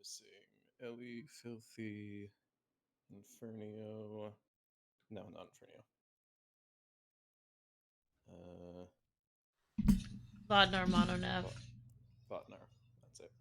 missing Ellie, Filthy, Infernio. No, not Infernio. Vodnar Mononev. Vodnar. That's it.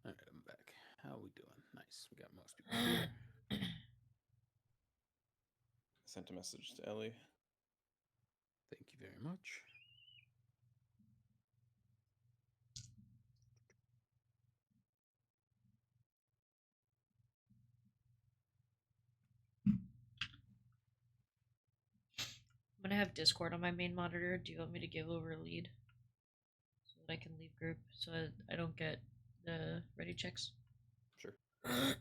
All right, I'm back. How are we doing? Nice. We got most people here. Sent a message to Ellie. Thank you very much. I'm gonna have Discord on my main monitor. Do you want me to give over a lead so that I can leave group so I don't get the ready checks? Sure. I'm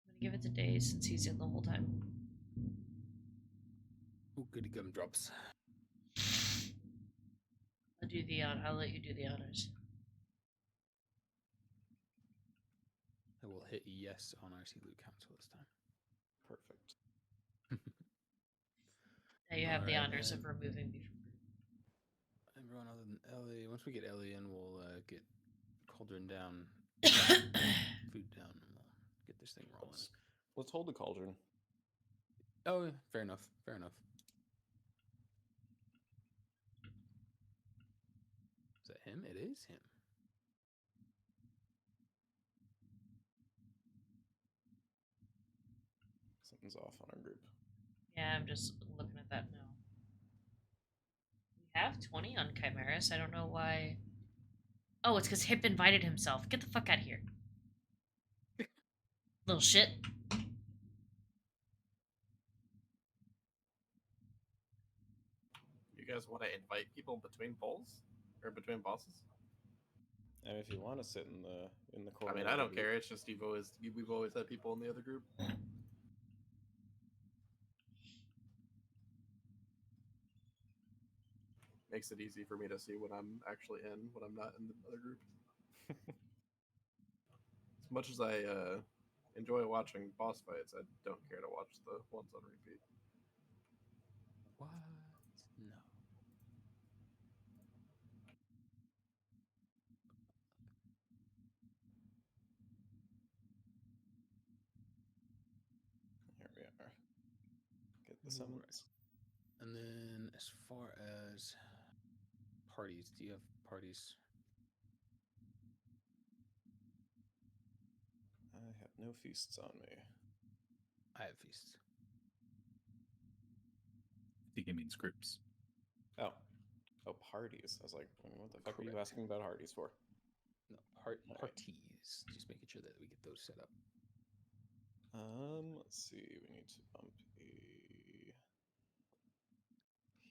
gonna give it to Day since he's in the whole time. Oh, goody gumdrops. I'll let you do the honors. I will hit yes on RC Loot Council this time. Perfect. Now you have the Alright, honors of and removing me from group. everyone other than Ellie. Once we get Ellie in, we'll get Cauldron down, food down, and we'll get this thing rolling. Let's hold the cauldron. Oh, yeah, fair enough. Fair enough. Is that him? It is him. Something's off on our group. Yeah, I'm just looking at that now. We have 20 on Chimeras. I don't know why. Oh, it's because Hip invited himself. Get the fuck out of here. Little shit. You guys want to invite people between polls or between bosses? And if you want to sit in the corner, I mean, I don't care. It's just we've always had people in the other group. Makes it easy for me to see when I'm actually in, when I'm not in the other group. As much as I enjoy watching boss fights, I don't care to watch the ones on repeat. What? No. Here we are. Get the summons. And then as far as parties. Do you have parties? I have no feasts on me. I have feasts. I think it means groups. Oh. Oh, parties. I was like, what the fuck are you Correct. asking about parties for? No, Alright. parties. Just making sure that we get those set up. Let's see. We need to bump a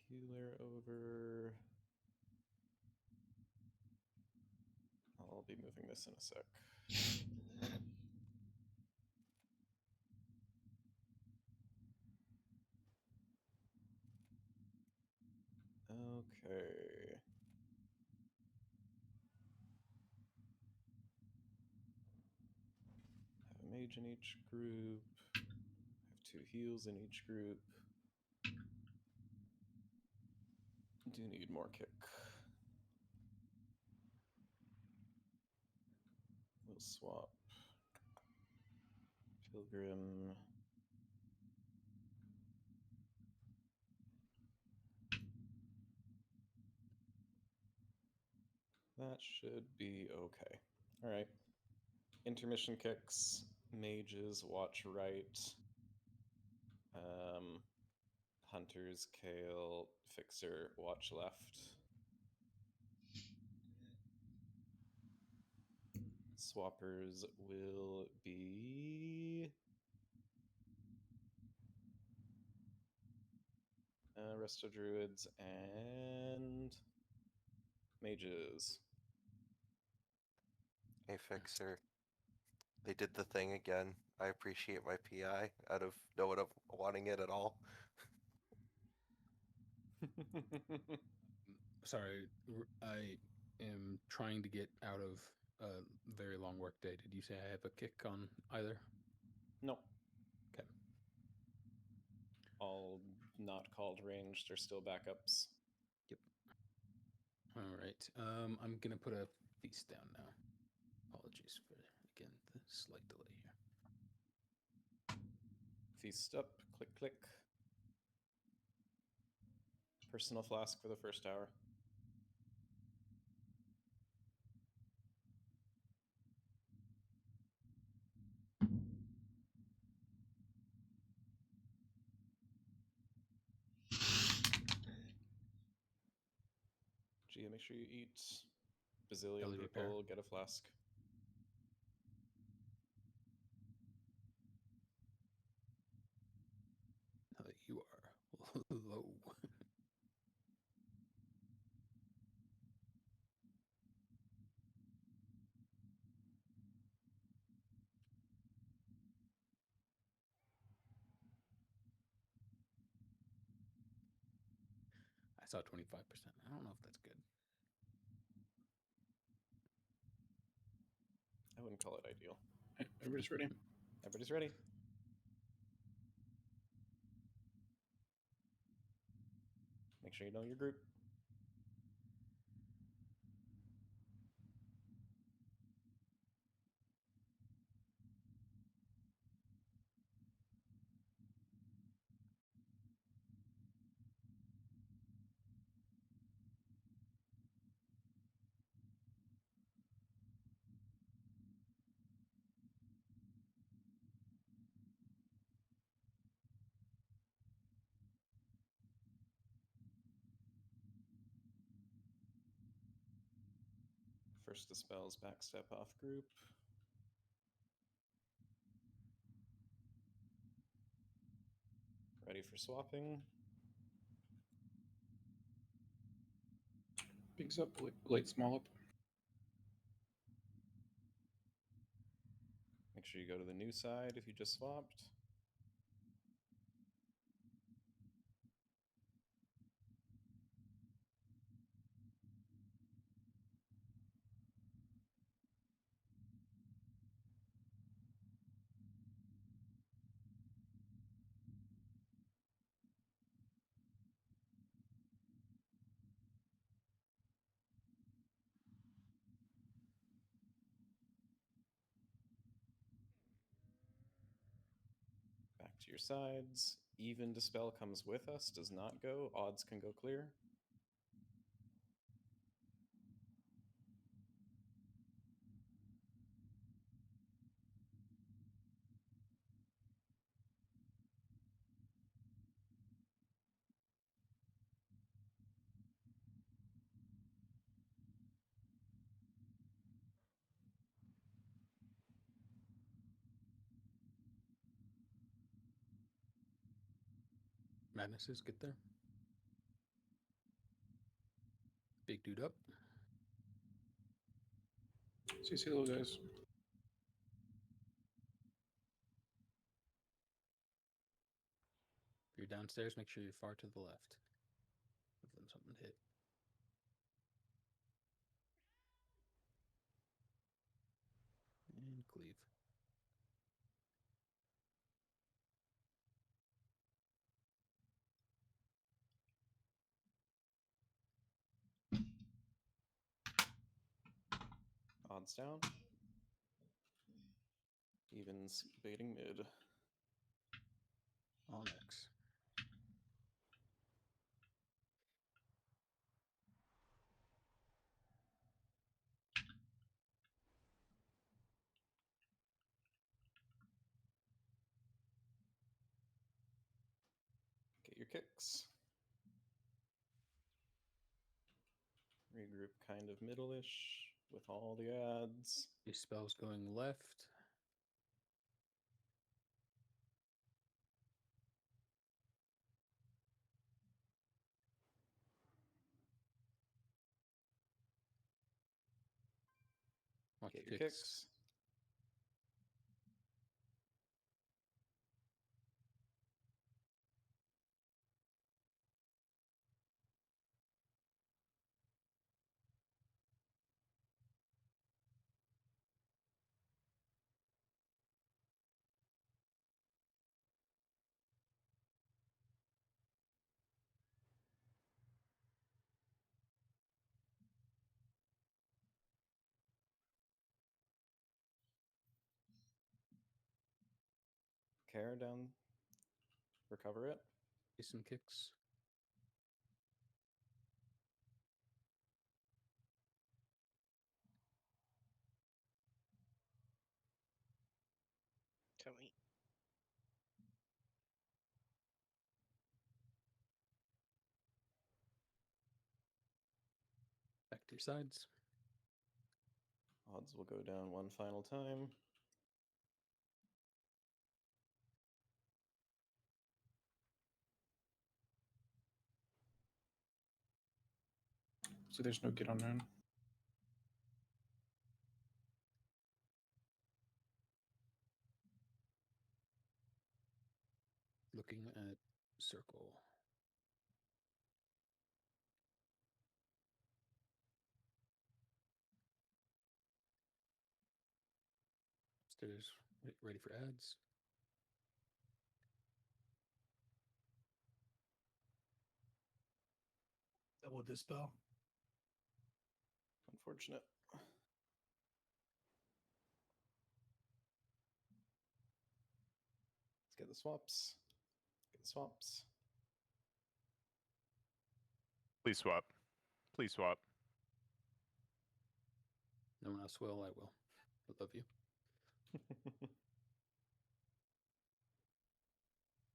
healer over. I'll be moving this in a sec. Okay. Have a mage in each group. Have 2 heals in each group. Do need more kick. We'll swap. Pilgrim. That should be okay. Alright. Intermission kicks. Mages watch right. Hunters, Kale, Fixer, watch left. Swappers will be Resto Druids and Mages. Hey, Fixer. They did the thing again. I appreciate my PI out of no one wanting it at all. Sorry, I am trying to get out of a very long work day. Did you say I have a kick on either? No. Okay. All not called ranged are still backups. Yep. All right. I'm gonna put a feast down now. Apologies for again the slight delay here. Feast up, click, click. Personal flask for the first hour. Gia, make sure you eat Bazillion Belly repair. Purple, get a flask. Now that you are low. I saw 25%. I don't know if that's good. I wouldn't call it ideal. Everybody's ready. Everybody's ready. Make sure you know your group. First dispels backstep off group. Ready for swapping. Bigs up, blade small up. Make sure you go to the new side if you just swapped. Back to your sides. Even dispel comes with us, does not go. Odds can go clear. Madnesses get there. Big dude up. See you little guys. If you're downstairs, make sure you're far to the left. Give them something to hit. And cleave. Odds down. Evens baiting mid. Onyx. Get your kicks. Regroup kind of middle-ish with all the ads. Your spell's going left. Watch Get your your kicks. kicks. Care down. Recover it. Do some kicks. Tell me. Back to your sides. Odds will go down one final time. So there's no get on known. Looking at circle. Upstairs, ready for ads. Double dispel. Unfortunate. Let's get the swaps. Get the swaps. Please swap. Please swap. No one else will. I will. I love you.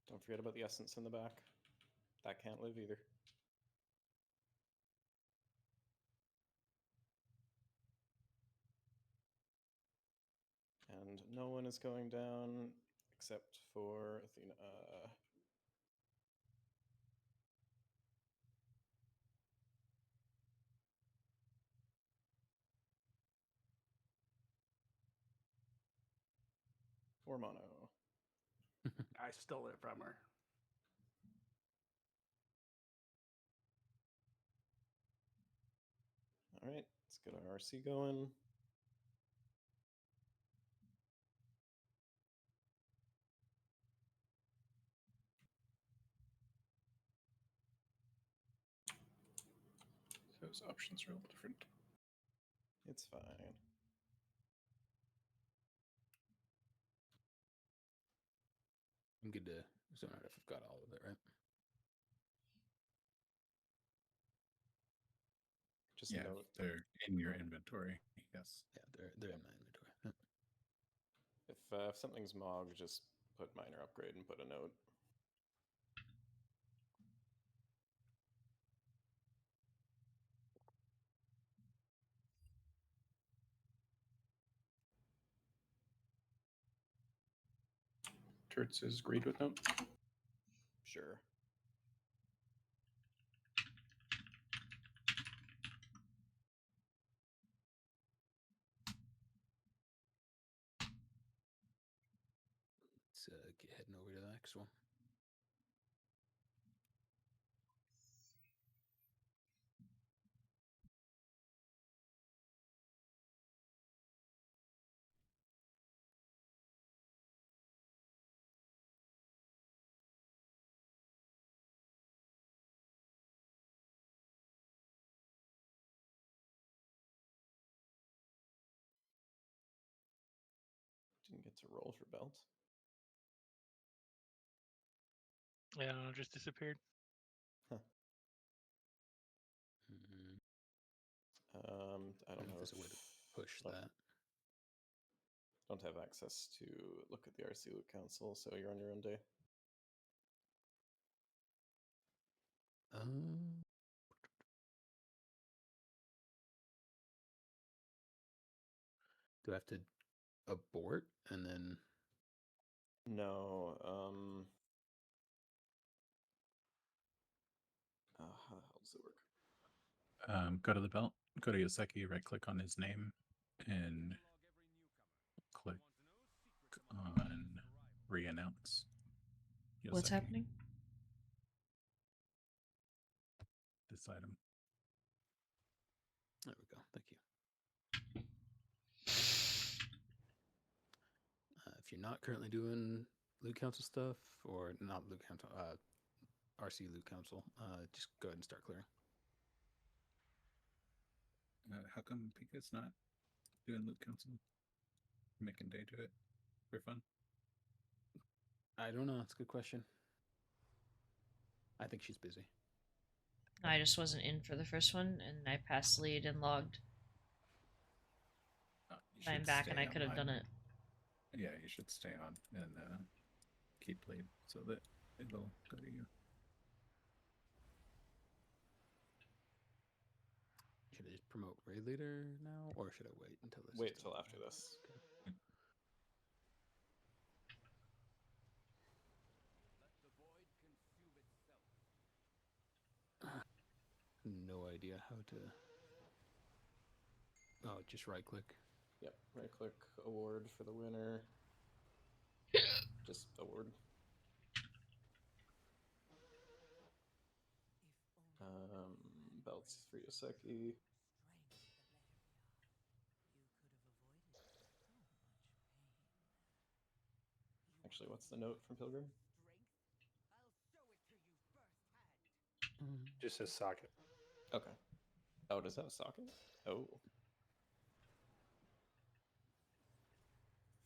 Don't forget about the essence in the back. That can't live either. And no one is going down except for Athena. For mono. I stole it from her. All right, let's get our RC going. Those options are a little different. It's fine. I'm good to zone out if I've got all of it, right? Just Yeah, note they're in your inventory. Yes. Yeah, they're in my inventory. Yep. if something's Mog, just put minor upgrade and put a note. Turts is greed with note. Sure. get heading over to the next one. Didn't get to roll for belt. Yeah, no, just disappeared. Mm, I don't know if there's a way to push look, that. Don't have access to look at the RC Loot Council, so you're on your own day. Do I have to abort and then? No. How the hell does it work? Go to the belt, go to Yoseki, right click on his name, and click on re-announce. What's Yoseki, happening? This item. There we go. Thank you. If you're not currently doing Loot Council stuff, or not Loot Council, RC Loot Council, just go ahead and start clearing. How come Pika's not doing Loot Council? Making day to it for fun? I don't know. That's a good question. I think she's busy. I just wasn't in for the first one, and I passed lead and logged. You I'm should back, and stay I could have done online. it. Yeah, you should stay on and keep lead so that it'll go to you. Should I just promote raid leader now, or should I wait until this? Wait till after this. Okay. No idea how to. Oh, just right click. Yep, right click, award for the winner. Just award. Belts for Yoseki. Actually, what's the note from Pilgrim? Just says socket. Okay. Oh, does that have a socket? Oh.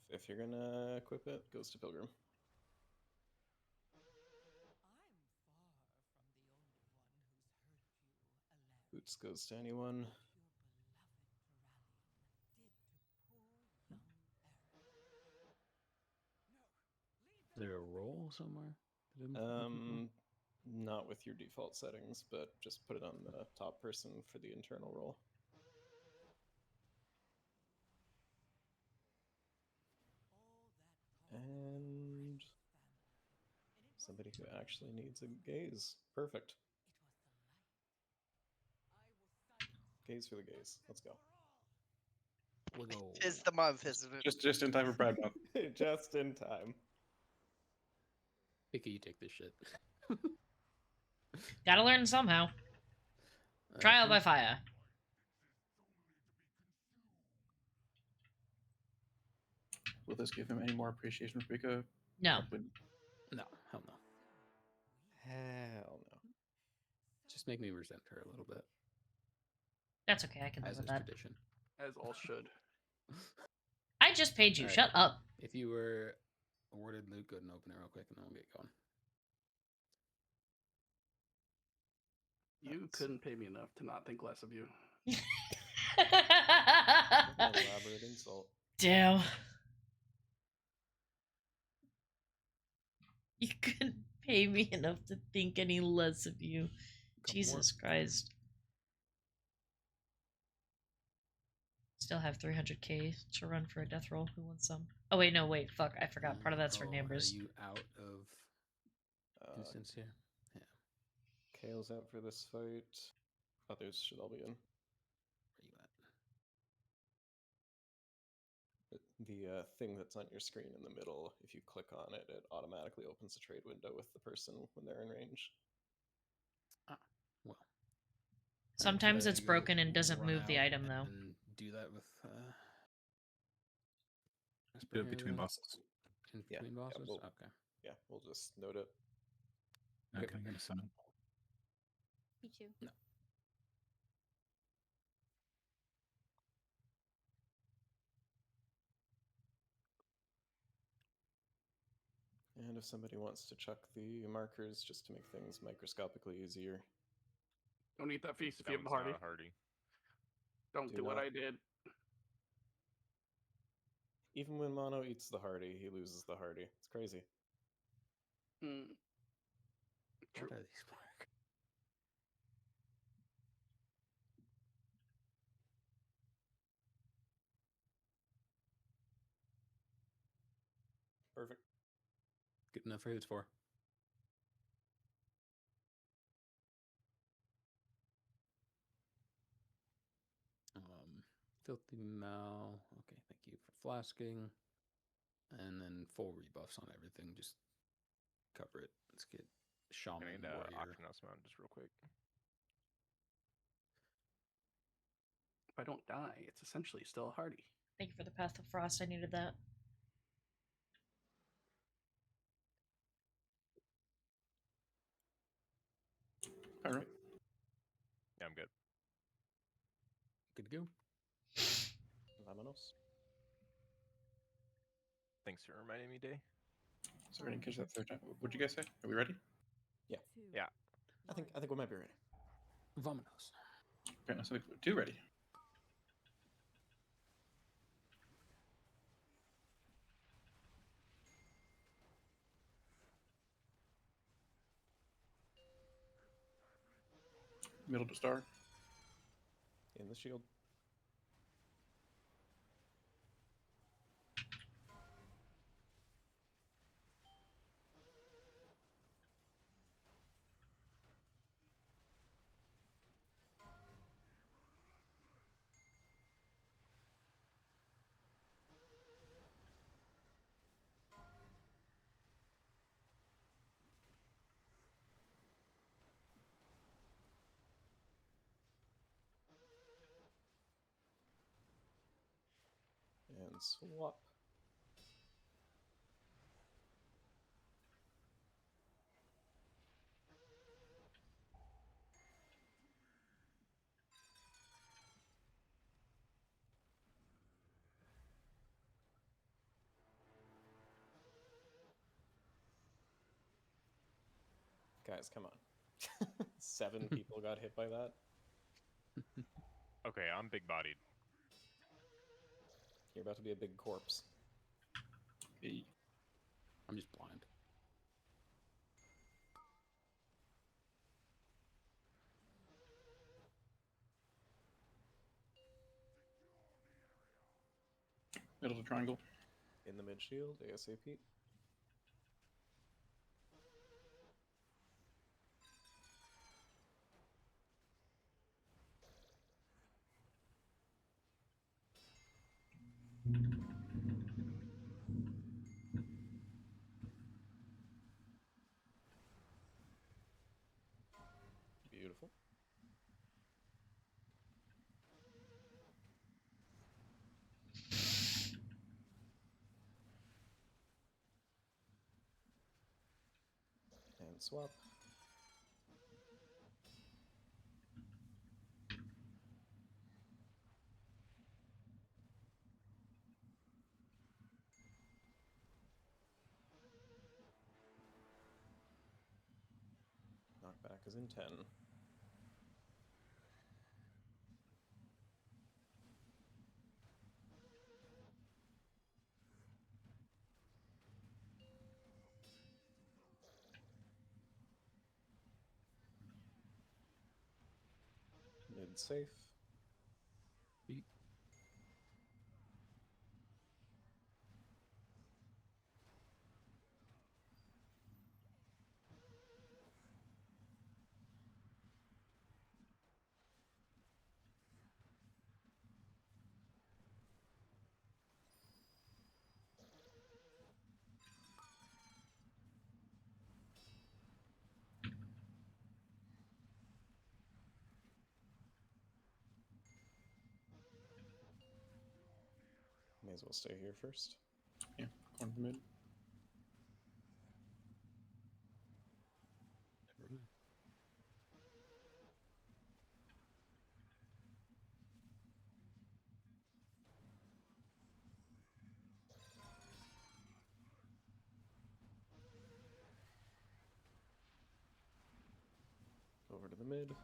If you're gonna equip it, goes to Pilgrim. Boots goes to anyone. Is there a role somewhere? Not with your default settings, but just put it on the top person for the internal role. And somebody who actually needs a gaze. Perfect. Gaze for the gaze. Let's go. We'll go. Tis the month, isn't it? Just in time for Pride Month. Just in time. Pika, you take this shit. Gotta learn somehow. Trial by fire. Will this give him any more appreciation for Pika? No. Probably. No, hell no. Hell no. Just make me resent her a little bit, That's okay, I can live as with is that. tradition. As all should. I just paid you, Alright. shut up. If you were awarded loot, go ahead and open it real quick, and then we'll get going. You couldn't pay me enough to not think less of you. Elaborate insult. Damn. You couldn't pay me enough to think any less of you. Couple Jesus Christ. Still have 300k to run for a death roll. Who wants some? Oh wait, no, wait, fuck. I forgot. Part of that's for Nambers. Are you out of instance here? Yeah. Kale's out for this fight. Others should all be in. Where you at? the thing that's on your screen in the middle, if you click on it, it automatically opens a trade window with the person when they're in range. Well. Sometimes it's I broken and doesn't run move the out item, though. And do that with. Do it Asperger between then? bosses. In Yeah, between yeah, bosses? we'll- Okay. Yeah, we'll just note it. Now can I get a summon? Me too. No. And if somebody wants to chuck the markers just to make things microscopically easier, Don't eat that feast if you That have the one's hardy. not a hardy. Don't Do do what not. I did. even when Mono eats the hardy, he loses the hardy. It's crazy. Mm. True. What are these mark? Perfect. Good enough for his 4. Filthy Mal. Okay, thank you for flasking. And then full rebuffs on everything. Just cover it. Let's get Shaman Can I get Warrior. Octonauts mount just real quick? If I don't die, it's essentially still a hardy. Thank you for the Path of Frost. I needed that. All right. Yeah, I'm good. Good to go. Vamonos. Thanks for reminding me, Day. So ready to catch that third time. What'd you guys say? Are we ready? Yeah. Yeah. I think we might be ready. Vamonos. Okay, so 2 ready. Middle to star. In the shield. And swap. Guys, come on. 7 people got hit by that. Okay, I'm big bodied. You're about to be a big corpse. Okay. I'm just blind. Middle to triangle. In the mid shield, ASAP. Beautiful. And swap. Knockback is in 10. Mid safe. Beat. May as well stay here first. Yeah, corner of the mid. Never mind. Over to the mid.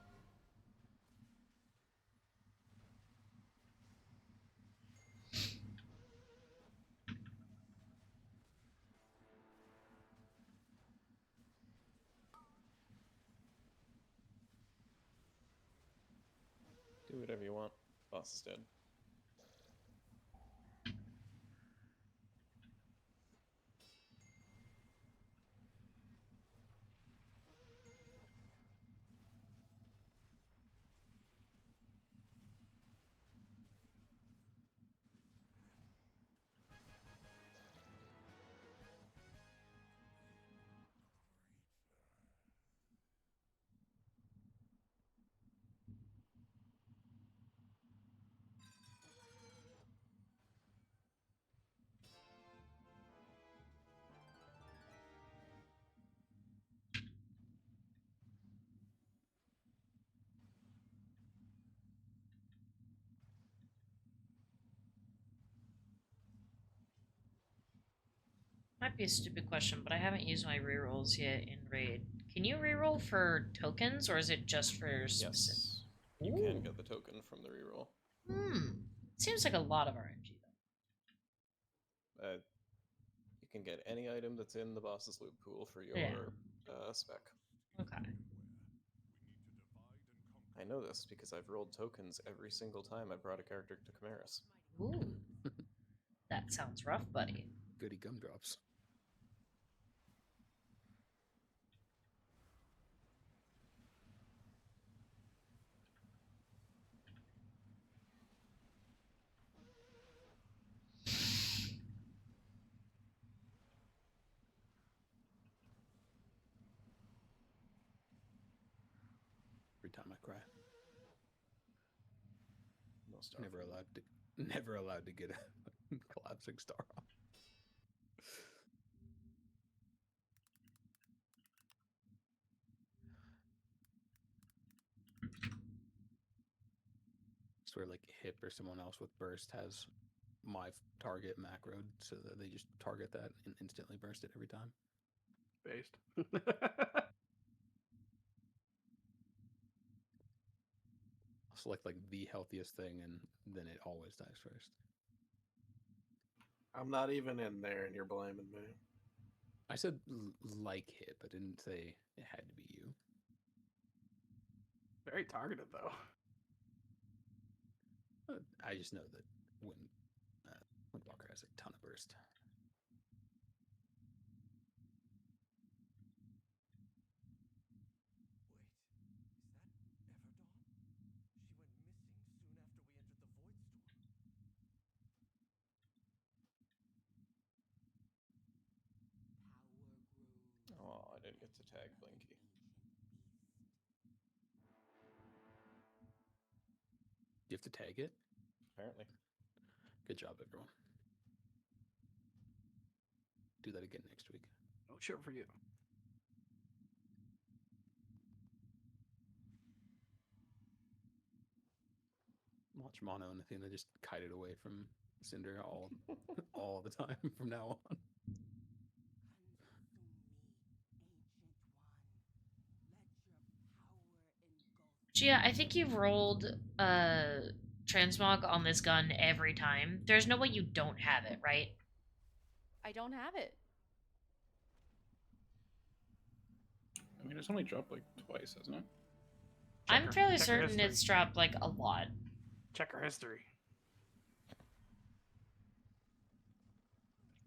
Do whatever you want. Boss is dead. Might be a stupid question, but I haven't used my rerolls yet in Raid. Can you reroll for tokens, or is it just for specific? Yes. You can get the token from the reroll. Seems like a lot of RNG, though. You can get any item that's in the boss's loot pool for your spec. Okay. I know this because I've rolled tokens every single time I brought a character to Chimeras. Ooh. That sounds rough, buddy. Goody gumdrops. Every time I cry. No star. Never allowed to get a collapsing star off. Swear like Hip or someone else with burst has my target macroed so that they just target that and instantly burst it every time. Based. I'll select like the healthiest thing and then it always dies first. I'm not even in there, and you're blaming me. I said like Hip, I didn't say it had to be you. Very targeted though. I just know that when Windwalker has a ton of burst. Oh, I didn't get to tag Blinky. You have to tag it? Apparently. Good job, everyone. Do that again next week. No shirt for you. Watch Mono and Athena just kite it away from Cinder all the time from now on. Gia, I think you've rolled transmog on this gun every time. There's no way you don't have it, right? I don't have it. I mean, it's only dropped like twice, hasn't it? I'm fairly certain it's dropped like a lot. Check her history.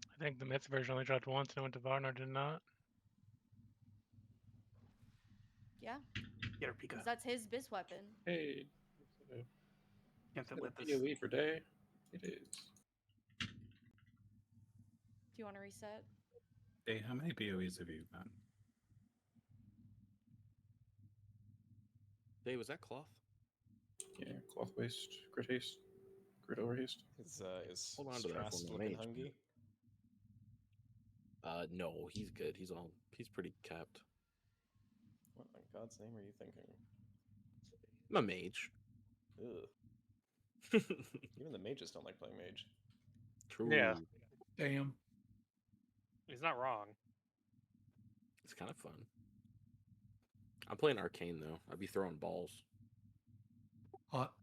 I think the Myth version only dropped once and it went to Varnar, did not. Yeah, Get her Pika. because that's his biz weapon. Hey, You have to let this. PoE for day. It is. Do you want to reset? Hey, how many PoEs have you got? Dave, was that cloth? Yeah, cloth waste, grit haste, Great Overhaste. Is Hold on to that for Strast me, looking mage. hungry? No, he's good. He's pretty capped. What in God's name are you thinking? I'm a mage. Ugh. Even the mages don't like playing mage. True. Yeah. Damn. He's not wrong. It's kind of fun. I'm playing arcane though. I'd be throwing balls. Hot.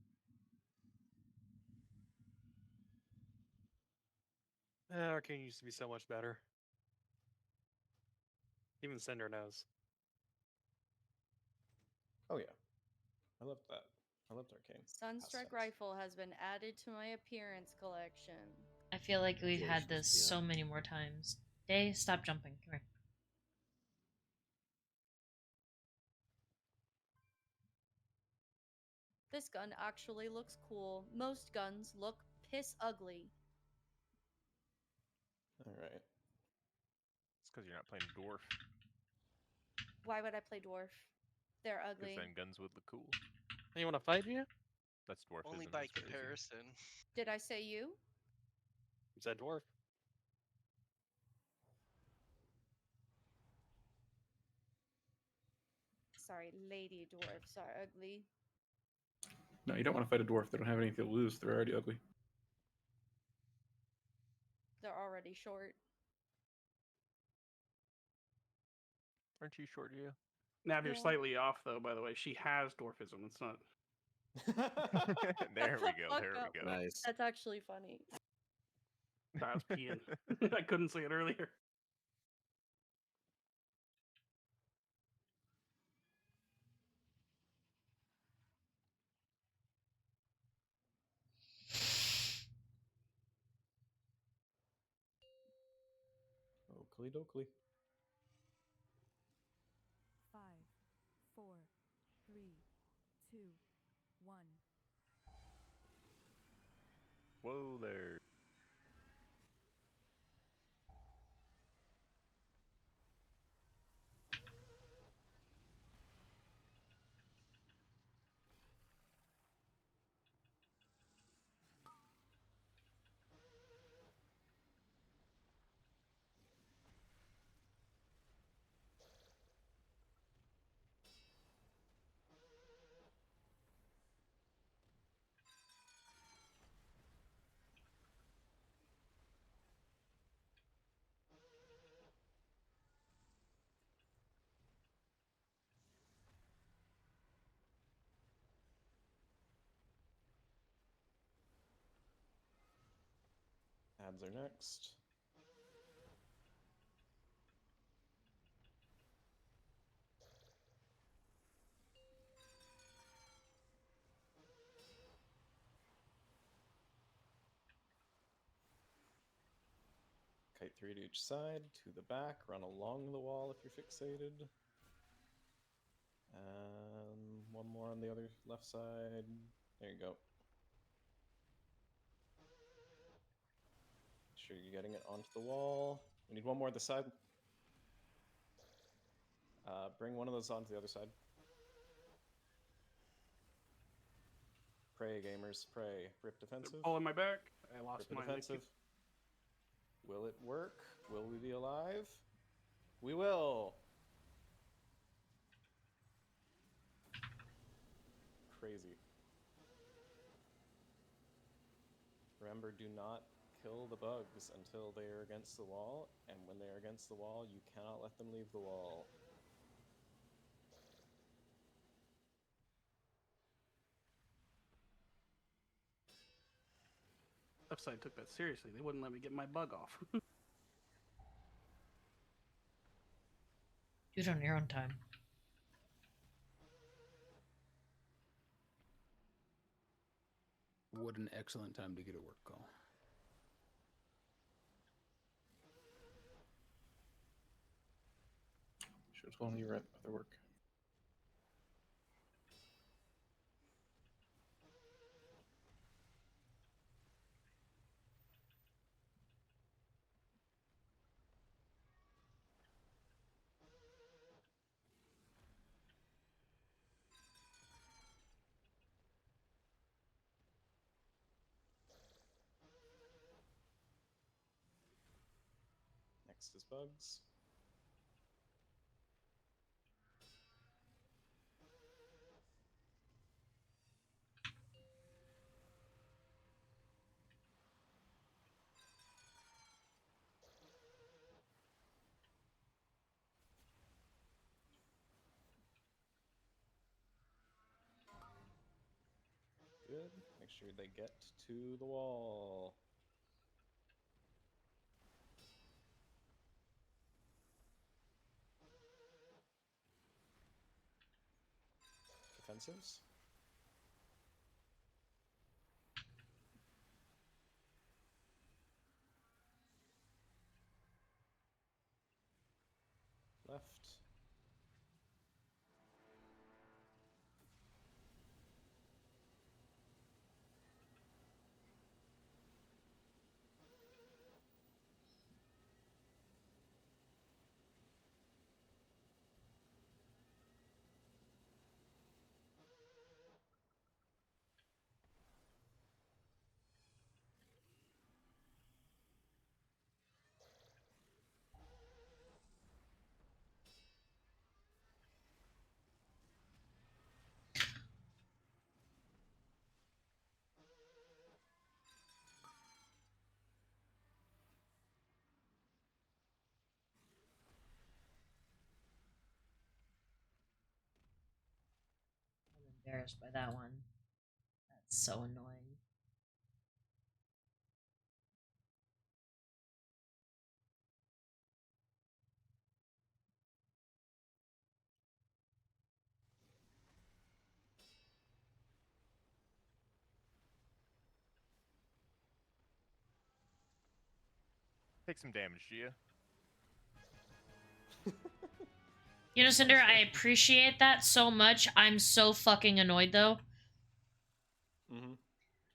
Arcane used to be so much better. Even Cinder knows. Oh yeah, I loved that. I loved arcane. Sunstrike Pastimes. Rifle has been added to my appearance collection. I feel like we've had this Congratulations, so many more times. Day, stop jumping. Come here. This gun actually looks cool. Most guns look piss ugly. All right. It's because you're not playing dwarf. Why would I play dwarf? They're Because ugly. then guns would look cool. You want to fight you? That's dwarf. Only by comparison. Did I say you? You said dwarf. Sorry, lady dwarfs are ugly. No, you don't want to fight a dwarf. They don't have anything to lose. They're already ugly. They're already short. Aren't you short, Gio? Nav, you're Yeah. slightly off though. By the way, she has dwarfism. It's not. There we Shut the go. fuck There up. we go. Nice. That's actually funny. I was peeing. I couldn't say it earlier. Oakley dokley. 5, 4, 3, 2, 1. Whoa there. Ads are next. Kite 3 to each side, to the back, run along the wall if you're fixated. And one more on the other left side. There you go. Make sure you're getting it onto the wall. We need one more on this side. Bring one of those onto the other side. Pray, gamers, pray. Rip defensive. They're pulling my back. I lost Rip my defensive. Will it work? Will we be alive? We will. Crazy. Remember, do not kill the bugs until they are against the wall, and when they are against the wall, you cannot let them leave the wall. Left side took that seriously. They wouldn't let me get my bug off. Do it on your own time. What an excellent time to get a work call. Should have told me you were at other work. Next is bugs. Good. Make sure they get to the wall. Defensives. Left. I'm embarrassed by that one. That's so annoying. Take some damage, Gia. You know, Cinder, I appreciate that so much. I'm so fucking annoyed though. Mm-hmm.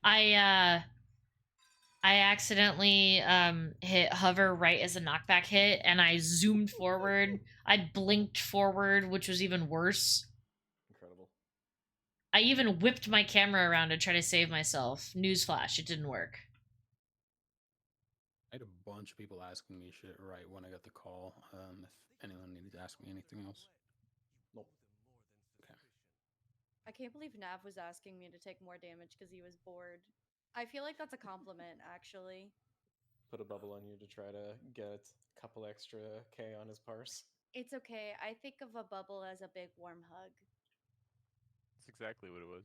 I accidentally hit hover right as a knockback hit, and I zoomed forward. I blinked forward, which was even worse. Incredible. I even whipped my camera around to try to save myself. Newsflash, it didn't work. I had a bunch of people asking me shit right when I got the call. If anyone needed to ask me anything else. Nope. Okay. I can't believe Nav was asking me to take more damage because he was bored. I feel like that's a compliment, actually. Put a bubble on you to try to get a couple extra K on his parse. It's okay. I think of a bubble as a big warm hug. That's exactly what it was.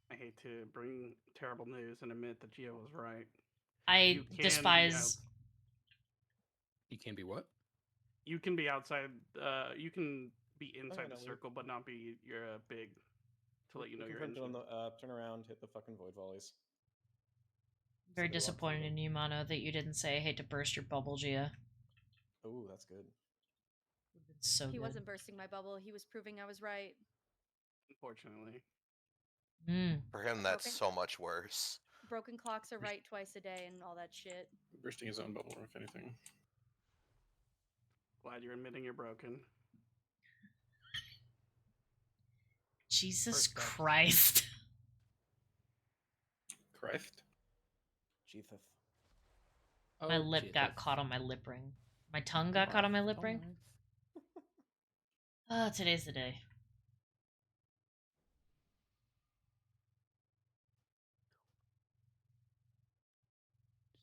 I hate to bring terrible news and admit that Gio was right. I You can despise. You can be what? You can be outside. You can be inside no, the we- circle, but not be your big. To let you know We you're confirmed it on injured. the turn around, hit the fucking void volleys. Very Somebody walk disappointed through in you, Mono, that you didn't say I hate to burst your bubble, Gia. Oh, that's good. So He good. wasn't bursting my bubble. He was proving I was right. Unfortunately. For him, that's Broken- so much worse. Broken clocks are right twice a day and all that shit. Bursting his own bubble, if anything. Glad you're admitting you're broken. Jesus First steps. Christ. Christ. Jesus. My Oh, lip got caught on my lip ring. My tongue got caught on my lip ring. Oh, today's the day.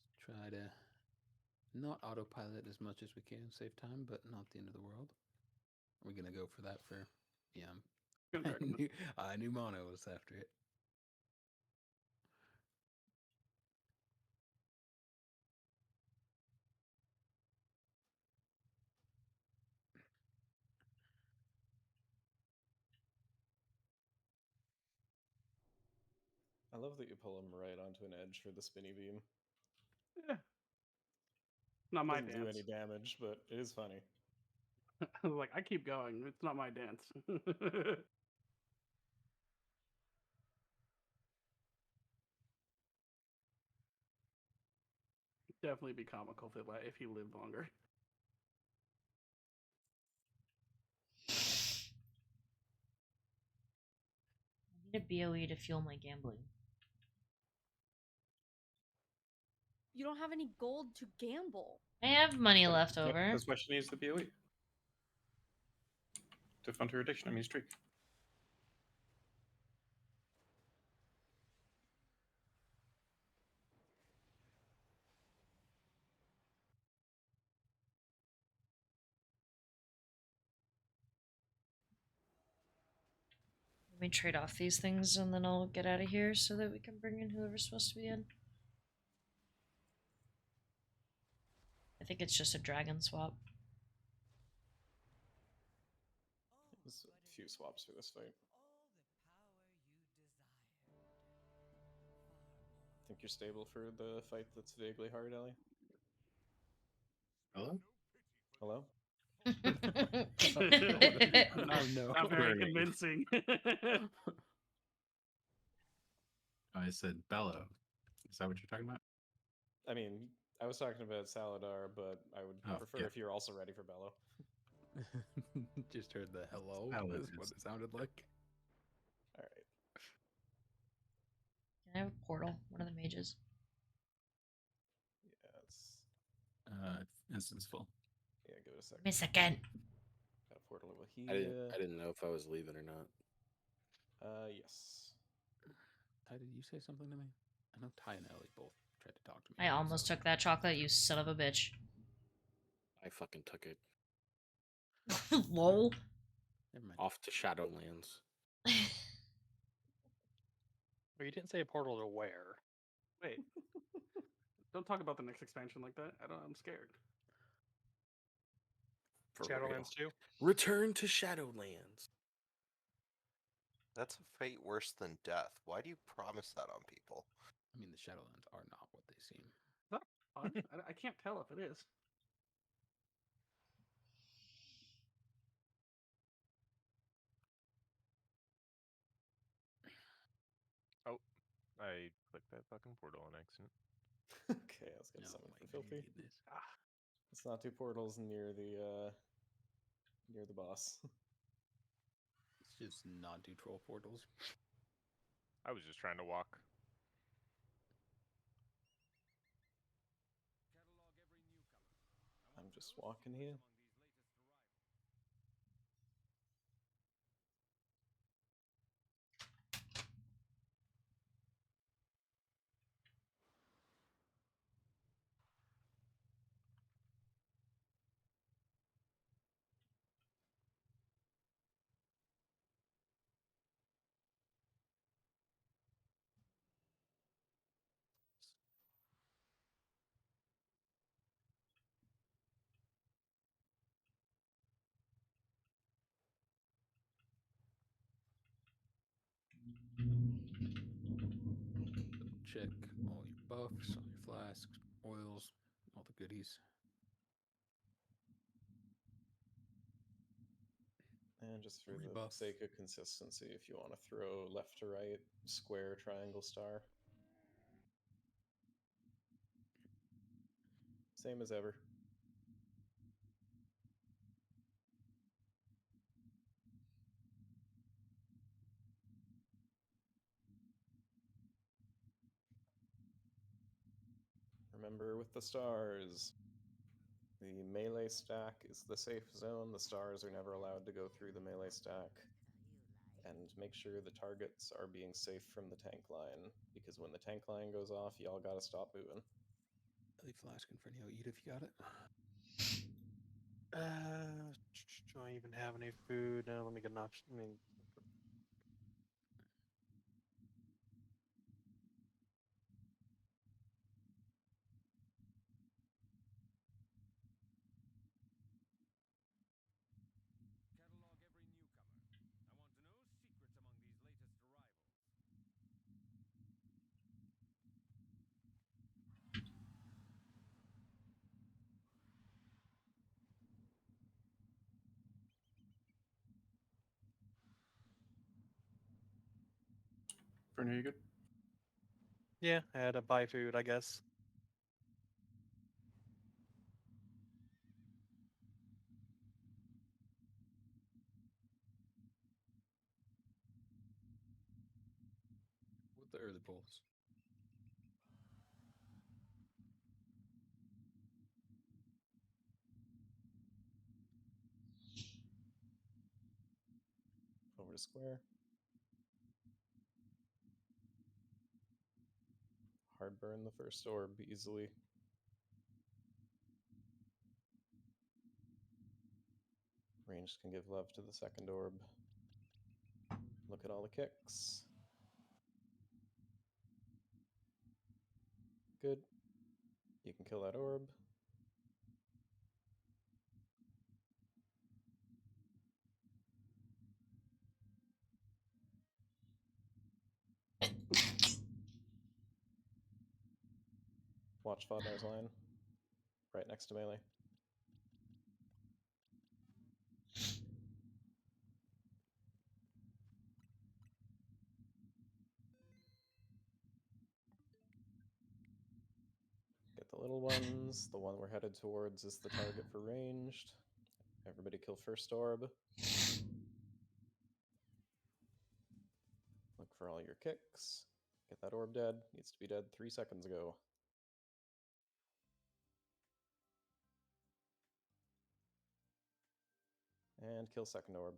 Just try to not autopilot as much as we can, save time, but not the end of the world. Are we gonna go for that for? Yeah, I knew Mono was after it. I love that you pull him right onto an edge for the spinny beam. Yeah. Not my Doesn't do dance. any damage, but it is funny. Like, I keep going. It's not my dance. Definitely be comical if he lived longer. I need a BOE to fuel my gambling. You don't have any gold to gamble. I have money But- left yep, over. That's why she needs the BOE. To fund her addiction, I mean streak. Let me trade off these things and then I'll get out of here so that we can bring in whoever's supposed to be in. I think it's just a dragon swap. There's a few swaps for this fight. Think you're stable for the fight that's vaguely hard, Ellie? Hello? Hello? No. Not very Burning. convincing. I said bellow. Is that what you're talking about? I mean, I was talking about Saladar, but I would Oh, prefer yeah. if you're also ready for Bello. Just heard the hello. Hello, Is what yes. it sounded like. Alright. Can I have a portal? One of the mages. Yeah, it's... Instance full. Yeah, give it a second. Give me a second. Got a portal over I here. didn't know if I was leaving or not. Yes. Ty, did you say something to me? I know Ty and Ellie both tried to talk to me. I almost took that chocolate, you son of a bitch. I fucking took it. Lol. Never mind. Off to Shadowlands. Well, you didn't say a portal to where. Wait. Don't talk about the next expansion like that. I'm scared. For real. Shadowlands 2? Return to Shadowlands. That's a fate worse than death. Why do you promise that on people? I mean, the Shadowlands are not what they seem. Fun. I can't tell if it is. Oh, I clicked that fucking portal on accident. Okay, I was gonna No, summon my for filthy. goodness. Let's not do portals near the boss. It's just not do troll portals. I was just trying to walk. I'm just walking here. Check all your buffs, all your flasks, oils, all the goodies. And just for the Rebuff. sake of consistency, if you want to throw left to right, square, triangle, star. Same as ever. Remember with the stars, the melee stack is the safe zone. The stars are never allowed to go through the melee stack. And make sure the targets are being safe from the tank line, because when the tank line goes off, y'all gotta stop moving. Ellie flask in front of you. Eat if you got it. Do I even have any food? No, let me get an option. I mean, Fernie, you good? yeah, I had to buy food, I guess. With the early pulls. over to square. Hard burn the first orb easily. Ranged can give love to the second orb. Look at all the kicks. Good. You can kill that orb. Watch Fodnar's line. Right next to melee. Get the little ones. The one we're headed towards is the target for ranged. Everybody kill first orb. Look for all your kicks. Get that orb dead. Needs to be dead 3 seconds ago. And kill second orb.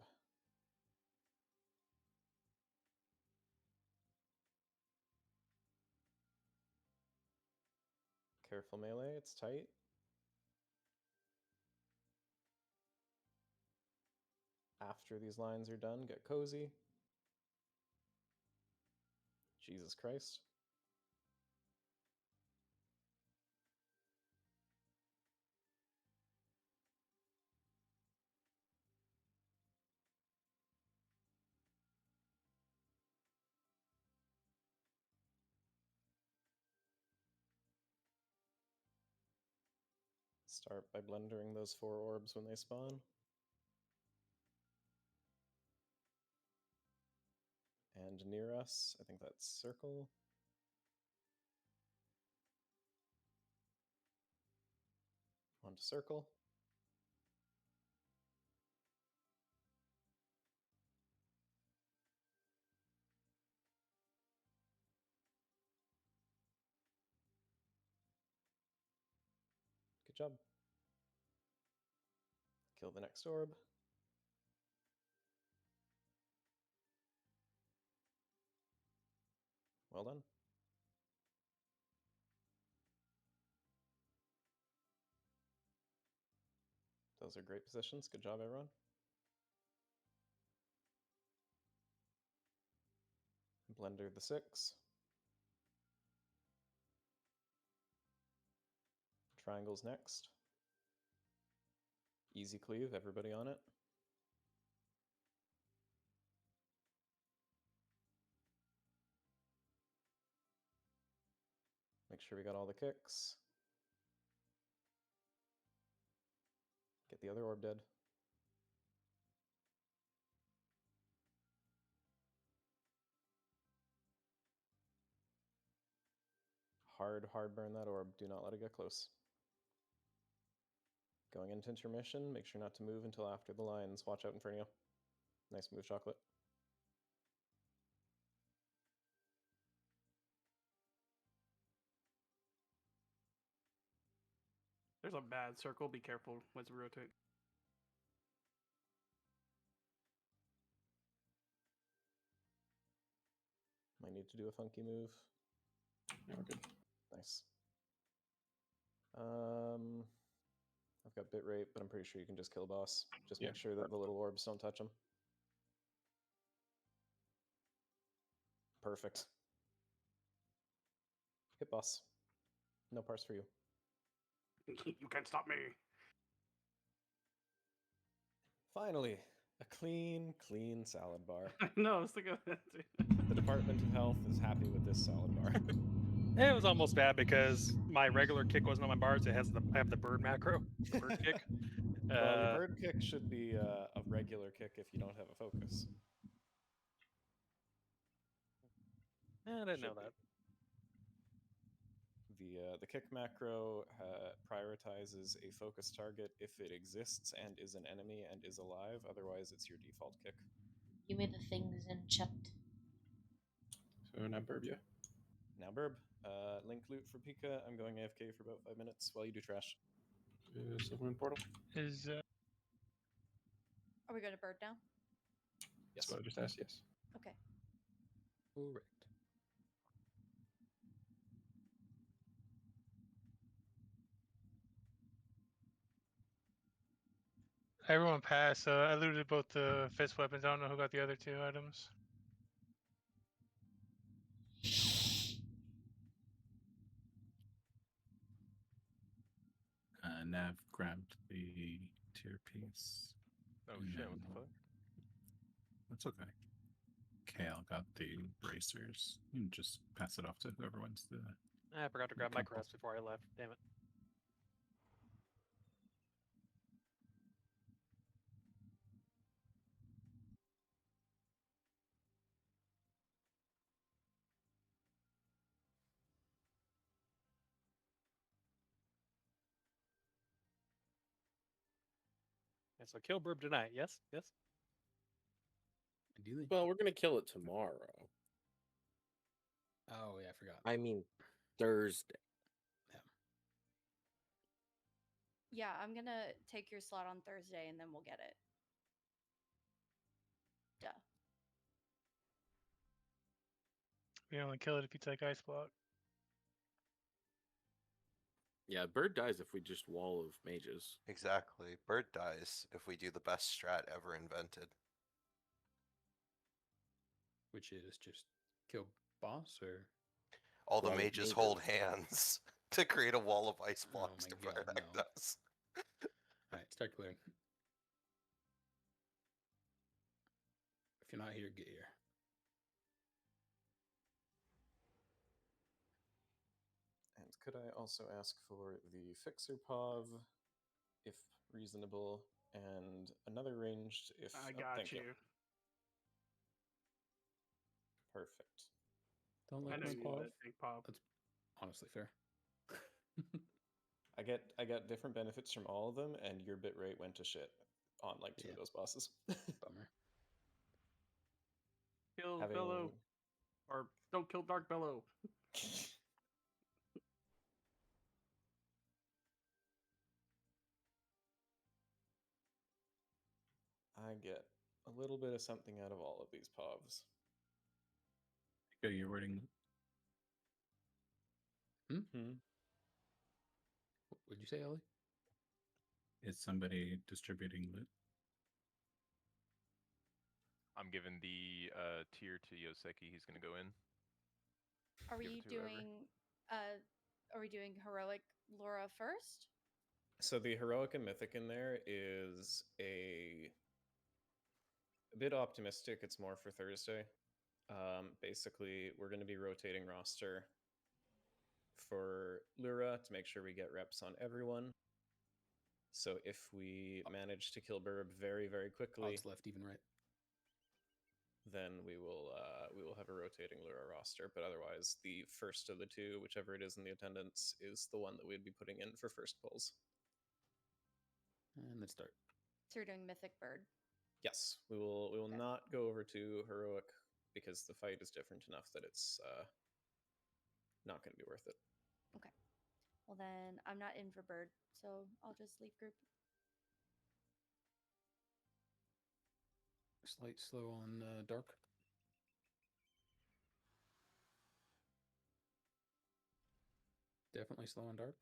Careful melee, it's tight. After these lines are done, get cozy. Jesus Christ. Start by blendering those 4 orbs when they spawn. And near us, I think that's circle. Onto circle. Good job. Kill the next orb. Well done. Those are great positions. Good job, everyone. Blender the 6. Triangle's next. Easy cleave, everybody on it. Make sure we got all the kicks. Get the other orb dead. Hard burn that orb. Do not let it get close. Going into intermission, make sure not to move until after the lines. Watch out in front of you. Nice move, Chocolate. There's a bad circle. Be careful once we rotate. Might need to do a funky move. Yeah, we're good. Nice. I've got bit rate, but I'm pretty sure you can just kill boss. Just make sure that the little orbs don't touch him. Perfect. Hit boss. No parse for you. You can't stop me. Finally, a clean salad bar. No, I was thinking of that too. The Department of Health is happy with this salad bar. It was almost bad because my regular kick wasn't on my bars. I have the bird macro, the bird kick. Well, your bird kick should be a regular kick if you don't have a focus. I didn't know that. The kick macro prioritizes a focus target if it exists and is an enemy and is alive. Otherwise, it's your default kick. Give me the things in chat. So now Burb, yeah. Now Burb. Link loot for Pika. I'm going AFK for about 5 minutes while you do trash. Silvermoon portal. Is Are we going to bird now? Yes. So I just asked yes. Okay. Correct. Everyone passed, so I looted both the fist weapons. I don't know who got the other 2 items. Nav grabbed the tier piece. Oh and shit! then- What the fuck? That's okay. Kale got the bracers. You can just pass it off to whoever wants the. I forgot to grab my couple. crest before I left. Damn it. Yeah, so kill Burb tonight. Yes, yes. Ideally. Well, we're gonna kill it tomorrow. Oh yeah, I forgot. I mean, Thursday. Yeah, I'm gonna take your slot on Thursday and then we'll get it. Duh. You only kill it if you take ice block. Yeah, Bird dies if we just wall of mages. Exactly. Bird dies if we do the best strat ever invented. Which is just kill boss or All the Wall of mages hold mages. hands to create a wall of ice Oh blocks my to God, protect no. us. Alright, start clearing. If you're not here, get here. And could I also ask for the Fixer Pov, if reasonable, and another ranged if... I oh, got thank you. Perfect. Don't I like know my you paw. wanted big pop. That's honestly fair. I got different benefits from all of them, and your bitrate went to shit on like 2 of those bosses. Bummer. Kill Having- Bellow. Or don't kill Dark Bellow. I get a little bit of something out of all of these povs. Go your wording. What'd you say, Ellie? Is somebody distributing loot? I'm giving the tier to Yoseki. He's gonna go in. Are Give we it to whoever. doing heroic Laura first? So the heroic and mythic in there is a bit optimistic. It's more for Thursday. Basically, we're going to be rotating roster for Lura to make sure we get reps on everyone. So if we manage to kill Burb very, very quickly, Odds left, even right. then we will have a rotating Lura roster. But otherwise, the first of the 2, whichever it is in the attendance, is the one that we'd be putting in for first pulls. And let's start. So you're doing Mythic Bird. Yes, we will Okay. not go over to heroic because the fight is different enough that it's not going to be worth it. Okay. Well then, I'm not in for Bird, so I'll just leave group. Slight slow on dark. Definitely slow on dark.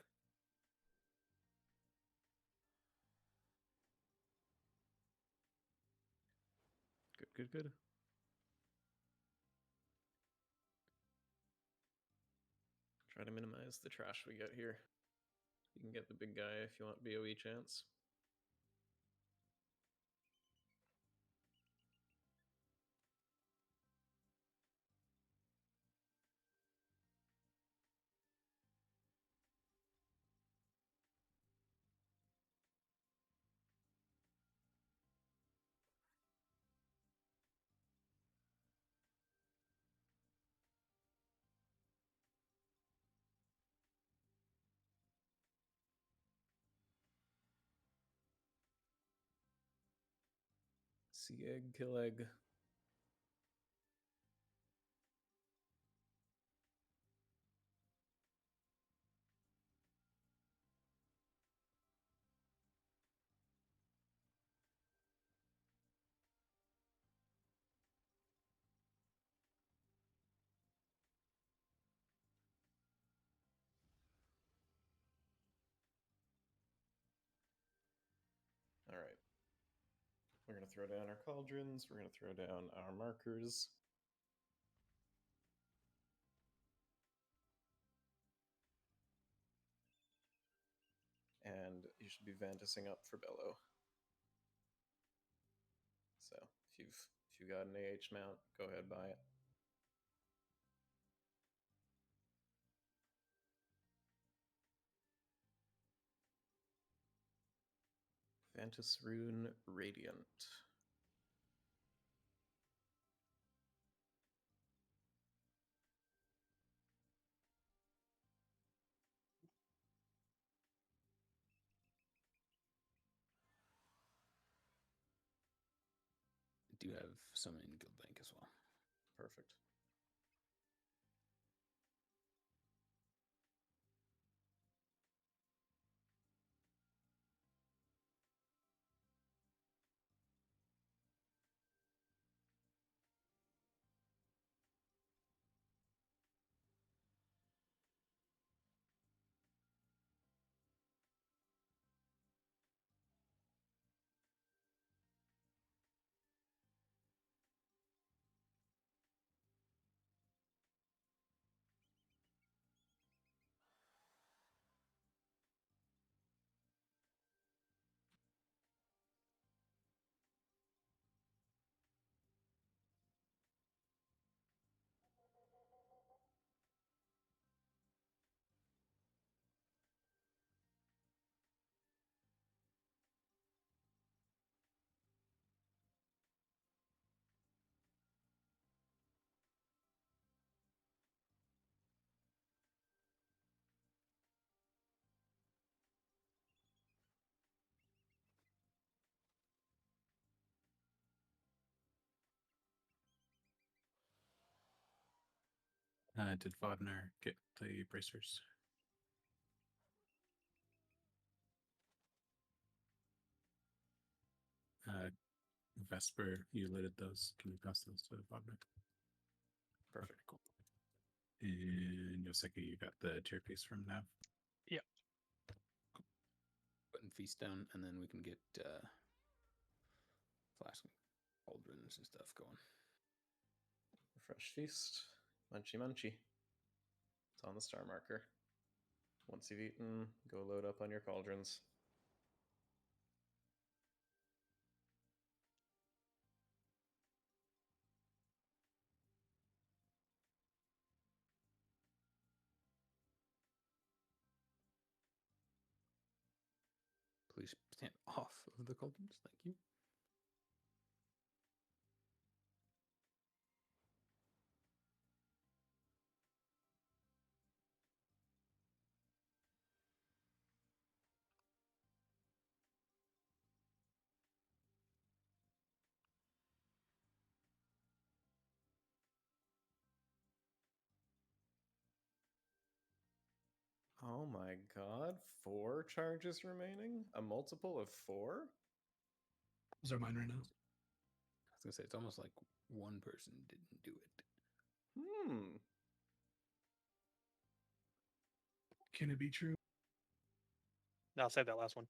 Good. Try to minimize the trash we get here. You can get the big guy if you want BOE chance. See egg, kill egg. to throw down our cauldrons. We're going to throw down our markers. And you should be Vantising up for Bellow. So if you got an AH mount, go ahead buy it. Vantis Rune Radiant. I do have some in Guildbank as well. Perfect. Did Wagner get the bracers? Vesper, you lighted those. Can you pass those to Wagner? Perfect. Cool. And Yoseki, you got the tier piece from Nav? Yep. Putting feast down, and then we can get flask cauldrons and stuff going. Fresh feast. Munchy munchy. It's on the star marker. Once you've eaten, go load up on your cauldrons. Please stand off of the cauldrons. Thank you. Oh my god, 4 charges remaining? A multiple of 4? Those are mine right now. I was gonna say it's almost like one person didn't do it. Can it be true? No, I'll save that last one.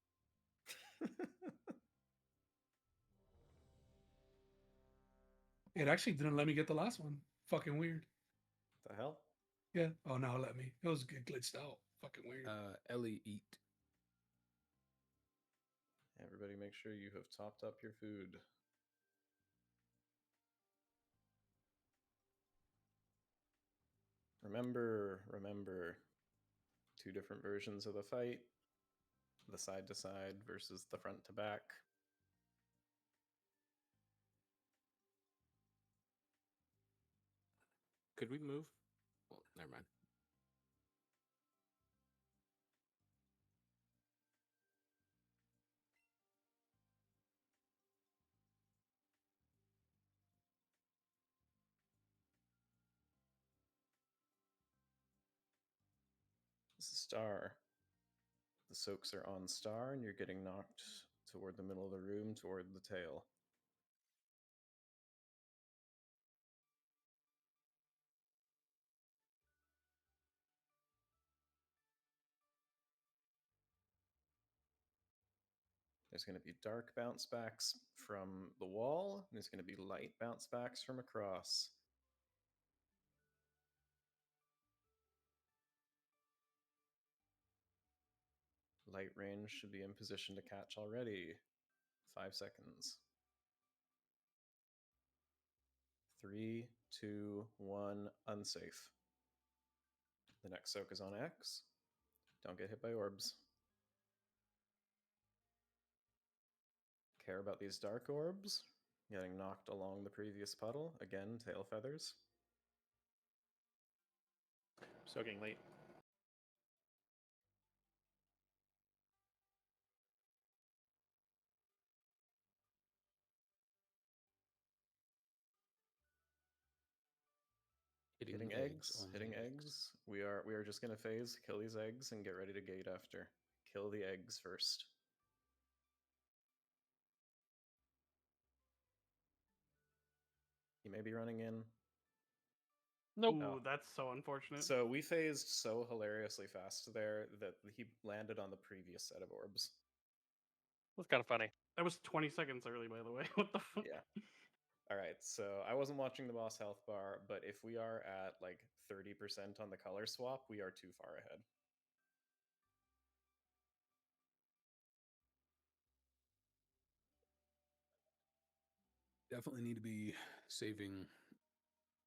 It actually didn't let me get the last one. Fucking weird. The hell? Yeah. Oh, now it let me. It was glitched out. Fucking weird. Ellie, eat. Everybody make sure you have topped up your food. Remember, 2 different versions of the fight. The side to side versus the front to back. Could we move? Well, never mind. This is star. The soaks are on star, and you're getting knocked toward the middle of the room, toward the tail. There's going to be dark bounce backs from the wall. And there's going to be light bounce backs from across. Light range should be in position to catch already. 5 seconds. 3, 2, 1, unsafe. The next soak is on X. Don't get hit by orbs. Care about these dark orbs? Getting knocked along the previous puddle. Again, tail feathers. Soaking late. Hitting eggs. Hitting eggs. We are just gonna phase, kill these eggs, and get ready to gate after. Kill the eggs first. He may be running in. Nope. Ooh, that's so unfortunate. So we phased so hilariously fast there that he landed on the previous set of orbs. That's kind of funny. That was 20 seconds early, by the way. What the fuck? Yeah. All right, so I wasn't watching the boss health bar, but if we are at like 30% on the color swap, we are too far ahead. Definitely need to be saving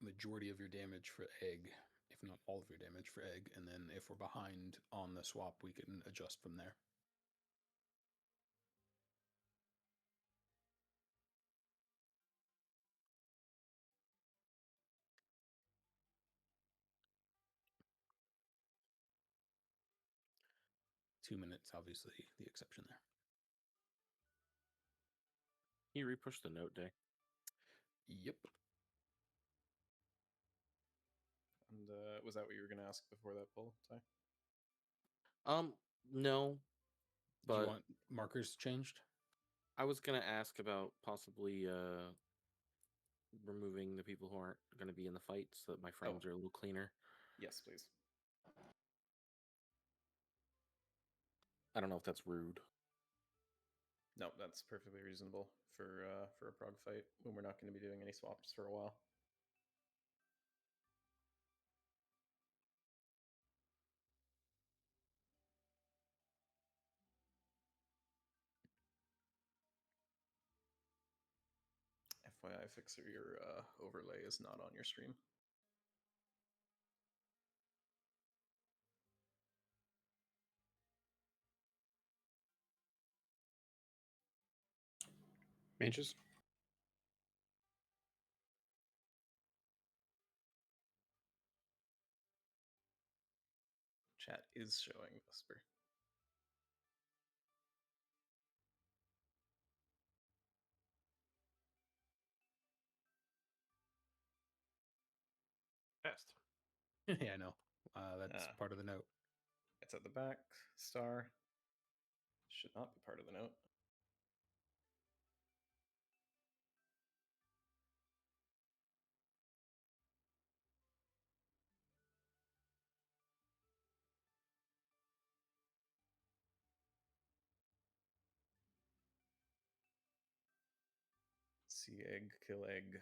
majority of your damage for egg, if not all of your damage for egg, and then if we're behind on the swap, we can adjust from there. Two minutes, obviously, the exception there. Can you repush the note day? Yep. And was that what you were going to ask before that pull, Ty? No. But Do you want markers changed? I was gonna ask about possibly removing the people who aren't gonna be in the fight so that my frames are a little cleaner. Yes, please. I don't know if that's rude. No, that's perfectly reasonable for a prog fight when we're not going to be doing any swaps for a while. FYI, Fixer, your overlay is not on your stream. Mages. Chat is showing Vesper. Best. Yeah, I know. That's part of the note. It's at the back. Star. Should not be part of the note. See egg, kill egg.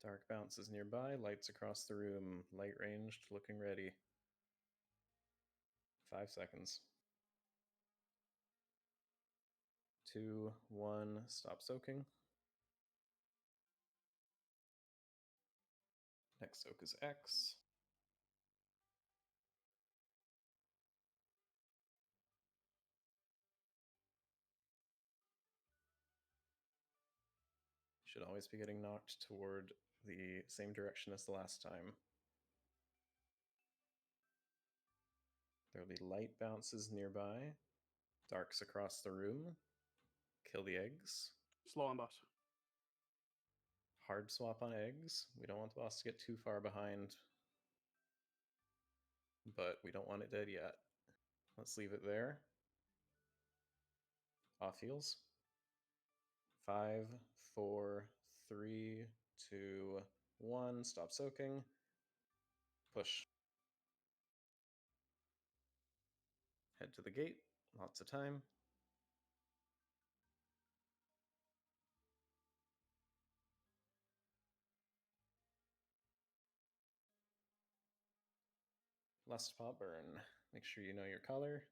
Dark bounces nearby, lights across the room, light ranged, looking ready. 5 seconds. 2, 1, stop soaking. Next soak is X. Should always be getting knocked toward the same direction as the last time. There will be light bounces nearby, darks across the room. Kill the eggs. Slow on boss. Hard swap on eggs. We don't want the boss to get too far behind, but we don't want it dead yet. Let's leave it there. Off heals. 5, 4, 3, 2, 1. Stop soaking. Push. Head to the gate. Lots of time. Lust Paw Burn. Make sure you know your color.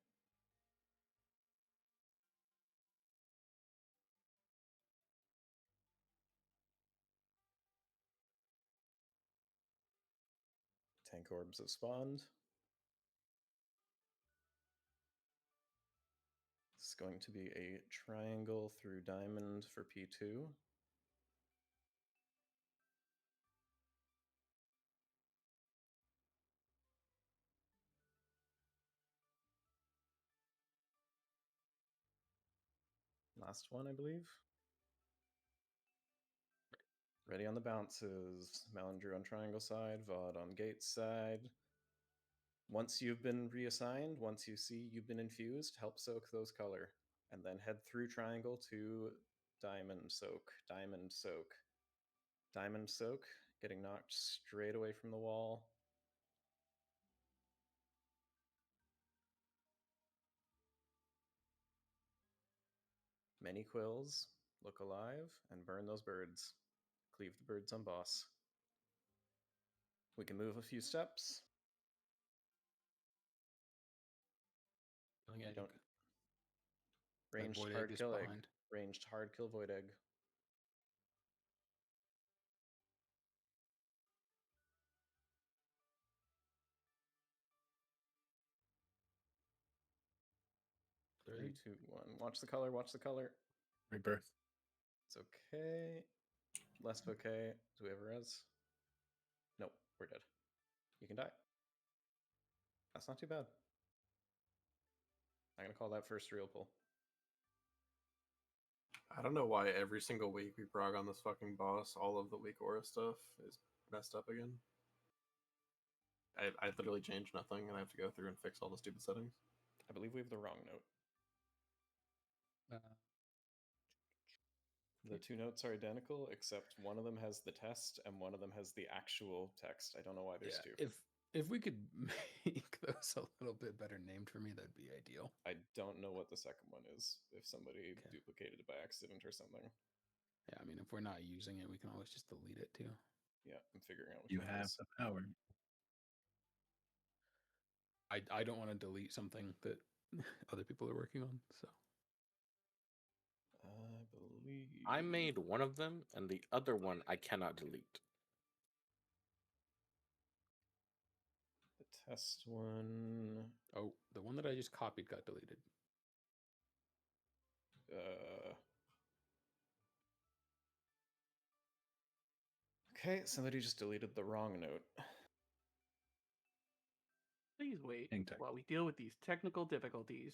Tank orbs have spawned. This is going to be a triangle through diamond for P2. Last one, I believe. Ready on the bounces. Malandrew on triangle side, Vod on gate side. Once you've been reassigned, once you see you've been infused, help soak those color. And then head through triangle to diamond soak, diamond soak, diamond soak, getting knocked straight away from the wall. Many quills, look alive, and burn those birds. Cleave the birds on boss. We can move a few steps. Yeah, Don't. Ranged Void hard Egg is kill egg. behind. Ranged hard kill void egg. Three, two, one. Watch the color, watch the color. Rebirth. It's okay. Less okay. Do we have a res? Nope, we're dead. You can die. That's not too bad. I'm gonna call that first real pull. I don't know why every single week we prog on this fucking boss, all of the weak aura stuff is messed up again. I literally changed nothing and I have to go through and fix all the stupid settings. I believe we have the wrong note. The two notes are identical, except one of them has the test and one of them has the actual text. I don't know why there's two. If we could make those a little bit better named for me, that'd be ideal. I don't know what the second one is. If somebody duplicated it by accident or something. Yeah, I mean, if we're not using it, we can always just delete it too. Yeah, I'm figuring out what You have the power. I don't want to delete something that other people are working on, so. I believe I made one of them, and the other one I cannot delete. The test one. Oh, the one that I just copied got deleted. Okay, somebody just deleted the wrong note. Please wait Hang tight. while we deal with these technical difficulties.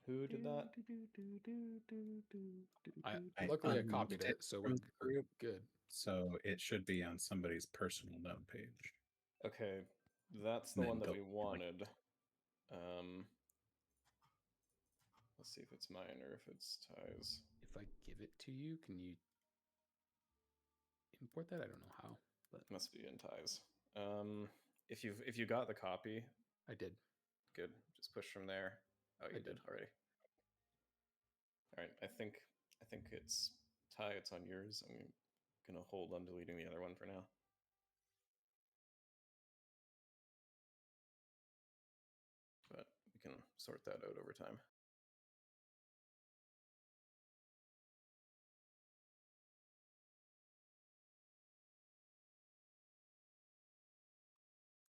Who did that? Luckily, I copied it, so we're good. So it should be on somebody's personal note page. Okay, that's the Then one that go- we wanted. Let's see if it's mine or if it's Ty's. If I give it to you, can you import that? I don't know how, but Must be in Ty's. If you got the copy, I did. Good. Just push from there. Oh, you I did did. already. All right. I think it's Ty. It's on yours. I'm gonna hold on deleting the other one for now. But we can sort that out over time.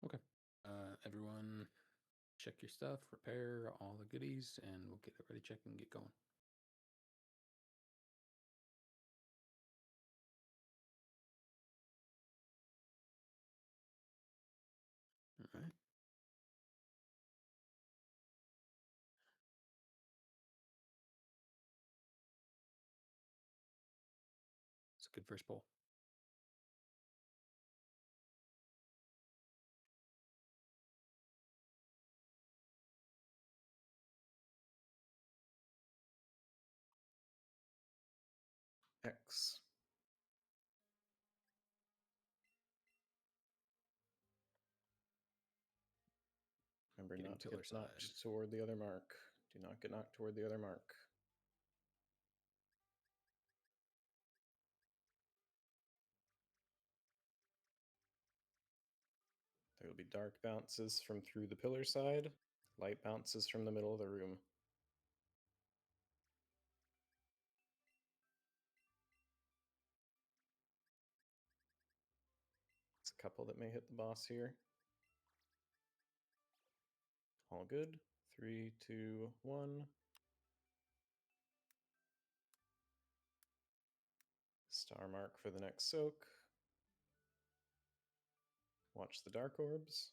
Okay. Everyone, check your stuff, repair all the goodies, and we'll get it ready, check, and get going. All right. It's a good first poll. X. Remember Getting not to pillar get knocked side. toward the other mark. Do not get knocked toward the other mark. There will be dark bounces from through the pillar side, light bounces from the middle of the room. It's a couple that may hit the boss here. All good. 3, 2, 1. Star mark for the next soak. Watch the dark orbs.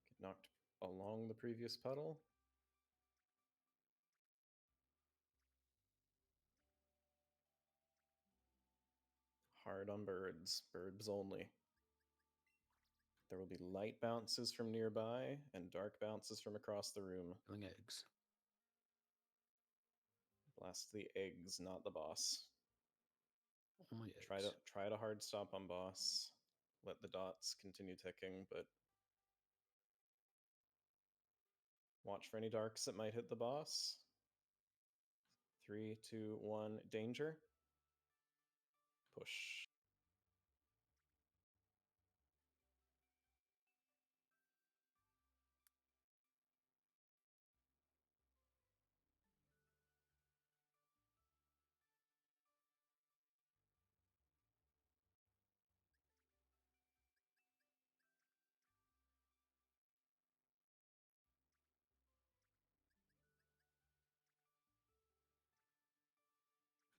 Get knocked along the previous puddle. Hard on birds, birds only. There will be light bounces from nearby and dark bounces from across the room. Killing eggs. Blast the eggs, not the boss. Only Try to hard stop on boss. Let the dots continue ticking, but watch for any darks that might hit the boss. 3, 2, 1, danger. Push.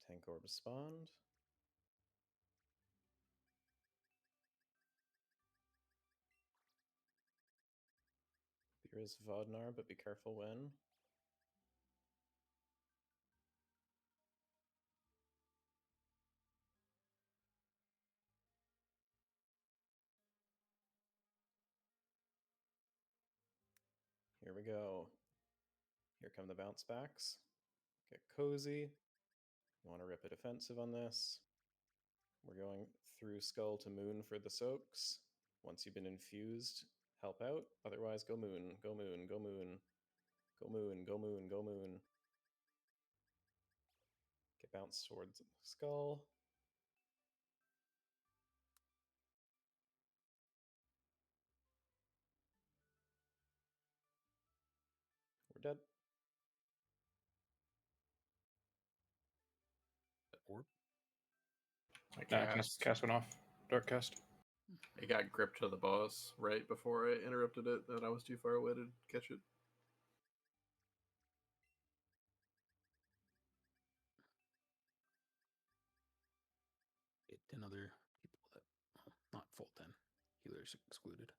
Tank orb spawned. There is Vodnar, but be careful when. Here we go. Here come the bounce backs. Get cozy. You want to rip a defensive on this. We're going through skull to moon for the soaks. Once you've been infused, help out. Otherwise, go moon, go moon, go moon. Go moon, go moon, go moon. Get bounced towards the skull. We're dead. Orb? Cast went off. Dark cast. It got gripped to the boss right before I interrupted it, and I was too far away to catch it. Get 10 other people that, not full 10. Healers excluded.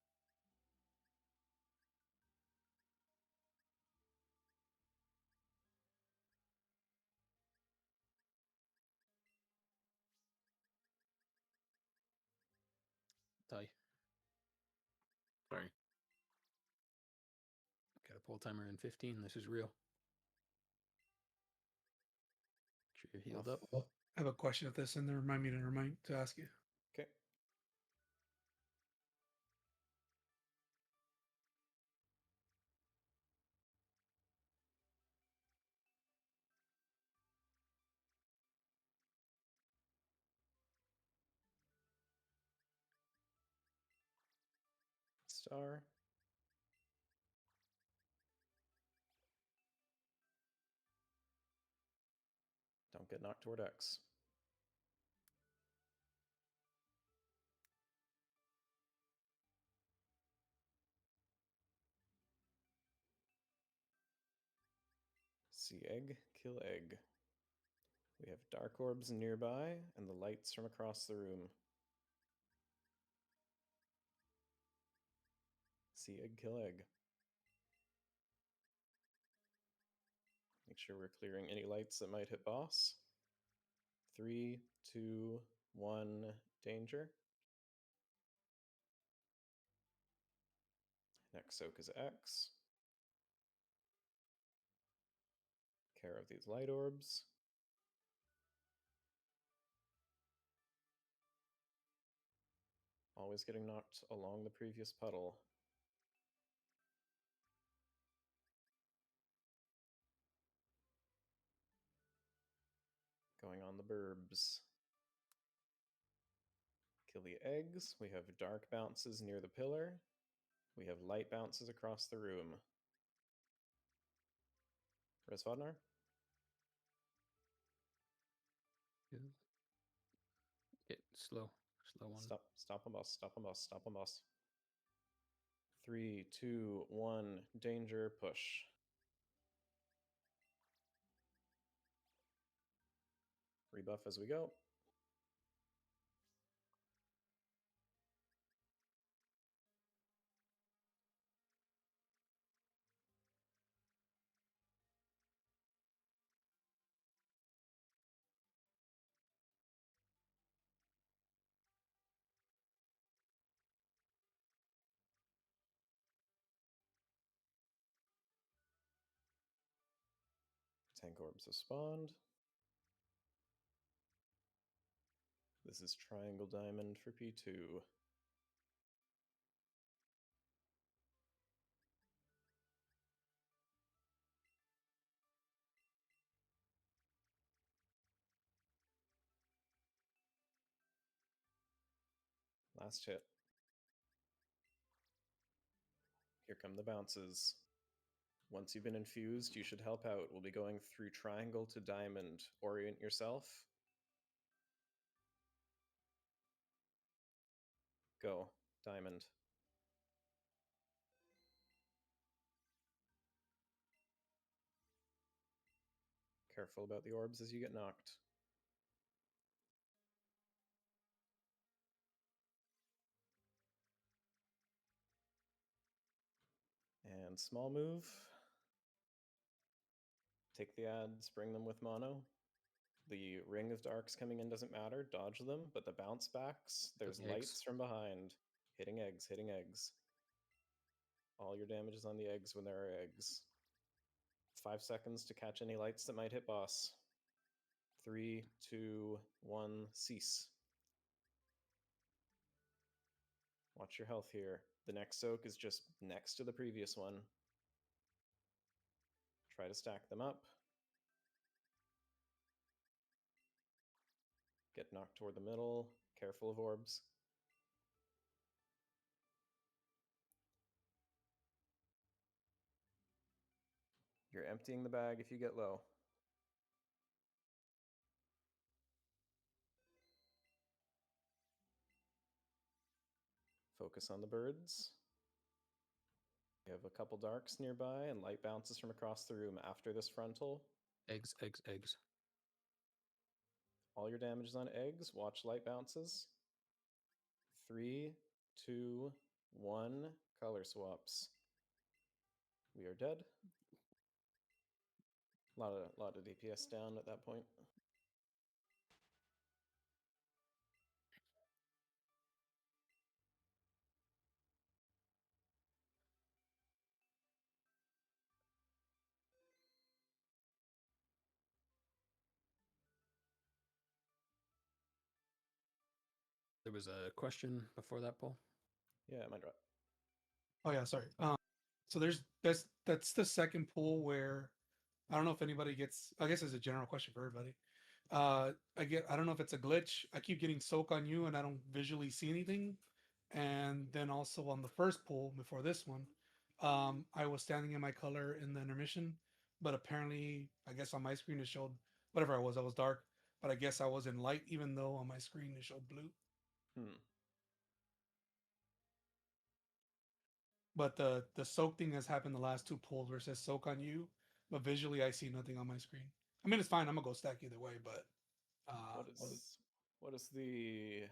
Die. Sorry. Got a pull timer in 15. This is real. Make sure you're healed up. I have a question at this, and remind me to ask you. Okay. Star. Don't get knocked toward X. See egg, kill egg. We have dark orbs nearby and the lights from across the room. See egg, kill egg. Make sure we're clearing any lights that might hit boss. 3, 2, 1, danger. Next soak is X. Care of these light orbs. Always getting knocked along the previous puddle. burbs. Kill the eggs. We have dark bounces near the pillar. We have light bounces across the room. Resvodnar? Get slow one. Stop on boss, stop on boss, stop on boss. 3, 2, 1, danger, push. Rebuff as we go. Tank orbs have spawned. This is triangle diamond for P2. Last hit. Here come the bounces. Once you've been infused, you should help out. We'll be going through triangle to diamond. Orient yourself. Go. Diamond. Careful about the orbs as you get knocked. And small move. Take the ads, bring them with mono. The ring of darks coming in doesn't matter, dodge them, but the bounce backs, there's Eggs. lights from behind. Hitting eggs, hitting eggs. All your damage is on the eggs when there are eggs. 5 seconds to catch any lights that might hit boss. 3, 2, 1, cease. Watch your health here. The next soak is just next to the previous one. Try to stack them up. Get knocked toward the middle. Careful of orbs. You're emptying the bag if you get low. Focus on the birds. We have a couple darks nearby and light bounces from across the room after this frontal. Eggs. All your damage is on eggs. Watch light bounces. 3, 2, 1. Color swaps. We are dead. Lot of DPS down at that point. There was a question before that, Paul. Yeah, my drop. Oh yeah, sorry. So that's the second pool where I don't know if anybody gets. I guess it's a general question for everybody. I don't know if it's a glitch. I keep getting soak on you, and I don't visually see anything. And then also on the first pool before this one, I was standing in my color in the intermission, but apparently, I guess on my screen it showed whatever I was dark, but I guess I was in light, even though on my screen it showed blue. But the soak thing has happened the last 2 pulls where it says soak on you, but visually I see nothing on my screen. I mean, it's fine. I'm gonna go stack either way, but what is the,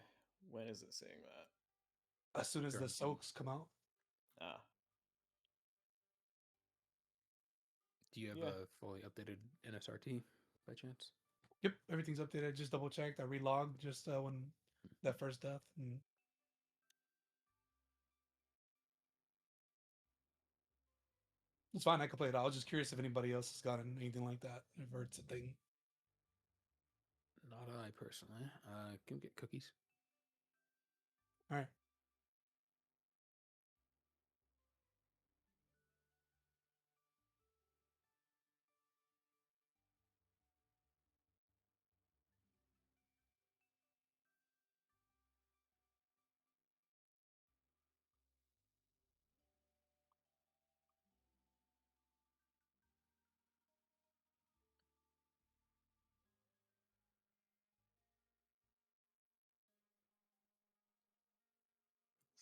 when is it saying that? As soon as the soaks come out. Ah. Do you have a fully updated NSRT by chance? Yep, everything's updated. I just double checked. I relogged just when that first death. And it's fine. I can play it out. I was just curious if anybody else has gotten anything like that. If it's a thing. Not I personally. Can we get cookies? All right.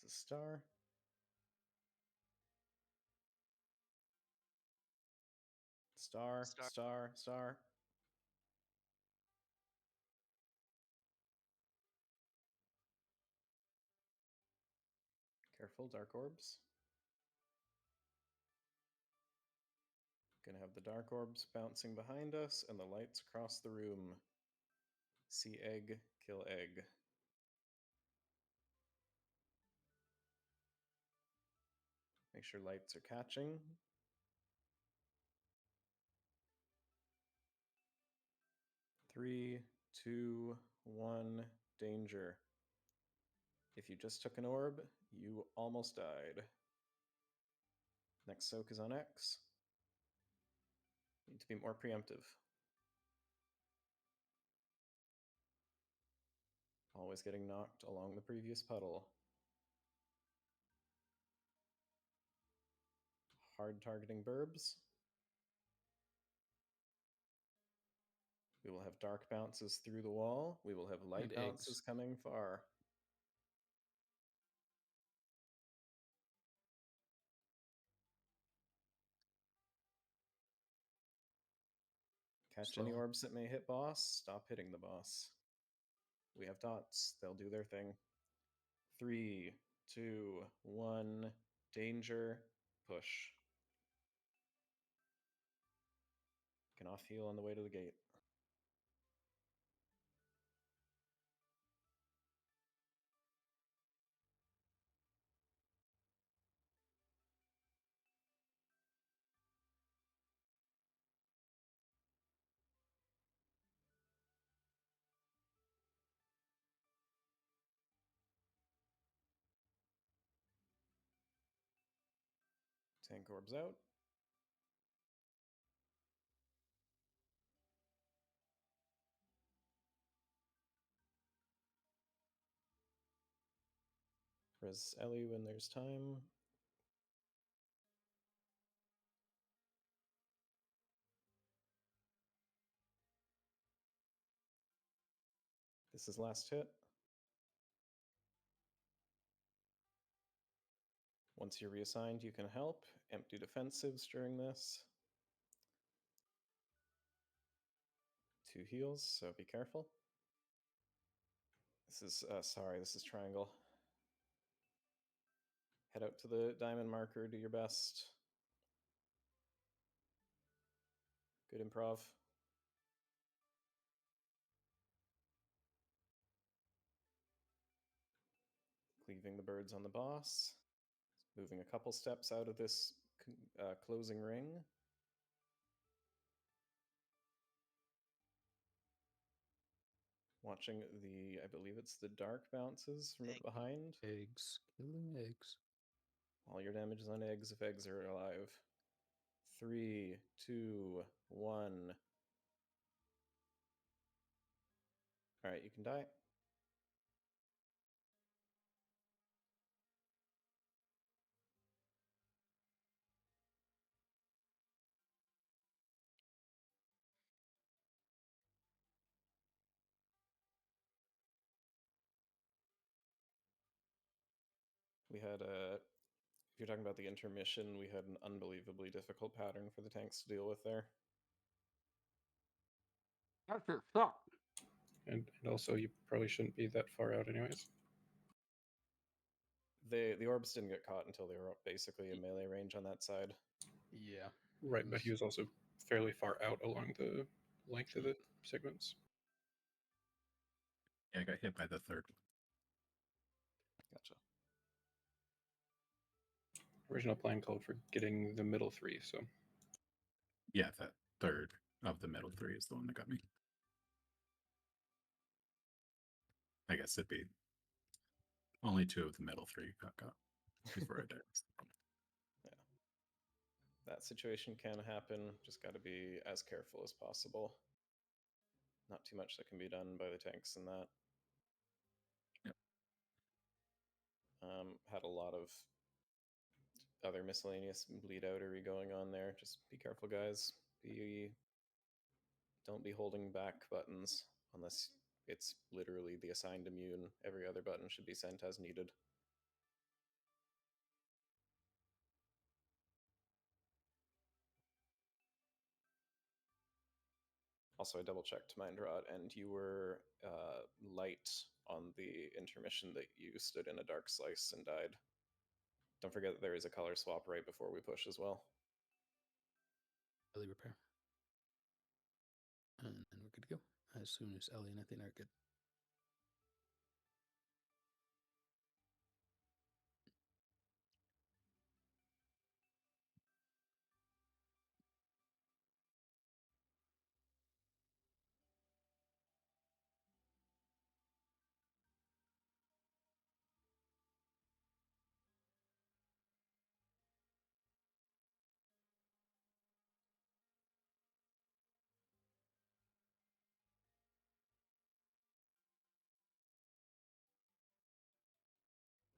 is star. Star, star, star. Careful, dark orbs. Gonna have the dark orbs bouncing behind us and the lights across the room. See egg, kill egg. Make sure lights are catching. Three, two, one, danger. If you just took an orb, you almost died. Next soak is on X. Need to be more preemptive. Always getting knocked along the previous puddle. Hard targeting burbs. We will have dark bounces through the wall. We will have light And bounces eggs. coming far. Catch any Slow. orbs that may hit boss. Stop hitting the boss. We have dots. They'll do their thing. 3, 2, 1. Danger. Push. Can off heal on the way to the gate. Tank orbs out. Res Ellie when there's time. This is last hit. Once you're reassigned, you can help. Empty defensives during this. 2 heals, so be careful. This is, sorry, this is triangle. Head out to the diamond marker, do your best. Good improv. Cleaving the birds on the boss. Moving a couple steps out of this closing ring. Watching the, I believe it's the dark bounces from behind. Eggs. Killing eggs. All your damage is on eggs if eggs are alive. 3, 2, 1. Alright, you can die. We had a, if you're talking about the intermission, we had an unbelievably difficult pattern for the tanks to deal with there. That shit sucked. And also, you probably shouldn't be that far out, anyways. The orbs didn't get caught until they were basically in melee range on that side. Yeah. Right, but he was also fairly far out along the length of the segments. Yeah, I got hit by the third one. Gotcha. Original plan called for getting the middle 3, so. Yeah, that third of the middle 3 is the one that got me. I guess it'd be only 2 of the middle 3 got caught before I died. Yeah. That situation can happen. Just got to be as careful as possible. Not too much that can be done by the tanks in that. Yep. Had a lot of other miscellaneous bleed outery going on there. Just be careful, guys. Don't be holding back buttons unless it's literally the assigned immune. Every other button should be sent as needed. Also, I double checked Mindrot, and you were light on the intermission that you stood in a dark slice and died. Don't forget that there is a color swap right before we push as well. Ellie repair. And then we're good to go. As soon as Ellie and Athena are good.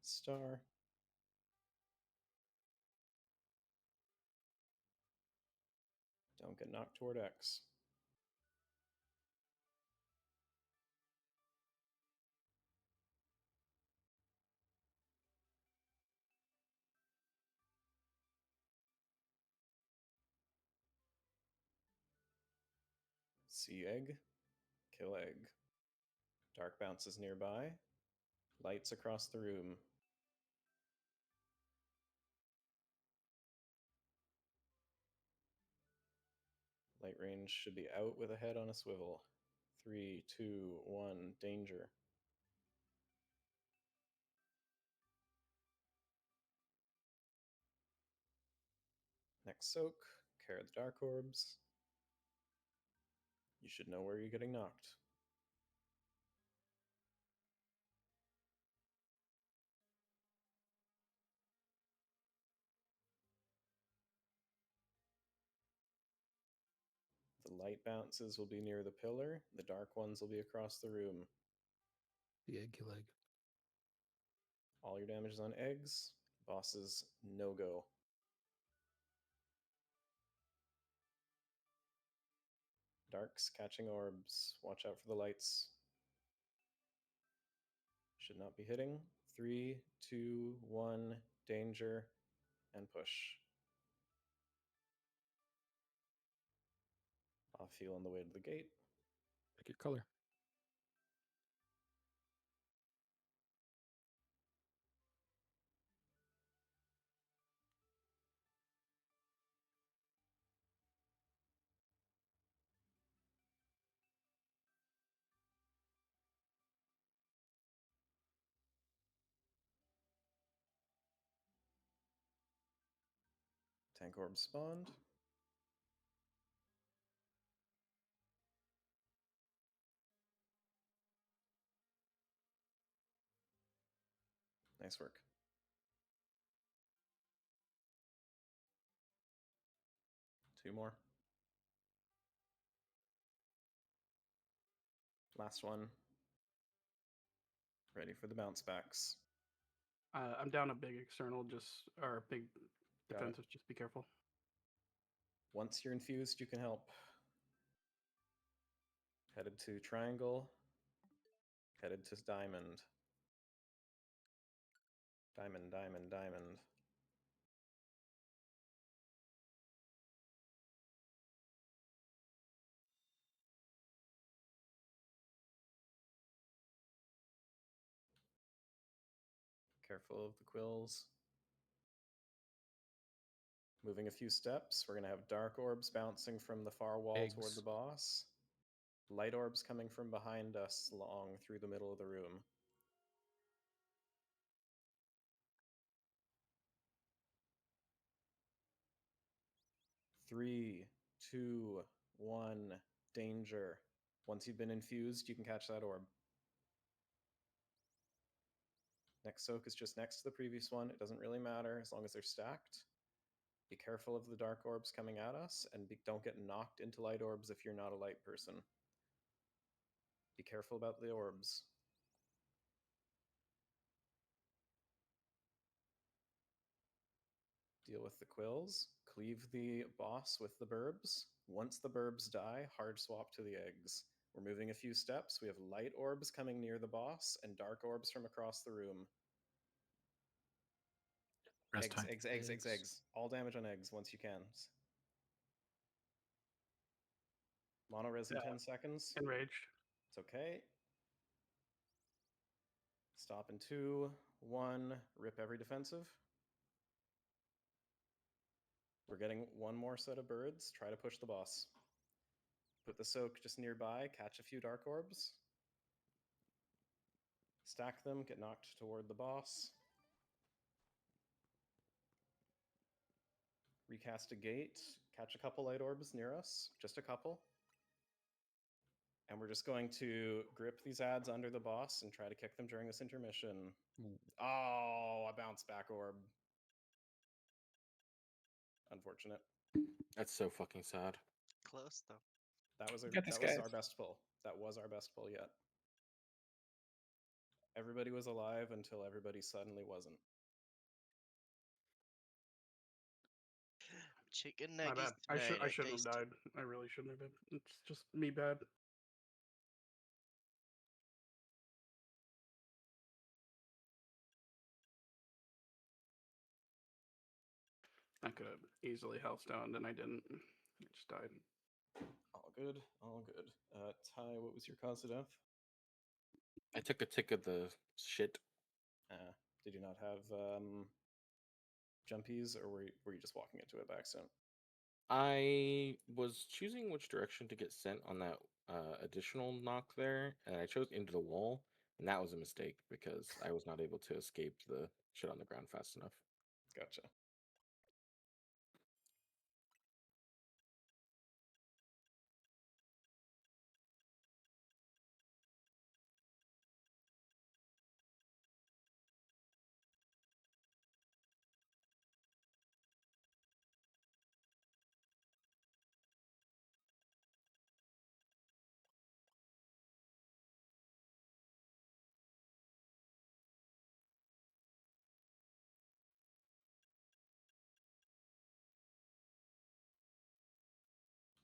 Star. Don't get knocked toward X. See egg, kill egg. Dark bounces nearby. Lights across the room. Light range should be out with a head on a swivel. 3, 2, 1, danger. Next soak, care the dark orbs. You should know where you're getting knocked. The light bounces will be near the pillar. The dark ones will be across the room. The egg, kill egg. All your damage is on eggs. Bosses, no go. Darks catching orbs. Watch out for the lights. Should not be hitting. 3, 2, 1, danger, and push. Off heal on the way to the gate. Pick your color. Tank orb spawned. Nice work. Two more. Last one. Ready for the bounce backs. I'm down a big external, or big Got it. defensive. Just be careful. Once you're infused, you can help. Headed to triangle. Headed to diamond. Diamond, diamond, diamond. Careful of the quills. Moving a few steps, we're going to have dark orbs bouncing from the far wall toward Eggs. the boss. Light orbs coming from behind us long through the middle of the room. Three, two, one, danger. Once you've been infused, you can catch that orb. Next soak is just next to the previous one. It doesn't really matter as long as they're stacked. Be careful of the dark orbs coming at us, and don't get knocked into light orbs if you're not a light person. Be careful about the orbs. Deal with the quills. Cleave the boss with the burbs. Once the burbs die, hard swap to the eggs. We're moving a few steps. We have light orbs coming near the boss and dark orbs from across the room. Rest Eggs, time. eggs, eggs, eggs, eggs. All damage on eggs once you can. Mono res in Yeah. 10 seconds. Enraged. It's okay. Stop in 2, 1, rip every defensive. We're getting one more set of birds. Try to push the boss. Put the soak just nearby, catch a few dark orbs. Stack them, get knocked toward the boss. Recast a gate, catch a couple light orbs near us, just a couple. And we're just going to grip these ads under the boss and try to kick them during this intermission. Oh, a bounce back orb. Unfortunate. That's so fucking sad. Close though. That was Got this, that was guys. our best pull. That was our best pull yet. Everybody was alive until everybody suddenly wasn't. Chicken My nuggets. bad. I tonight, shouldn't have tasted. died. I really shouldn't have been. It's just me bad. I could have easily health stoned and I didn't. I just died. All good, all good. Ty, what was your cause of death? I took a tick of the shit. Did you not have jumpies, or were you just walking into it by accident? I was choosing which direction to get sent on that additional knock there, and I chose into the wall, and that was a mistake because I was not able to escape the shit on the ground fast enough. Gotcha.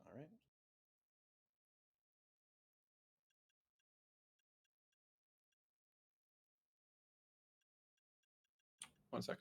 All right. One sec.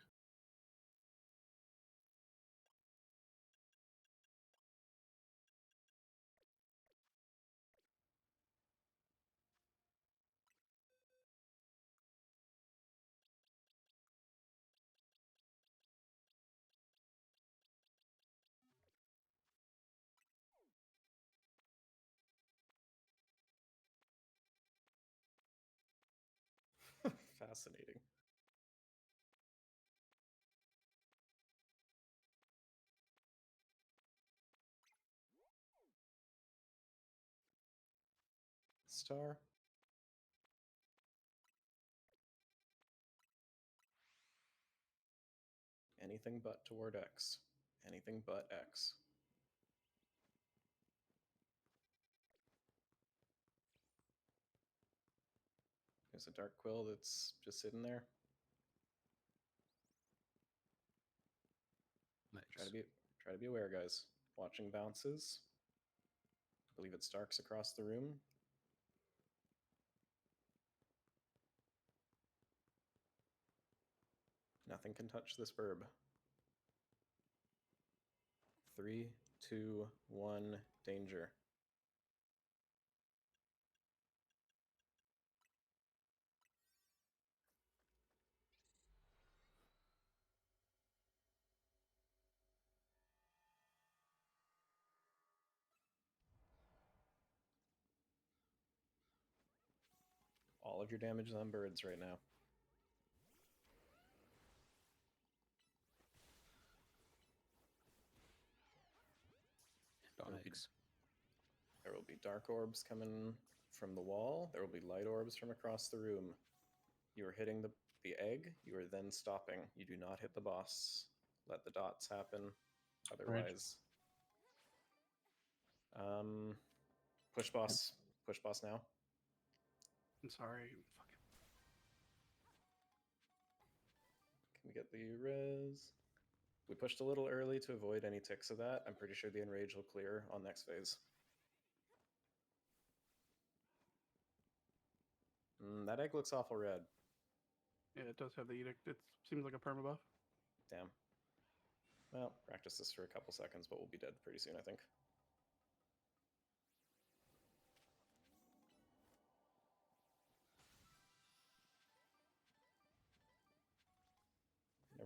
Fascinating. Star. Anything but toward X. Anything but X. There's a dark quill that's just sitting there. Nice. Try to be aware, guys. Watching bounces. I believe it Starks across the room. Nothing can touch this burb. 3, 2, 1, danger. All of your damage is on birds right now. And on eggs. There will be dark orbs coming from the wall. There will be light orbs from across the room. You are hitting the egg. You are then stopping. You do not hit the boss. Let the dots happen. Otherwise, push boss. Push boss now. I'm sorry. Fucking. Can we get the res? We pushed a little early to avoid any ticks of that. I'm pretty sure the enrage will clear on next phase. That egg looks awful red. Yeah, it does have the edict. It seems like a perma buff. Damn. Well, practice this for a couple seconds, but we'll be dead pretty soon, I think.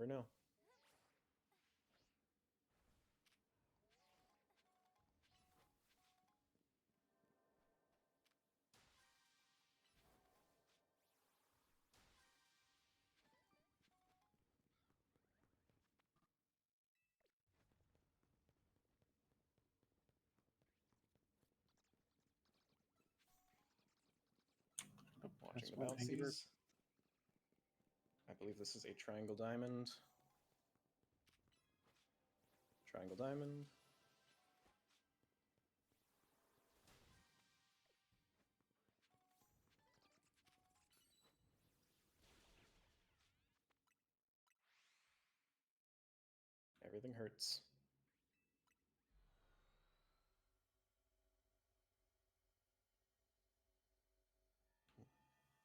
never know. Watching the one Angry Bird. bouncies. I believe this is a triangle diamond. Triangle diamond. Everything hurts.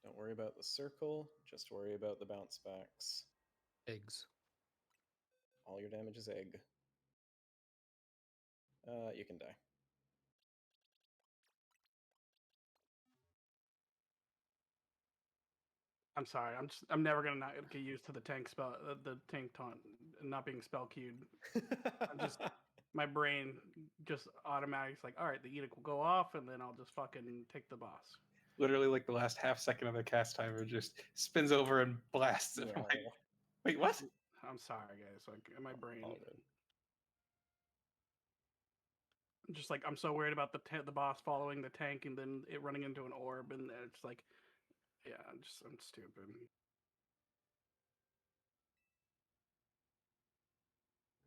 Don't worry about the circle, just worry about the bounce backs. Eggs. All your damage is egg. You can die. I'm sorry. I'm never gonna not get used to the tank spell, the tank taunt not being spell queued. My brain just automatically like, all right, the edict will go off, and then I'll just fucking take the boss. Literally, like the last half second of the cast timer just spins over and blasts it. I'm like, wait, what? I'm sorry, guys. Like my brain. I'm just like I'm so worried about the boss following the tank and then it running into an orb, and it's like, yeah, I'm stupid.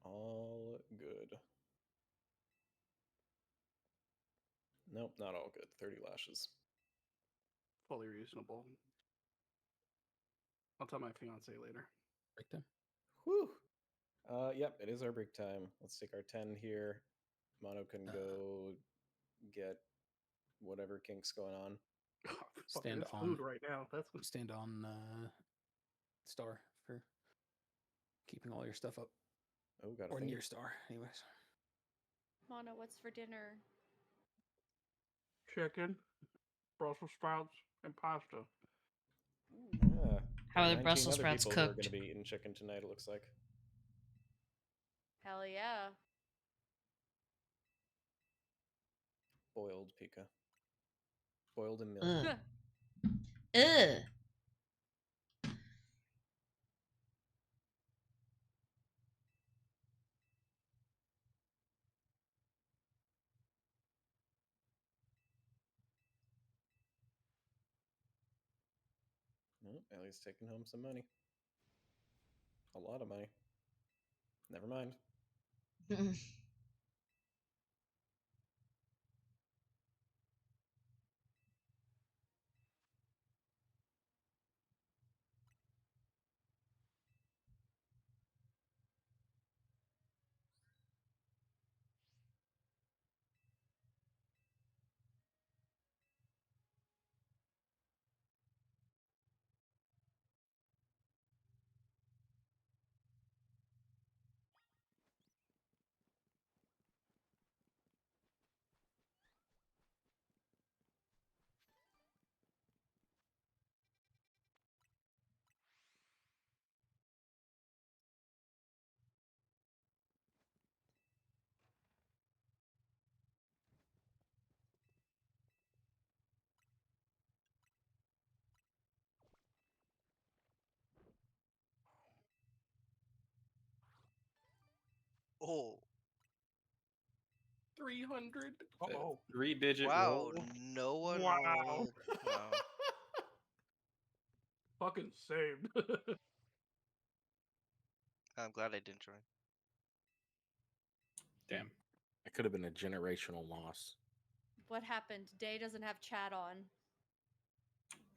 All good. Nope, not all good. 30 lashes. Fully reasonable. I'll tell my fiance later. Break them. Whew. Yep, it is our break time. Let's take our 10 here. Mono can go get whatever kink's going on. Stand on food right now. That's stand on star for keeping all your stuff up. Oh, got or a near star, anyways. Mono, what's for dinner? Chicken, Brussels sprouts, and pasta. Yeah. How are the 19 Brussels other sprouts people who are cooked? going to be eating chicken tonight, it looks like. Hell yeah. Boiled Pika. Boiled in milk. Ugh. Ugh. Oh, Ellie's taking home some money. A lot of money. Never mind. Oh. 300. Oh, 3-digit Wow, roll. no one Wow. rolled. Wow. Fucking saved. I'm glad I didn't join. Damn. It could have been a generational loss. What happened? Day doesn't have chat on.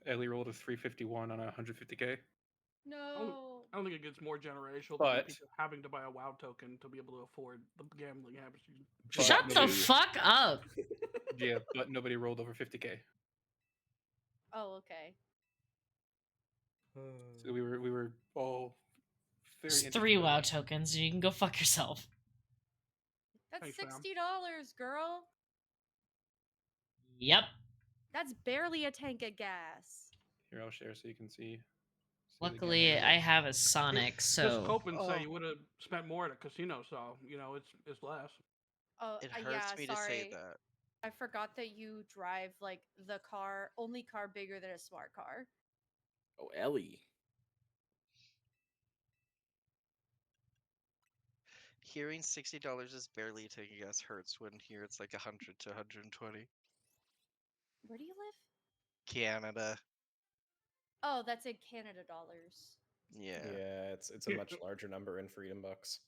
Ellie rolled a 351 on a 150k. No. I don't think it gets more generational than But- people having to buy a WoW token to be able to afford the gambling habits. Shut the fuck up. Yeah, but nobody rolled over 50k. Oh, okay. So we were all very It's interested 3 in WoW it. tokens, and you can go fuck yourself. That's Thanks, fam. $60, girl. Yep. That's barely a tank of gas. Here, I'll share so you can see. Luckily, I have a Sonic, Just so Cope and say Oh. you would have spent more at a casino, so you know it's less. Oh, It yeah, hurts me to say sorry. that. I forgot that you drive like the only car bigger than a smart car. Oh, Ellie. Hearing $60 is barely taking gas hurts when here it's like 100 to 120. Where do you live? Canada. Oh, that's in Canada dollars. Yeah. Yeah, it's a much larger number in Freedom Bucks.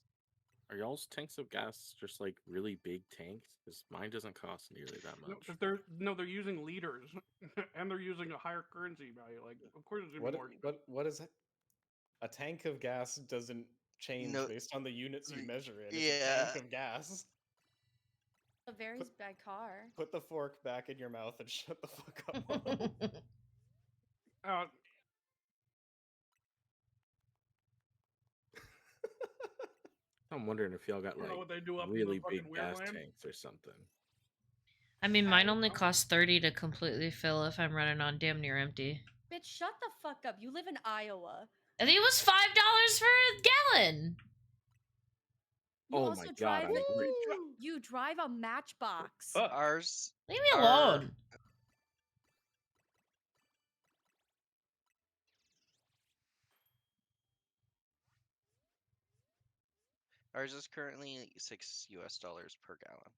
Are y'all's tanks of gas just like really big tanks? Because mine doesn't cost nearly that No, much. 'cause they're using liters, and they're using a higher currency value. Like, of course it's gonna be more. What is it? A tank of gas doesn't change No- based on the units you measure it. It's a Yeah. tank of gas. It varies by car. Put the fork back in your mouth and shut the fuck up. I'm wondering if y'all got You know like what they do up in the really fucking big gas Weirland? tanks or something. I mean, mine only costs 30 to completely fill if I'm running on damn near empty. Bitch, shut the fuck up. You live in Iowa. I think it was $5 for a gallon. You Oh also my God, drive I'm rich. you drive a Matchbox. Ours. Leave me alone. Ours is currently $6 per gallon.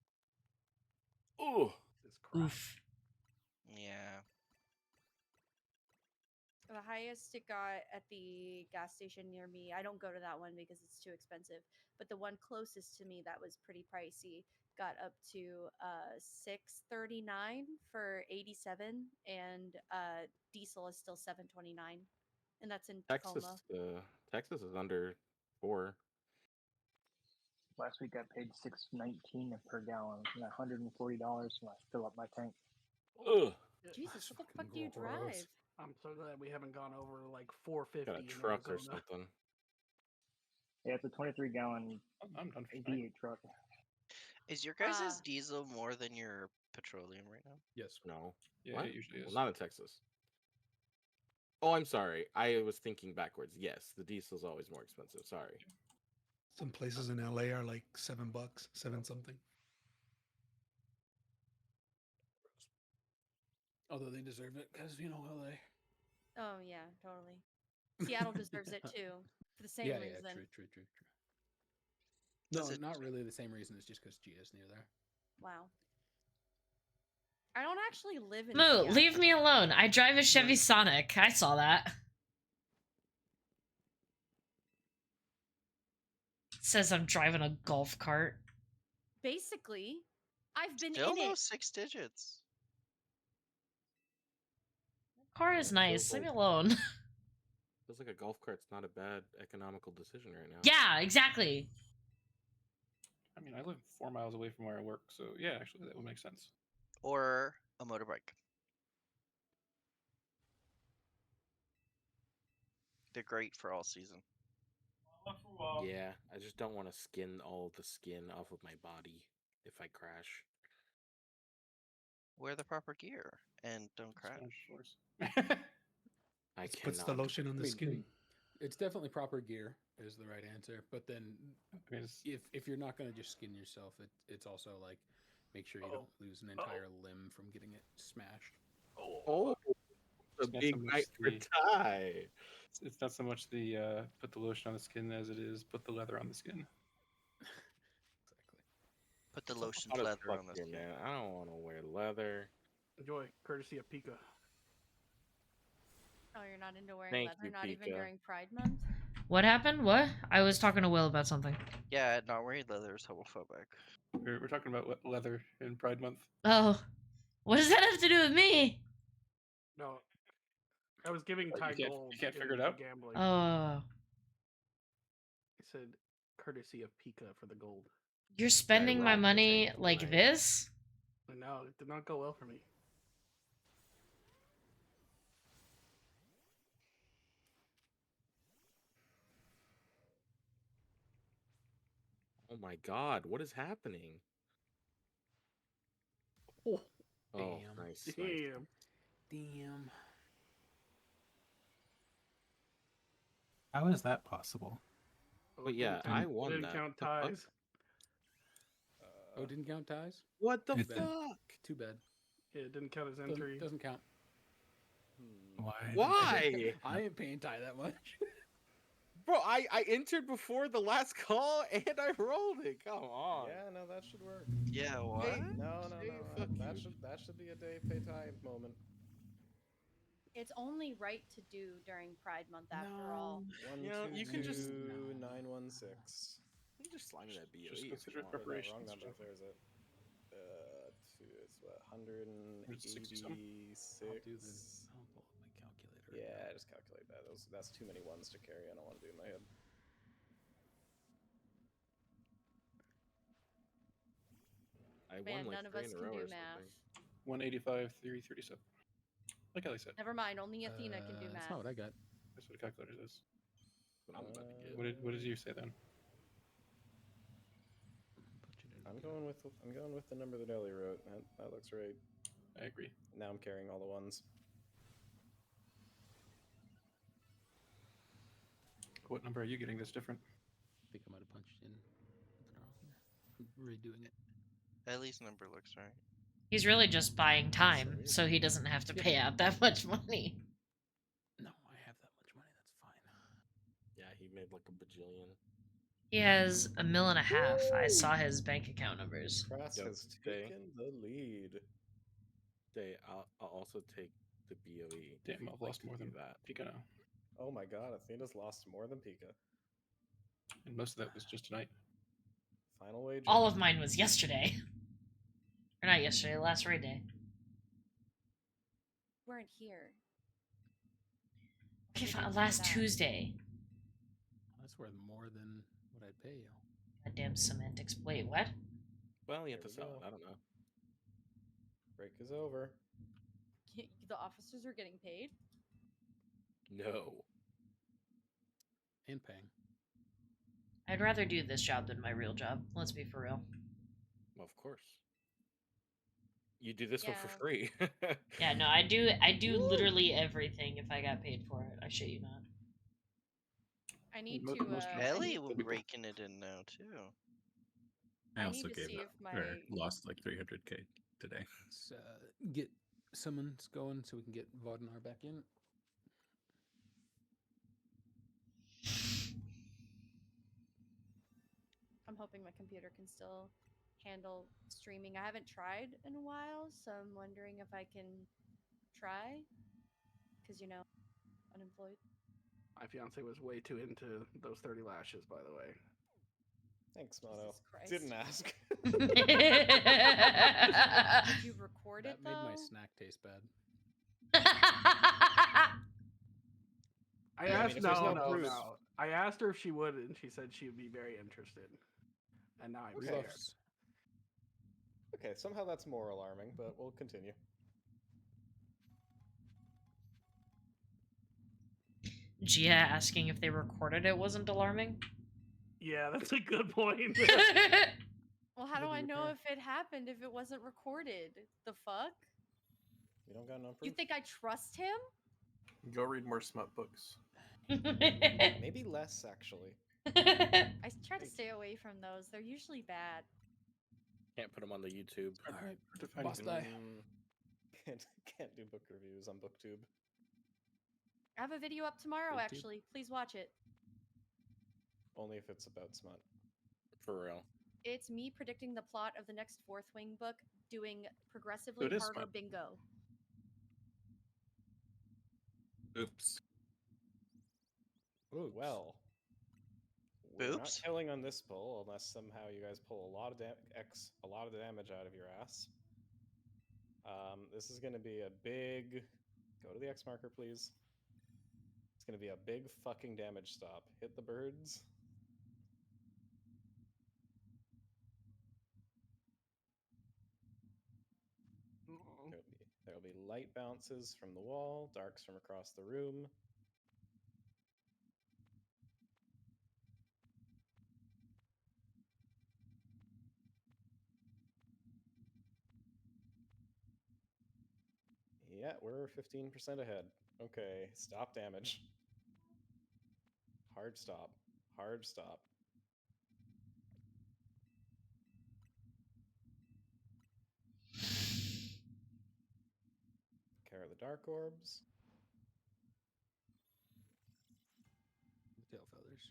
Oh, oof. Yeah. The highest it got at the gas station near me. I don't go to that one because it's too expensive. But the one closest to me that was pretty pricey got up to $6.39 for 87, and diesel is still $7.29, and that's in Texas, Tacoma. Texas is under 4. Last week I paid $6.19 per gallon and $140 when I fill up my tank. Ugh. Jesus, what the fuck do you drive? I'm so glad we haven't gone over like 450. Got a in truck or Arizona. something. Yeah, it's a 23-gallon I'm done for V8 truck. Is your guys' diesel more than your petroleum right now? Yes. No. Yeah, What? it usually Well, is. not in Texas. Oh, I'm sorry. I was thinking backwards. Yes, the diesel's always more expensive. Sorry. Some places in LA are like $7, 7 something. Although they deserve it, because you know LA. Oh yeah, totally. Seattle deserves it too for the same yeah, reason. Yeah, true. No, Does it- not really the same reason. It's just because Gia's near there. Wow. I don't actually live in Moo, Seattle. leave me alone. I drive a Chevy Sonic. I saw that. It says I'm driving a golf cart. Basically, I've been Still in no it. 6 digits. Car is nice. Leave me alone. Feels like a golf cart's not a bad economical decision right now. Yeah, exactly. I mean, I live 4 miles away from where I work, so yeah, actually, that would make sense. Or a motorbike. They're great for all season. Yeah, I just don't want to skin all the skin off of my body if I crash. Wear the proper gear and don't crash. I Just puts the cannot. lotion on the skin. It's definitely proper gear is the right answer. But then, if you're not gonna just skin yourself, it's also like make sure you don't lose an entire limb from getting it smashed. Oh, a It's not big so much night for the- Ty. It's not so much the put the lotion on the skin as it is put the leather on the skin. Put the So lotion hot as leather fuck on the here, skin. man. I don't want to wear leather. Enjoy, courtesy of Pika. Oh, you're not into wearing Thank leather, you, not even Pika. during Pride Month? What happened? What? I was talking to Will about something. Yeah, not wearing leather is homophobic. We're talking about leather in Pride Month. Oh. What does that have to do with me? No, I was giving What, Ty you can't- gold. you can't in figure it the out? Gambling. Oh. I said courtesy of Pika for the gold. You're spending my money like this? And no, it did not go well for me. Oh my god, what is happening? Oh, Oh, Damn. nice. damn. Damn. How is that possible? But yeah, Didn't I count- won didn't that. count The fuck? ties. Oh, didn't count ties? What the Is it- fuck? Too bad. Yeah, it didn't count as Doesn't, entry. doesn't count. Why? Why? I ain't paying tie that much. Bro, I entered before the last call and I rolled it. Come on. Yeah, no, that should work. Yeah, what? No, Hey, fuck that you. should be a day pay time moment. It's only right to do during Pride Month after all. One, You know, you can just- 916. You just slime that BOE. Just if consider you it want. preparation. Wrong number. There's it. It's what 186. I'll do this. I'll pull up my calculator. Yeah, just calculate that. That's too many ones to carry. I don't want to do in my head. I Man, won like none of 3 us in a can row do or math. something. 185, 337. Like Ellie said. Never mind, only Athena can do That's math. not what I got. That's what a calculator says. What I'm about to get. What did you say then? I'm going with the number that Ellie wrote. That looks right. I agree. Now I'm carrying all the ones. What number are you getting that's different? I think I might have punched in something wrong here. I'm redoing it. Ellie's number looks right. He's really just buying time, so he doesn't have to pay out that much money. No, I have that much money. That's fine. Yeah, he made like a bajillion. He has $1.5 million. I saw his bank account numbers. Krass Yep. has Day. taken the lead. Day, I'll also take the BOE. if Damn, you'd I've like lost to more do than that. Pika now. Oh my god, Athena's lost more than Pika. And most of that was just tonight. Final wager. All of mine was yesterday. Or not yesterday, last raid day. Weren't here. Okay, We fine, didn't last do that. Tuesday. That's worth more than what I'd pay you. Goddamn semantics. Wait, what? Well, you have to There we sell it. go. I don't know. Break is over. The officers are getting paid? No. And paying. I'd rather do this job than my real job. Let's be for real. Well, of course. You do this one for Yeah. free. Yeah, no, I do literally everything if I got paid for it. I shit you not. I need Mo- to. most people- Ellie some will people- raking it in now too. Oh, I I also need to gave see up if or my- lost like 300k today. Let's get summons going so we can get Vodnar back in. I'm hoping my computer can still handle streaming. I haven't tried in a while, so I'm wondering if I can try. Because, unemployed. My fiance was way too into those 30 lashes, by the way. Thanks, Mono. Jesus Christ. Didn't ask. Did you record That it, made though? my snack taste bad. I Yeah, I mean, asked if there's no, no no, proof- no. I asked her if she would, and she said she would be very interested. And now I'm Okay. scared. Okay, somehow that's more alarming, but we'll continue. Gia asking if they recorded it wasn't alarming. Yeah, that's a good point. Well, how do What I do you know repair? if it happened if it wasn't recorded? The fuck? You don't got no proof? You think I trust him? Go read more smut books. Maybe less, actually. I try to stay away from those. They're usually bad. Can't put them on the YouTube. All right, Define boss it. die. Can't do book reviews on BookTube. I have a video up tomorrow, YouTube? actually. Please watch it. Only if it's about smut. For real. It's me predicting the plot of the next Fourth Wing book, doing progressively it is harder smut. bingo. Oops. Ooh, well. We're not Boops? killing on this pull unless somehow you guys pull a lot of damage out of your ass. This is going to be a big. Go to the X marker, please. It's going to be a big fucking damage stop. Hit the birds. There'll be light bounces from the wall, darks from across the room. Yeah, we're 15% ahead. Okay, stop damage. Hard stop. Hard stop. Care of the Dark Orbs. The tail feathers.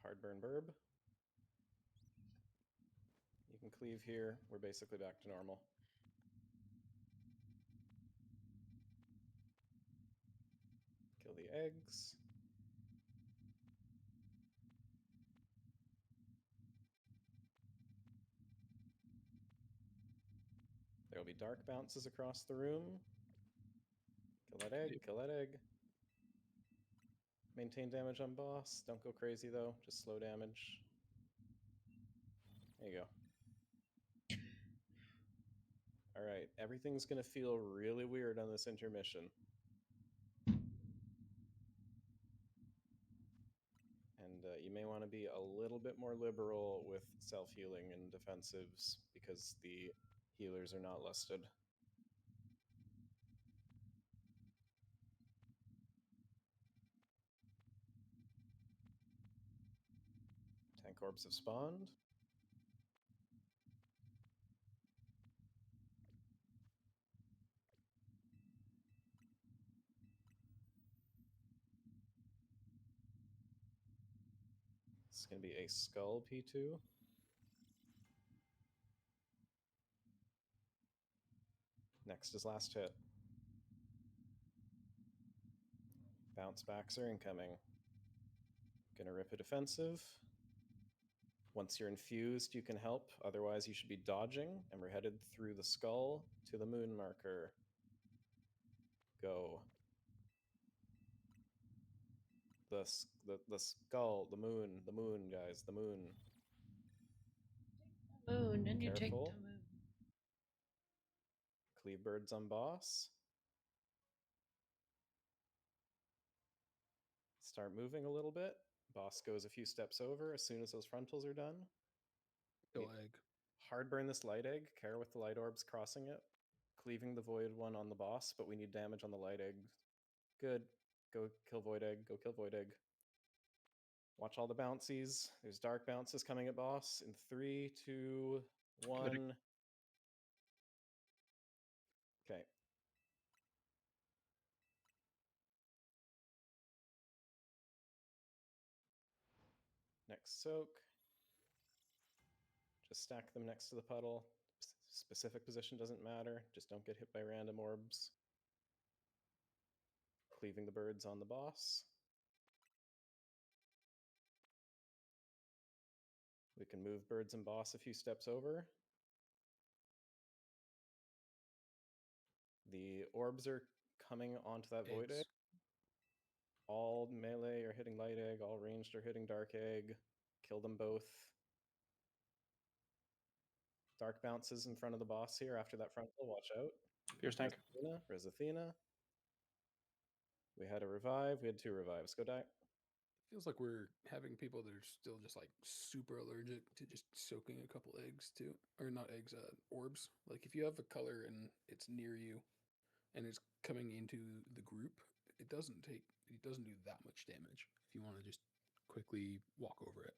Hardburn Burb. You can cleave here. We're basically back to normal. Kill the eggs. There will be dark bounces across the room. Kill that egg, kill that egg. Maintain damage on boss. Don't go crazy though, just slow damage. There you go. Alright, everything's gonna feel really weird on this intermission. And you may want to be a little bit more liberal with self-healing and defensives because the healers are not listed. Tank orbs have spawned. It's going to be a skull P2. Next is last hit. Bounce backs are incoming. Gonna rip a defensive. Once you're infused, you can help. Otherwise, you should be dodging. And we're headed through the skull to the moon marker. Go. The skull, the moon, guys, the moon. Moon, and you take the Careful. moon. Cleave birds on boss. Start moving a little bit. Boss goes a few steps over as soon as those frontals are done. Kill egg. Hard burn this light egg. Care with the light orbs crossing it. Cleaving the void one on the boss, but we need damage on the light egg. Good. Go kill void egg. Go kill void egg. Watch all the bouncies. There's dark bounces coming at boss in 3, 2, 1. Okay. Next soak. Just stack them next to the puddle. Specific position doesn't matter. Just don't get hit by random orbs. Cleaving the birds on the boss. We can move birds and boss a few steps over. The orbs are coming onto that void egg. All melee are hitting light egg, all ranged are hitting dark egg. Kill them both. Dark bounces in front of the boss here after that frontal, watch out. Pierce tank. Res Athena. We had a revive, we had 2 revives. Go die. Feels like we're having people that are still just like super allergic to just soaking a couple eggs too, or not eggs, orbs. Like if you have a color and it's near you, and it's coming into the group, it doesn't do that much damage. If you want to just quickly walk over it.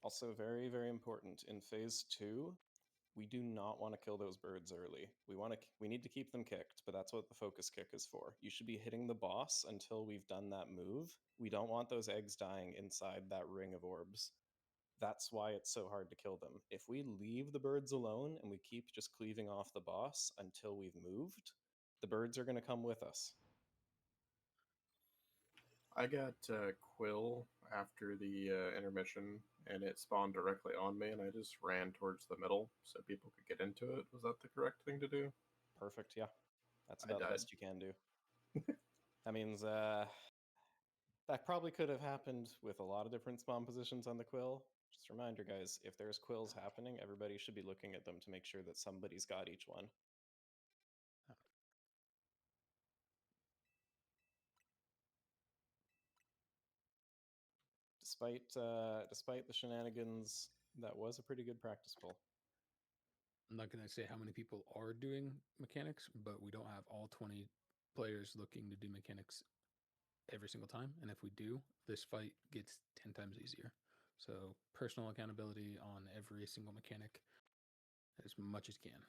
Also, very, very important, in phase 2, we do not want to kill those birds early. We need to keep them kicked, but that's what the focus kick is for. You should be hitting the boss until we've done that move. We don't want those eggs dying inside that ring of orbs. That's why it's so hard to kill them. If we leave the birds alone and we keep just cleaving off the boss until we've moved, the birds are going to come with us. I got Quill after the intermission, and it spawned directly on me, and I just ran towards the middle so people could get into it. Was that the correct thing to do? Perfect, yeah. That's about the best you can do. That means that probably could have happened with a lot of different spawn positions on the Quill. Just a reminder, guys, if there's Quills happening, everybody should be looking at them to make sure that somebody's got each one. Despite the shenanigans, that was a pretty good practice pull. I'm not going to say how many people are doing mechanics, but we don't have all 20 players looking to do mechanics every single time, and if we do, this fight gets 10 times easier. So personal accountability on every single mechanic as much as you can.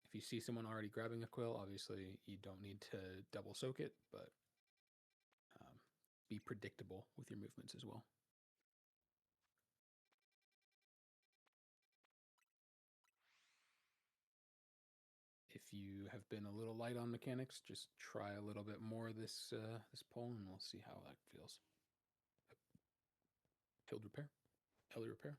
If you see someone already grabbing a quill, obviously you don't need to double soak it, but be predictable with your movements as well. If you have been a little light on mechanics, just try a little bit more this pull, and we'll see how that feels. Hild repair, Ellie repair.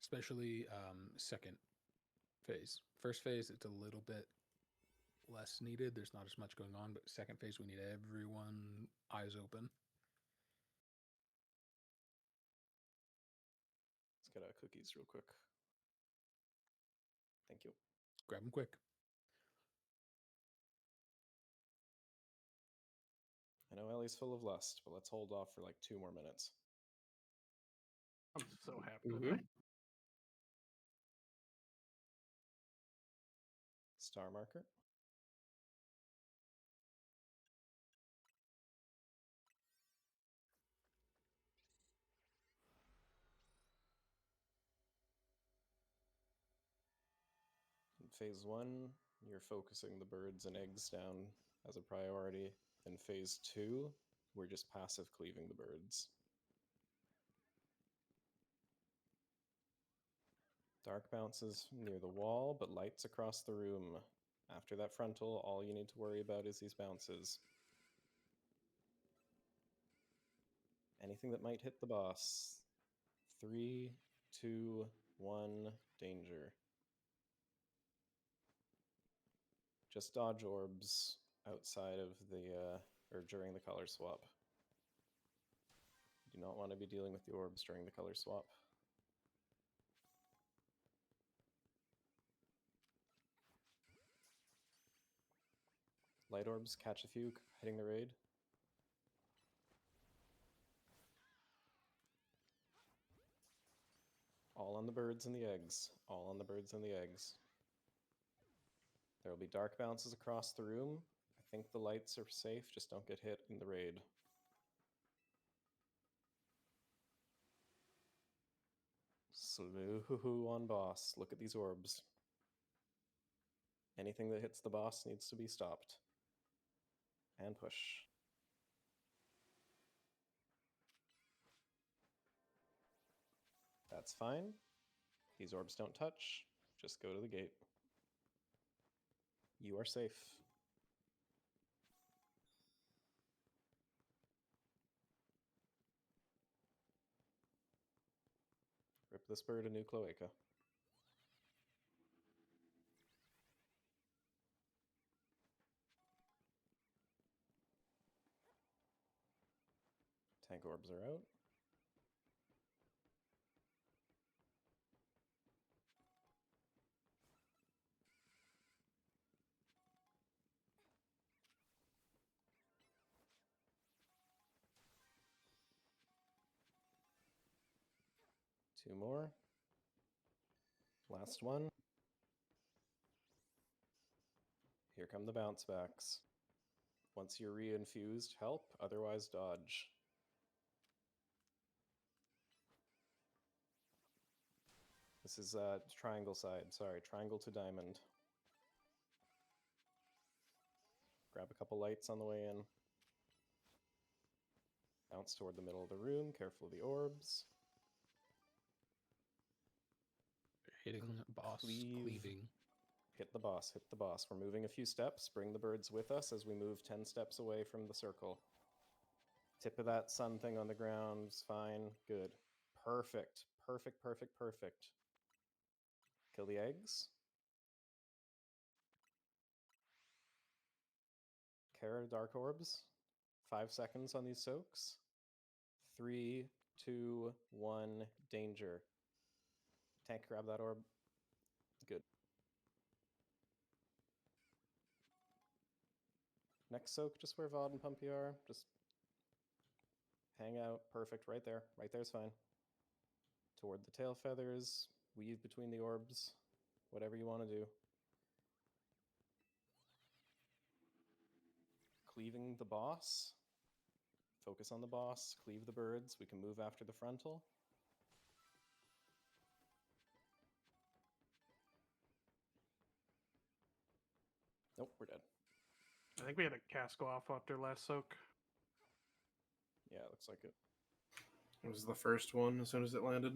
Especially second phase. First phase, it's a little bit less needed. There's not as much going on, but second phase, we need everyone eyes open. Let's get our cookies real quick. Thank you. Grab them quick. I know Ellie's full of lust, but let's hold off for like 2 more minutes. I'm so happy with that. Star marker. In phase 1, you're focusing the birds and eggs down as a priority. In phase 2, we're just passive cleaving the birds. Dark bounces near the wall, but lights across the room. After that frontal, all you need to worry about is these bounces. Anything that might hit the boss. 3, 2, 1, danger. Just dodge orbs outside of the, or during the color swap. You do not want to be dealing with the orbs during the color swap. Light orbs, catch a few, hitting the raid. All on the birds and the eggs. All on the birds and the eggs. There will be dark bounces across the room. I think the lights are safe, just don't get hit in the raid. Slew on boss. Look at these orbs. Anything that hits the boss needs to be stopped. And push. That's fine. These orbs don't touch. Just go to the gate. You are safe. Rip this bird a new cloaca. Tank orbs are out. Two more. Last one. Here come the bounce backs. Once you're re-infused, help, otherwise dodge. This is triangle side, sorry, triangle to diamond. Grab a couple lights on the way in. Bounce toward the middle of the room, careful of the orbs. Hitting boss, cleaving. Hit the boss, hit the boss. We're moving a few steps. Bring the birds with us as we move 10 steps away from the circle. Tip of that sun thing on the ground is fine. Good. Perfect. Perfect, perfect, perfect. Kill the eggs. Kara dark orbs. 5 seconds on these soaks. 3, 2, 1, danger. Tank, grab that orb. Good. Next soak, just where Vod and Pumpy are. Just hang out. Perfect. Right there. Right there's fine. Toward the tail feathers. Weave between the orbs. Whatever you want to do. Cleaving the boss. Focus on the boss. Cleave the birds. We can move after the frontal. Nope, we're dead. I think we had a cast go off after last soak. Yeah, it looks like it. It was the first one as soon as it landed.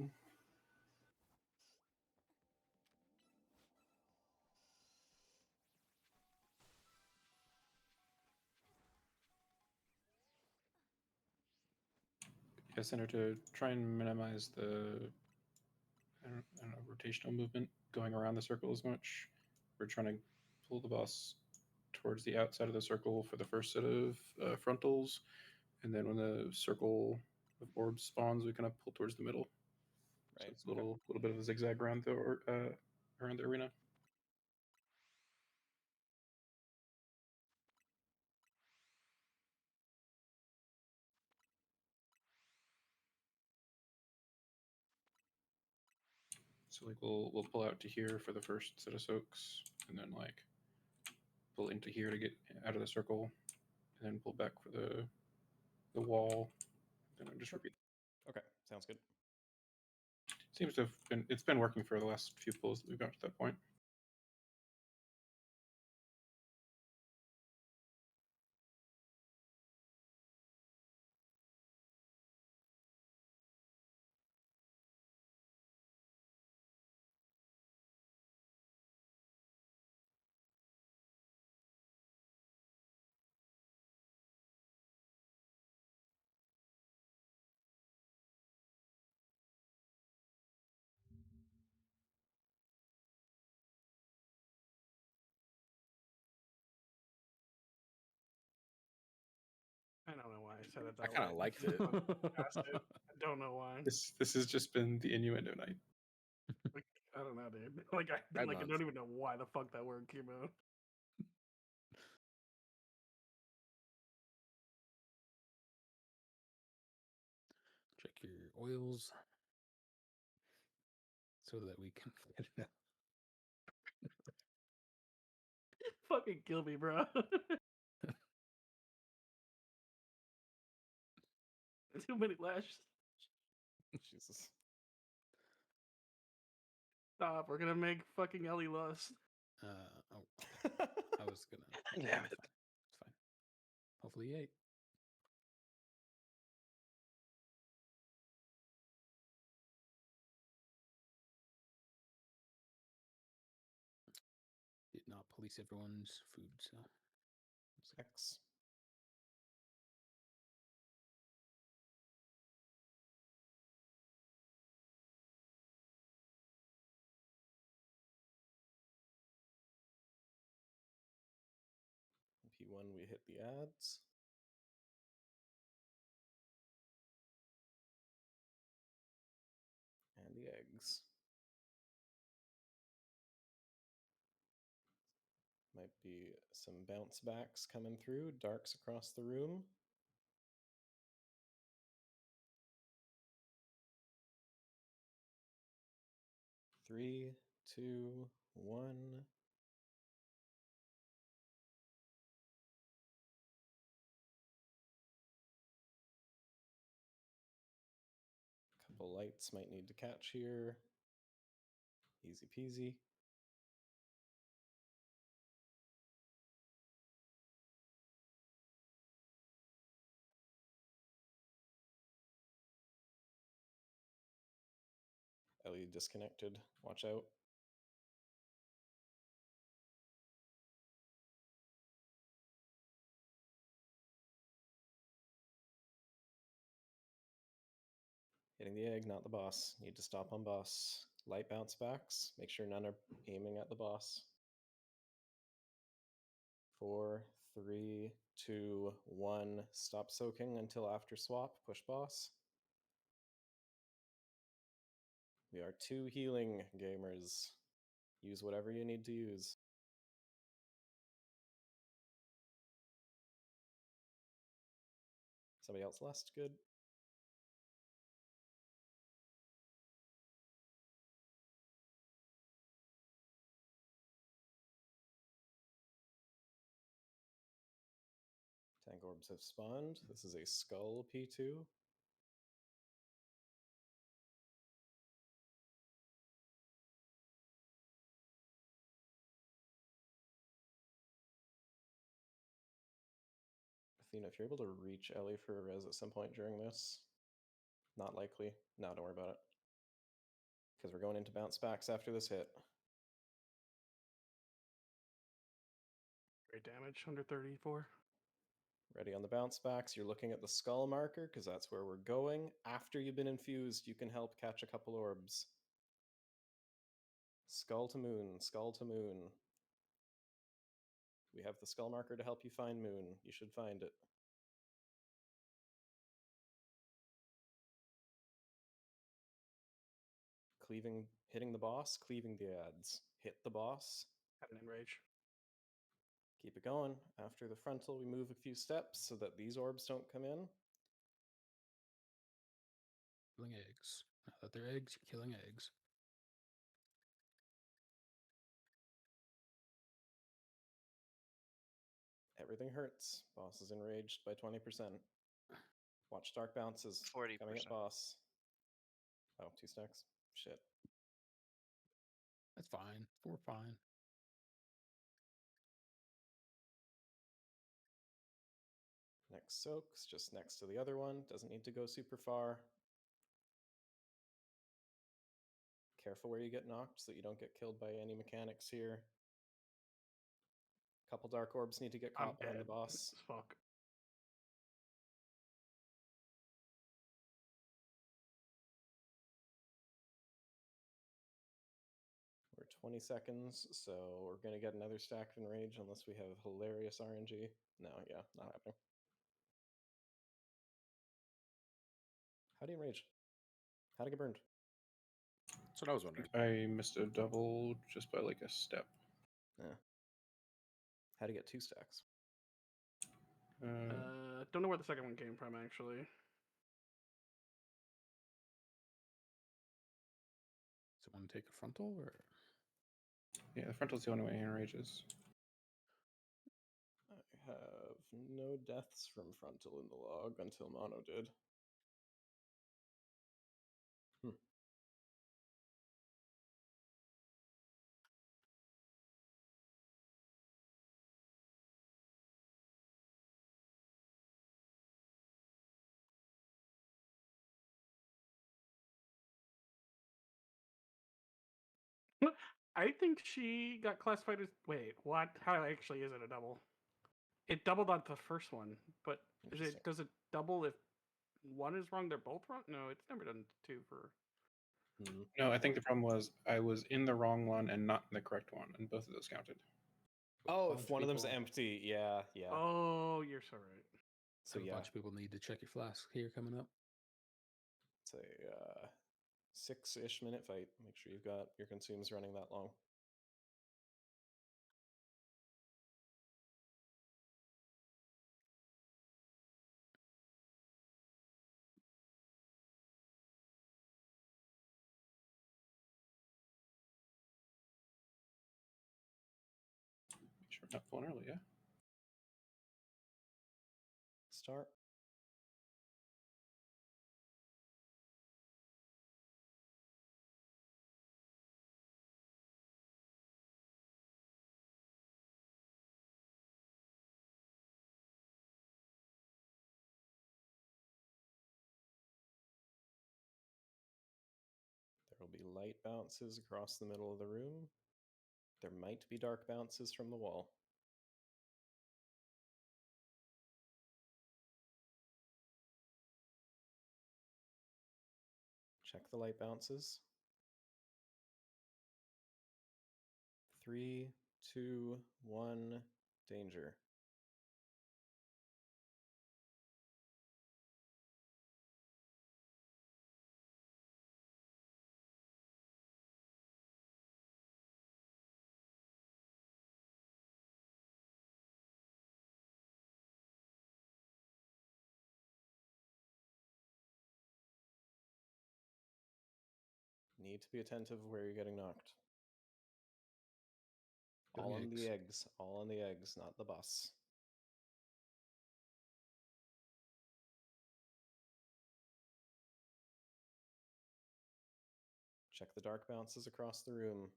Yeah, Center, to try and minimize the I don't know, rotational movement going around the circle as much. We're trying to pull the boss towards the outside of the circle for the first set of frontals, and then when the circle of orbs spawns, we kind of pull towards the middle. Right. So it's a little bit of a zigzag around the arena. So like we'll pull out to here for the first set of soaks, and then like pull into here to get out of the circle, and then pull back for the wall, and then just repeat. Okay, sounds good. Seems to have been working for the last few pulls that we've got to that point. I don't know why I said it I that kind of way. liked it. I don't know why. This has just been the innuendo night. Like, I don't know, dude. Like I don't even know why the fuck that word came out. Check your oils so that we can get it out. Fucking kill me, bro. Too many lashes. Jesus. Stop. We're gonna make fucking Ellie lust. I was gonna. Damn it. It's fine. Hopefully, 8. Did not police everyone's food, so. X. P1, we hit the ads. And the eggs. Might be some bounce backs coming through. Darks across the room. Three, two, one. Couple lights might need to catch here. Easy peasy. Ellie disconnected. Watch out. Hitting the egg, not the boss. Need to stop on boss. Light bounce backs. Make sure none are aiming at the boss. 4, 3, 2, 1. Stop soaking until after swap. Push boss. We are 2 healing gamers. Use whatever you need to use. Somebody else last? Good. orbs have spawned. This is a skull P2. Athena, if you're able to reach Ellie for a res at some point during this, not likely. No, don't worry about it. Because we're going into bounce backs after this hit. Great damage, under 34. Ready on the bounce backs. You're looking at the skull marker because that's where we're going. After you've been infused, you can help catch a couple orbs. Skull to moon, skull to moon. We have the skull marker to help you find moon. You should find it. Cleaving, hitting the boss, cleaving the ads. Hit the boss. Had an enrage. Keep it going. After the frontal, we move a few steps so that these orbs don't come in. Killing eggs. Now that they're eggs, you're killing eggs. Everything hurts. Boss is enraged by 20%. Watch dark bounces. 40%. Coming at boss. Oh, 2 stacks. Shit. That's fine. 4 fine. Next soaks, just next to the other one. Doesn't need to go super far. Careful where you get knocked so that you don't get killed by any mechanics here. Couple dark orbs need to get caught behind the boss. Fuck. We're 20 seconds, so we're going to get another stack of enrage unless we have hilarious RNG. No, yeah, not happening. How do you enrage? How to get burned? That's what I was wondering. I missed a double just by like a step. Yeah. How to get 2 stacks? Don't know where the second one came from, actually. Someone take a frontal or? Yeah, the frontal's the only way he enrages. I have no deaths from frontal in the log until Mono did. I think she got classified as. Wait, what? How actually is it a double? It doubled on the first one, but does it double if one is wrong? They're both wrong. No, it's never done 2 for. No, I think the problem was I was in the wrong one and not in the correct one, and both of those counted. Oh, if one of them's empty, yeah. Oh, you're so right. So A bunch of people need to check your flask here coming up. It's a 6-ish minute fight. Make sure you've got your consumes running that long. Make sure I'm not pulling early, yeah? Start. There will be light bounces across the middle of the room. There might be dark bounces from the wall. Check the light bounces. 3, 2, 1, danger. Need to be attentive where you're getting knocked. All on the eggs. All on the eggs, not the boss. Check the dark bounces across the room.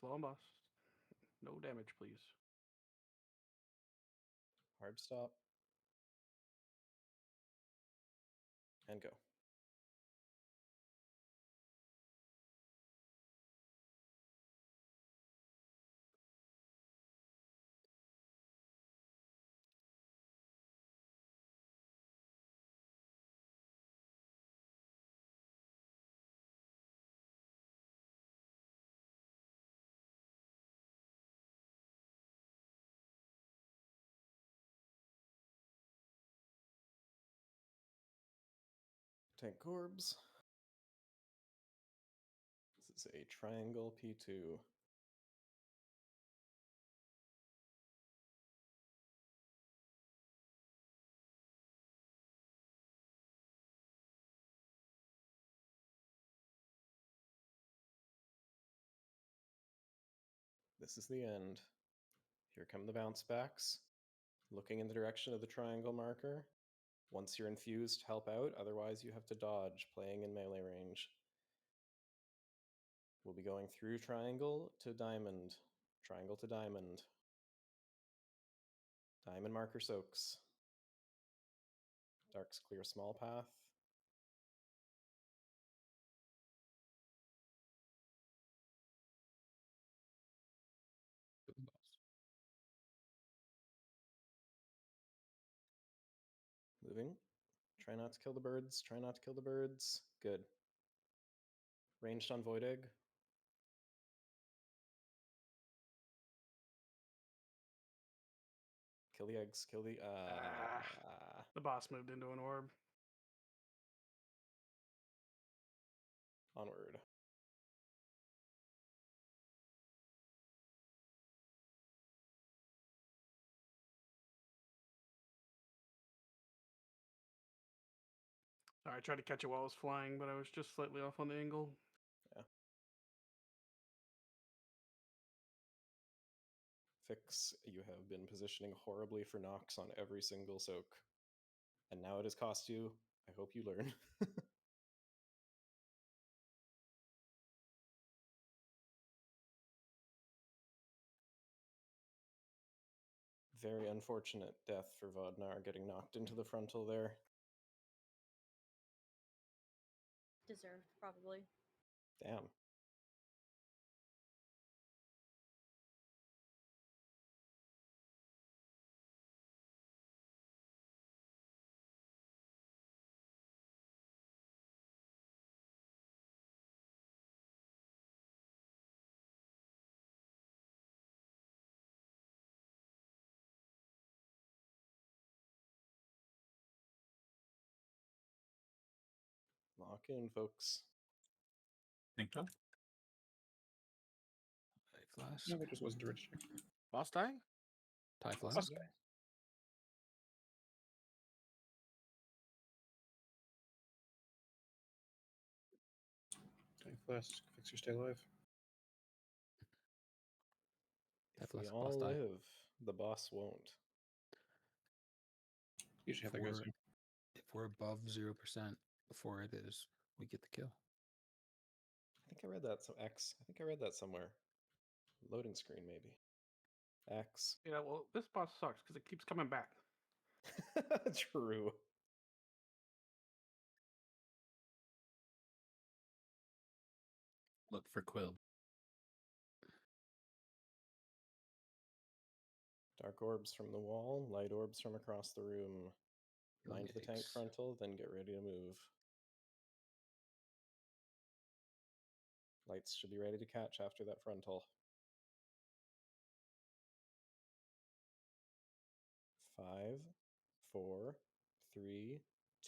Slow and boss. No damage, please. Hard stop. And go. Tank Corbs. This is a triangle P2. This is the end. Here come the bounce backs. Looking in the direction of the triangle marker. Once you're infused, help out. Otherwise, you have to dodge, playing in melee range. We'll be going through triangle to diamond. Triangle to diamond. Diamond marker soaks. Darks clear small path. Moving. Try not to kill the birds. Try not to kill the birds. Good. Ranged on Void Egg. Kill the eggs. Kill the... The boss moved into an orb. Onward. Sorry, I tried to catch it while I was flying, but I was just slightly off on the angle. Yeah. Fix, you have been positioning horribly for Nox on every single soak. And now it has cost you. I hope you learn. Very unfortunate death for Vodnar, getting knocked into the frontal there. Deserved, probably. Damn. Lock in, folks. Think top. Flask. No, that just wasn't a rich check. Boss dying? Tie flask. Boss Tank flask, fix your stay alive. If Tie we flask, all boss die. live, the boss won't. Usually how If that goes. we're, if we're above 0% before it is, we get the kill. I think I read that. So X. I think I read that somewhere. Loading screen, maybe. X. Yeah, well, this boss sucks because it keeps coming back. True. Look for Quill. Dark orbs from the wall, light orbs from across the room. Mind the tank Yikes. frontal, then get ready to move. Lights should be ready to catch after that frontal. 5, 4, 3,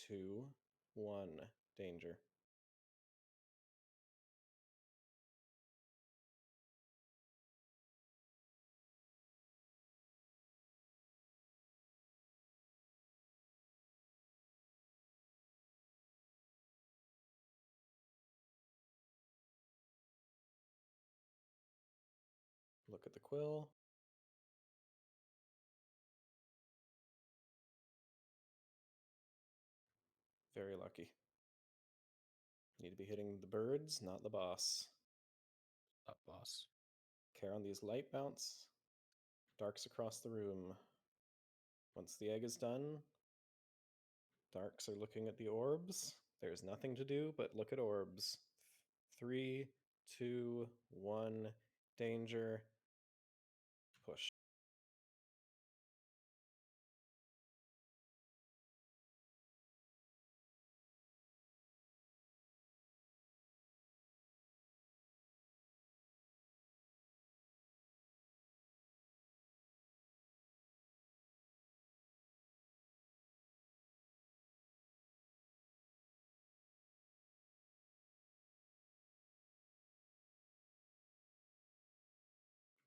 2, 1. Danger. Look at the quill. Very lucky. Need to be hitting the birds, not the boss. Up, boss. Care on these light bounce. Darks across the room. Once the egg is done, darks are looking at the orbs. There's nothing to do but look at orbs. 3, 2, 1, danger. Push.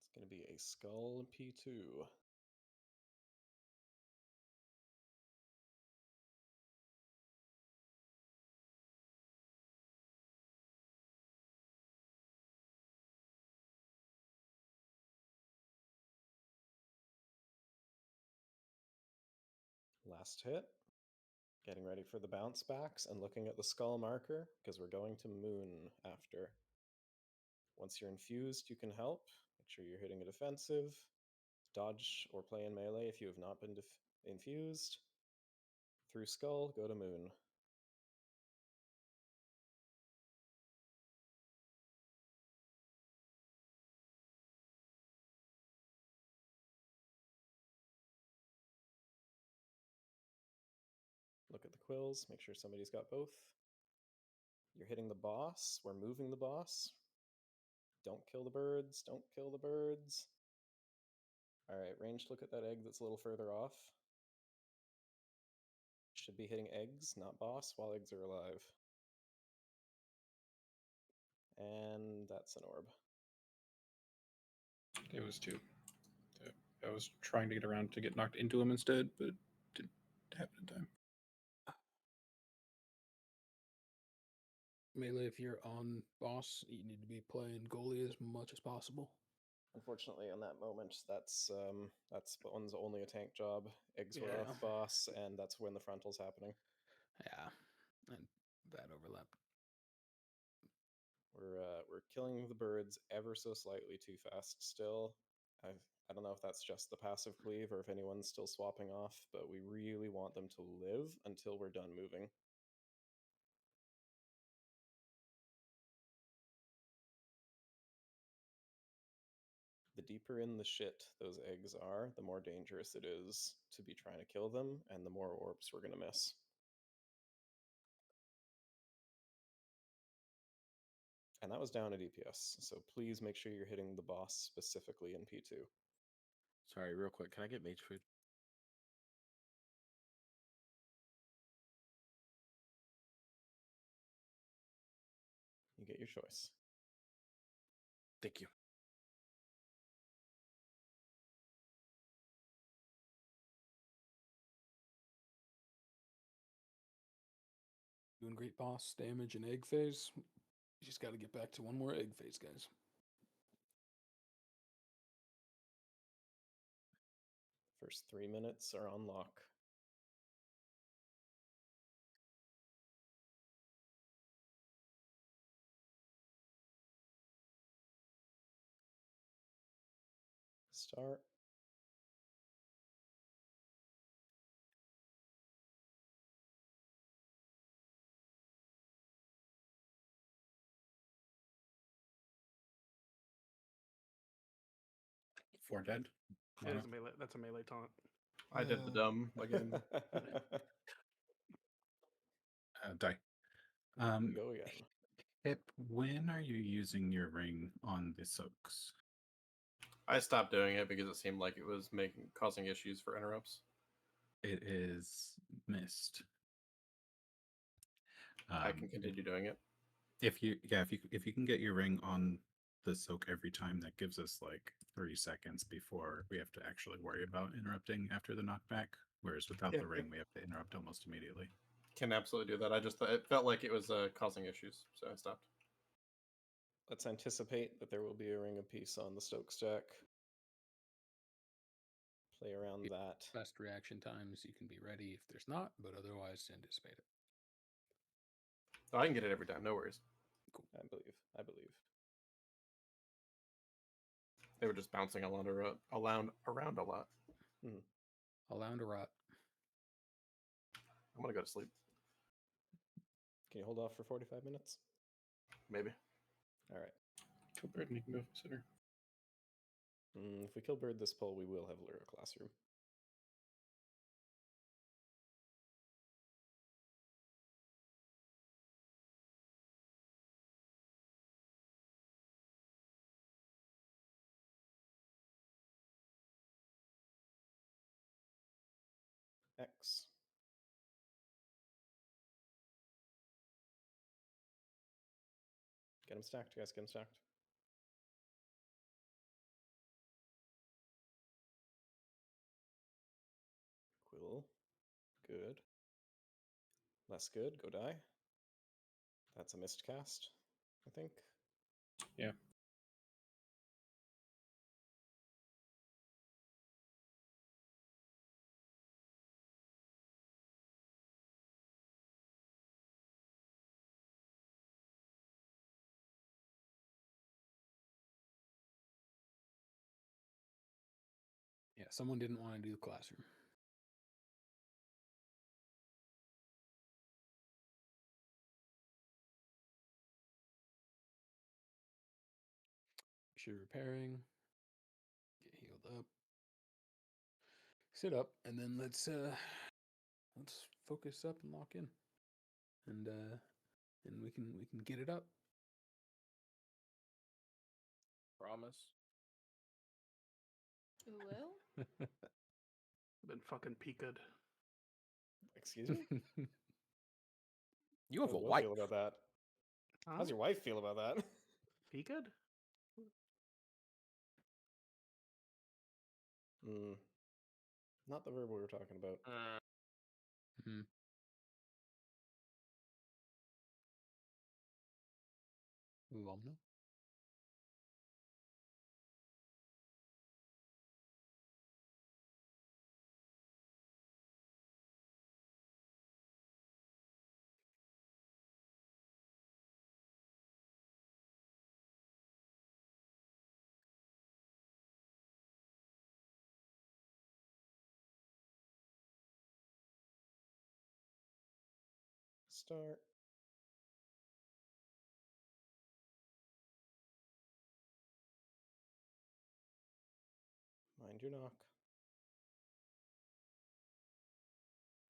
It's going to be a skull P2. Last hit. Getting ready for the bounce backs and looking at the skull marker because we're going to moon after. Once you're infused, you can help. Make sure you're hitting a defensive. Dodge or play in melee if you have not been infused. Through skull, go to moon. Look at the quills, make sure somebody's got both. You're hitting the boss, we're moving the boss. Don't kill the birds, don't kill the birds. Alright, ranged look at that egg that's a little further off. Should be hitting eggs, not boss, while eggs are alive. And that's an orb. It was 2. I was trying to get around to get knocked into him instead, but didn't happen in time. Melee, if you're on boss, you need to be playing goalie as much as possible. Unfortunately, in that moment, that's one's only a tank job. Eggs were Yeah. off boss, and that's when the frontal's happening. Yeah, and that overlapped. We're killing the birds ever so slightly too fast still. I don't know if that's just the passive cleave or if anyone's still swapping off, but we really want them to live until we're done moving. The deeper in the shit those eggs are, the more dangerous it is to be trying to kill them, and the more orbs we're going to miss. And that was down at DPS, so please make sure you're hitting the boss specifically in P2. Sorry, real quick. Can I get mage food? You get your choice. Thank you. Doing great boss damage and egg phase. You just got to get back to one more egg phase, guys. First 3 minutes are on lock. Start. Four dead. It is a melee. That's a melee taunt. I did the dumb again. Die. Go again. Hip, when are you using your ring on the soaks? I stopped doing it because it seemed like it was causing issues for interrupts. It is missed. I can continue doing it. If you can get your ring on the soak every time, that gives us like 30 seconds before we have to actually worry about interrupting after the knockback. Whereas without the ring, we have to interrupt almost immediately. Can absolutely do that. I just thought it felt like it was causing issues, so I stopped. Let's anticipate that there will be a ring of peace on the Stoke stack. Play around that. Fast reaction times, you can be ready if there's not, but otherwise anticipate it. Oh, I can get it every time. No worries. I believe. I believe. They were just bouncing around a lot. Around a rot. I'm gonna go to sleep. Can you hold off for 45 minutes? Maybe. All right. Kill bird and you can go consider. If we kill bird this pull, we will have Lyra Classroom. X. Get him stacked, guys. Get him stacked. Quill. Good. Less good. Go die. That's a missed cast, I think. Yeah. Yeah, someone didn't want to do the classroom. Make sure you're repairing. Get healed up. Sit up, and then let's focus up and lock in. And we can get it up. Promise. Ooh. Been fucking peaked. Excuse me? You have How's a Will wife. feel about that? Huh? How's your wife feel about that? Peaked? Not the verb we were talking about. Hmm. Lomno? Start. Mind your knock.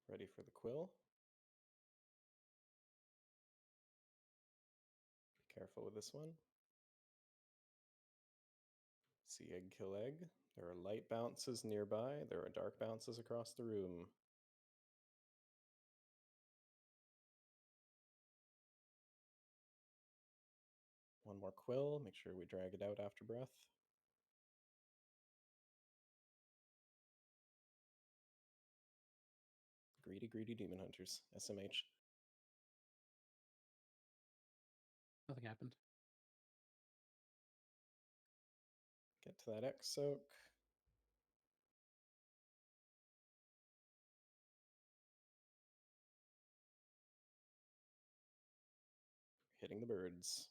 Ready for the quill. Be careful with this one. See egg kill egg. There are light bounces nearby. There are dark bounces across the room. One more quill. Make sure we drag it out after breath. Greedy, greedy demon hunters. SMH. Nothing happened. Get to that X soak. Hitting the birds.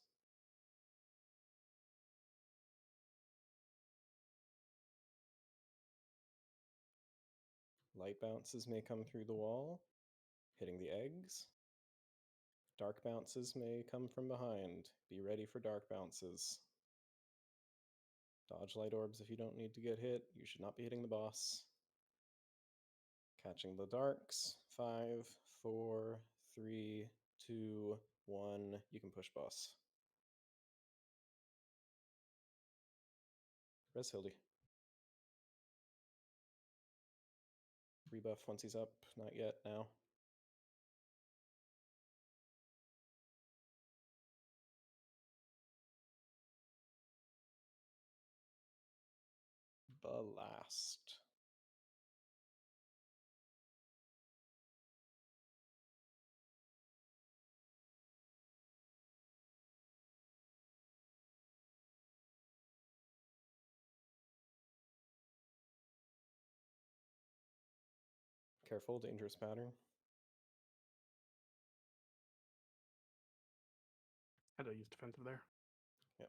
Light bounces may come through the wall, hitting the eggs. Dark bounces may come from behind. Be ready for dark bounces. Dodge light orbs if you don't need to get hit. You should not be hitting the boss. Catching the darks. 5, 4, 3, 2, 1. You can push boss. Res Hildy. Rebuff once he's up. Not yet, now. Blast. Careful, dangerous pattern. Had to use defensive there. Yep.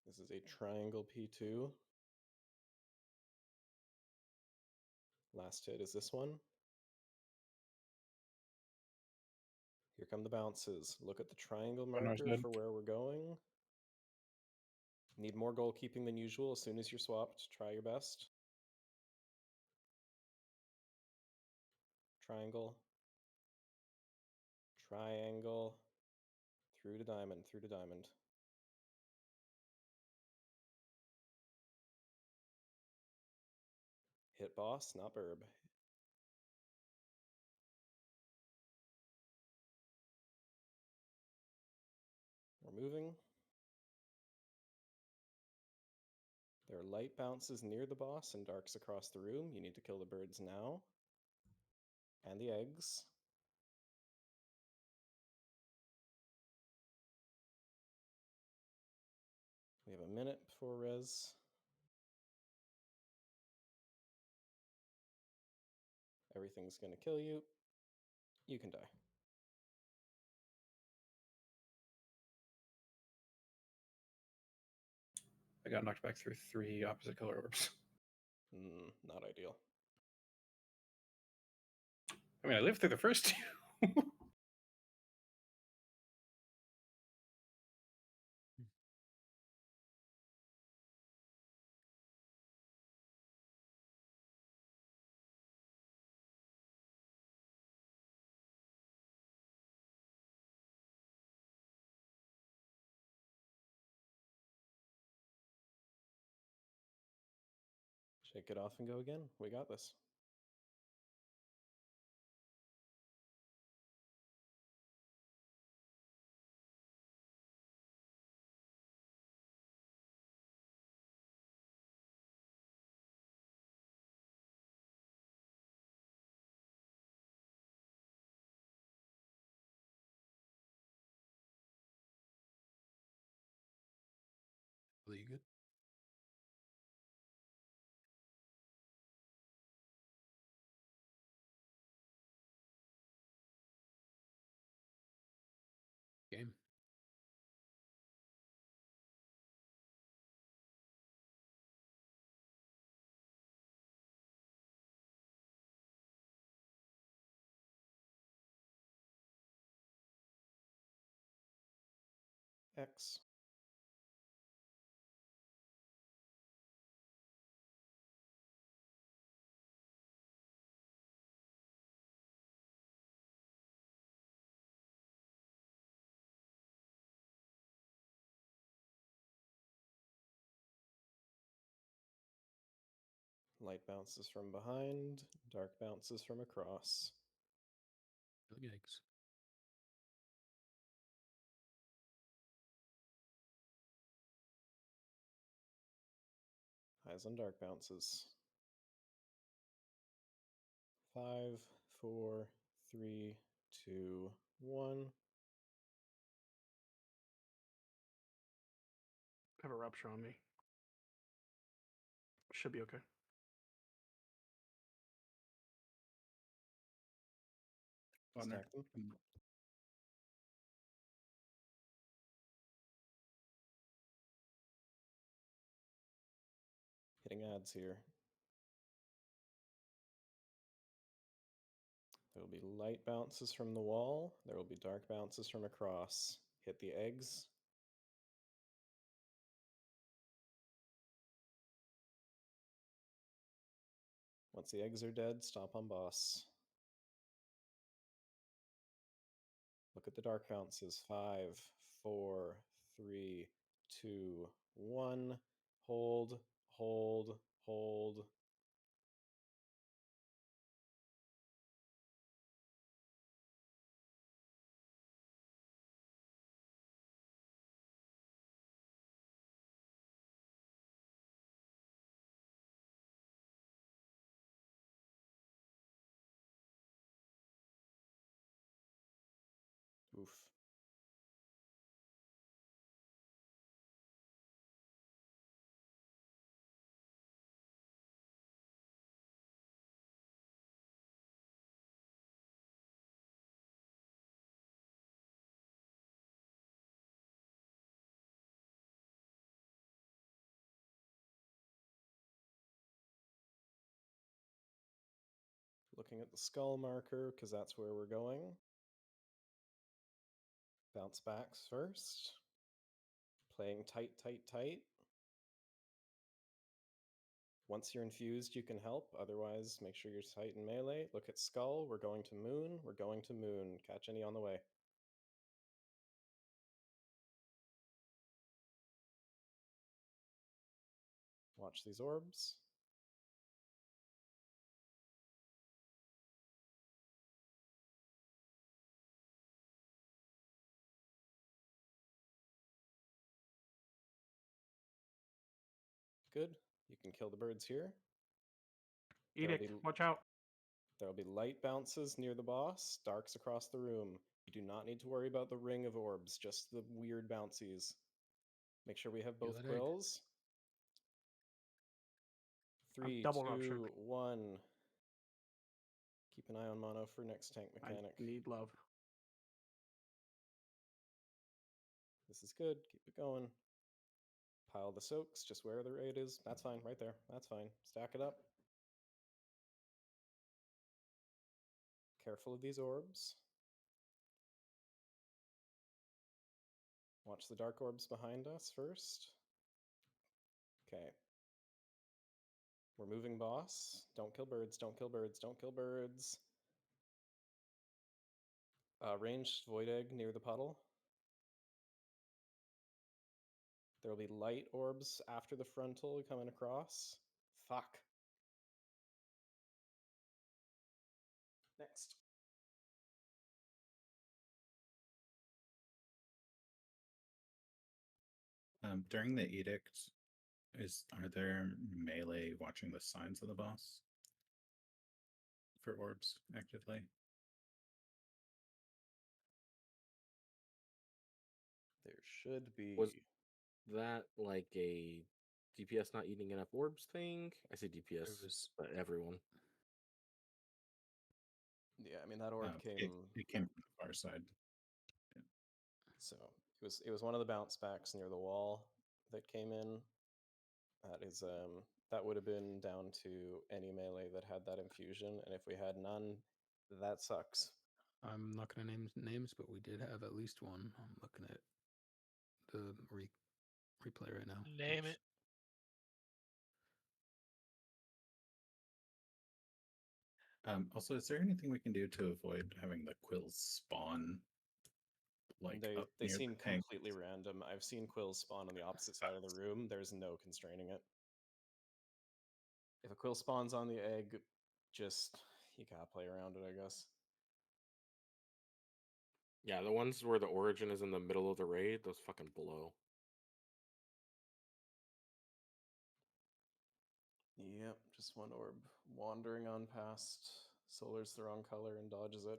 This is a triangle P2. Last hit is this one. Here come the bounces. Look at the triangle Runner's marker dead. for where we're going. Need more goalkeeping than usual. As soon as you're swapped, try your best. Triangle. Triangle. Through to diamond, through to diamond. Hit boss, not burb. We're moving. There are light bounces near the boss and darks across the room. You need to kill the birds now. And the eggs. We have a minute before res. Everything's gonna kill you. You can die. I got knocked back through 3 opposite color orbs. Not ideal. I mean, I lived through the first 2. Shake it off and go again. We got this. Are you good? Game. X. Light bounces from behind, dark bounces from across. Kill the eggs. Highs on dark bounces. 5, 4, 3, 2, 1. I have a rupture on me. Should be okay. Stack them. Hitting ads here. There will be light bounces from the wall. There will be dark bounces from across. Hit the eggs. Once the eggs are dead, stop on boss. Look at the dark bounces. 5, 4, 3, 2, 1. Hold, hold, hold. Oof. looking at the skull marker because that's where we're going. Bounce backs first. Playing tight, tight, tight. Once you're infused, you can help. Otherwise, make sure you're tight in melee. Look at skull. We're going to moon. We're going to moon. Catch any on the way. Watch these orbs. Good. You can kill the birds here. Edict, watch out. There'll be light bounces near the boss, darks across the room. You do not need to worry about the ring of orbs, just the weird bouncies. Make sure we have Kill both that egg. quills. I'm 3, double 2, ruptured. 1. Keep an eye on mono for next tank mechanic. I need love. This is good. Keep it going. Pile the soaks just where the raid is. That's fine, right there. That's fine. Stack it up. Careful of these orbs. Watch the dark orbs behind us first. Okay. We're moving boss. Don't kill birds, don't kill birds, don't kill birds. Ranged void egg near the puddle. There will be light orbs after the frontal coming across. Fuck. Next. During the edict, are there melee watching the signs of the boss for orbs actively? There should be. Was that like a DPS not eating enough orbs thing? I say DPS, but everyone. Yeah, I mean that orb came. It came from the far side. Yeah. So it was one of the bounce backs near the wall that came in. That would have been down to any melee that had that infusion, and if we had none, that sucks. I'm not going to name names, but we did have at least one. I'm looking at the replay right now. Name it. Also, is there anything we can do to avoid having the quills spawn? Like They seem completely random. I've seen quills spawn on the opposite side of the room. There's no constraining it. If a quill spawns on the egg, just you gotta play around it, I guess. Yeah, the ones where the origin is in the middle of the raid, those fucking blow. Yep, just one orb wandering on past. Solar's the wrong color and dodges it.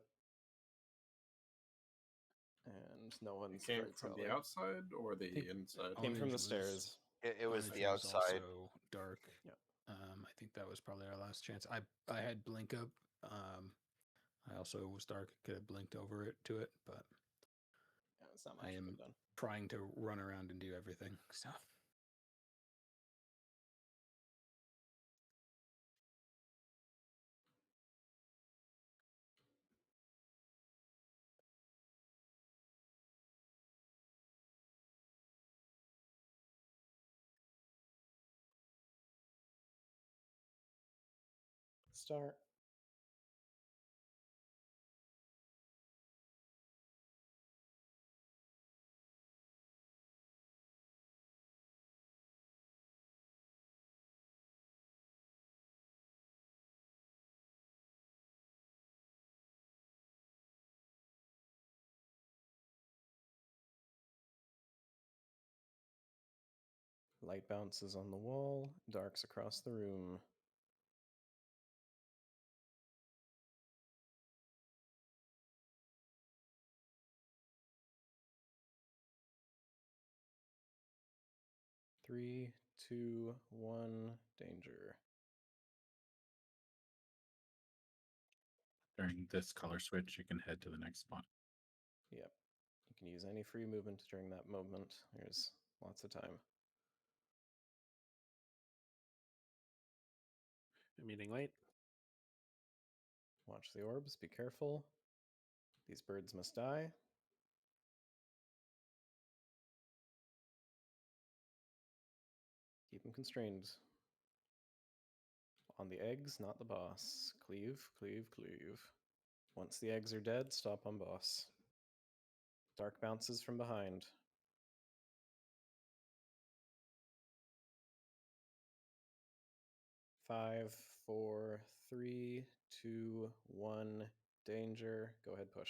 And no one's It came bright from color. the outside or the inside? Came from the stairs. It was Orange the outside. Also dark. Yep. I think that was probably our last chance. I had blink up. I also was dark. Could have blinked over it to it, but yeah, it's not much I am done. trying to run around and do everything. So. Start. Light bounces on the wall, darks across the room. Three, 2, 1, danger. During this color switch, you can head to the next spot. Yep. You can use any free movement during that moment. There's lots of time. I'm eating late. Watch the orbs, be careful. These birds must die. Keep them constrained. On the eggs, not the boss. Cleave, cleave, cleave. Once the eggs are dead, stop on boss. Dark bounces from behind. Five, 4, 3, 2, 1. Danger. Go ahead, push.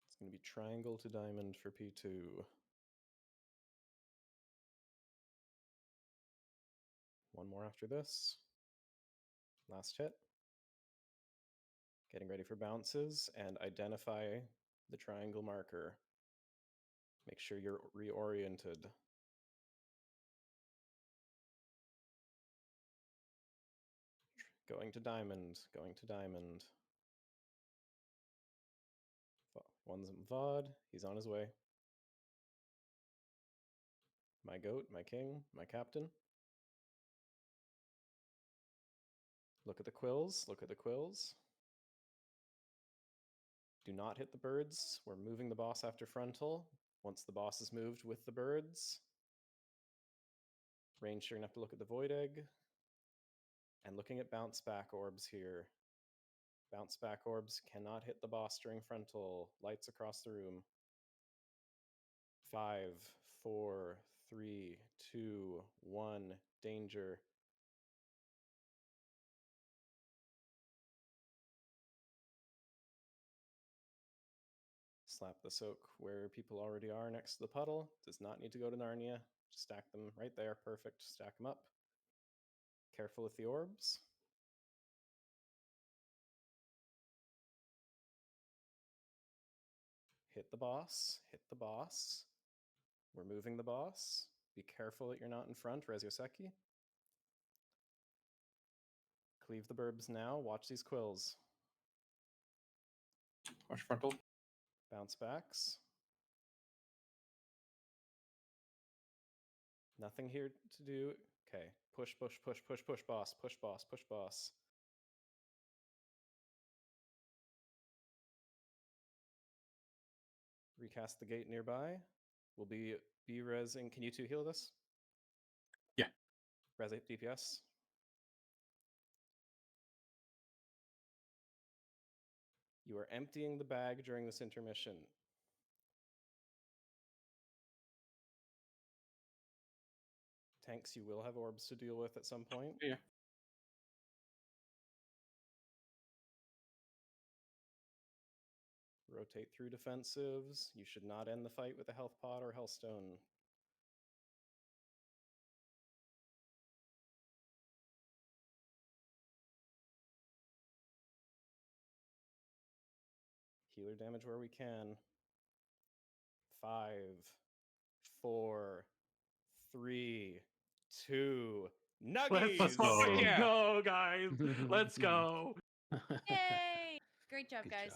It's going to be triangle to diamond for P2. One more after this. Last hit. Getting ready for bounces and identify the triangle marker. Make sure you're reoriented. Going to diamond, going to diamond. One's VOD, he's on his way. My goat, my king, my captain. Look at the quills, look at the quills. Do not hit the birds. We're moving the boss after frontal. Once the boss is moved with the birds, range sure enough to look at the void egg. And looking at bounce back orbs here. Bounce back orbs cannot hit the boss during frontal. Lights across the room. 5, 4, 3, 2, 1. Danger. Slap the soak where people already are next to the puddle. Does not need to go to Narnia. Just stack them right there. Perfect. Stack them up. Careful with the orbs. Hit the boss. Hit the boss. We're moving the boss. Be careful that you're not in front, Rezioseki. Cleave the burbs now. Watch these quills. Watch frontal. Bounce backs. Nothing here to do. Okay. Push, push, push, push, push, boss. Push, boss, push, boss. Recast the gate nearby. We'll be resing. Can you two heal this? Yeah. Res 8 DPS. You are emptying the bag during this intermission. Tanks, you will have orbs to deal with at some point. Yeah. Rotate through defensives. You should not end the fight with a health pot or hellstone. Healer damage where we can. 5, 4, 3, 2. Nuggies! Let's fucking go, guys. Let's go. Yay! Great job, guys.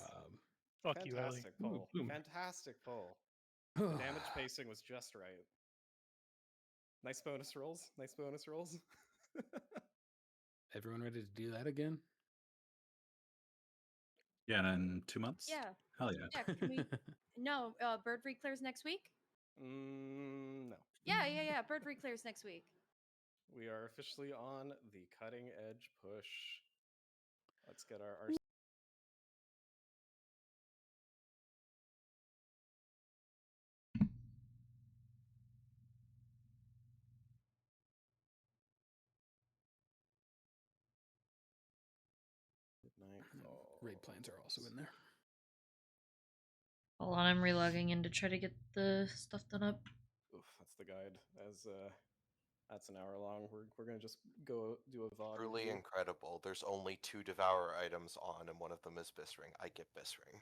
Fuck you, Ellie. Fantastic pull. Fantastic pull. The damage pacing was just right. Nice bonus rolls. Nice bonus rolls. Everyone ready to do that again? Yeah, and in 2 months? Yeah. Hell yeah. Yeah, can we... No, bird re-clears next week? No. Yeah. Bird re-clears next week. We are officially on the cutting edge push. Let's get our Midnight Falls. Raid plans are also in there. Hold on, I'm relogging in to try to get the stuff done up. Oof, that's the guide. That's an hour long. We're gonna just go do a VOD. Truly review. incredible. There's only 2 Devour items on, and one of them is Bisring. I get Bisring.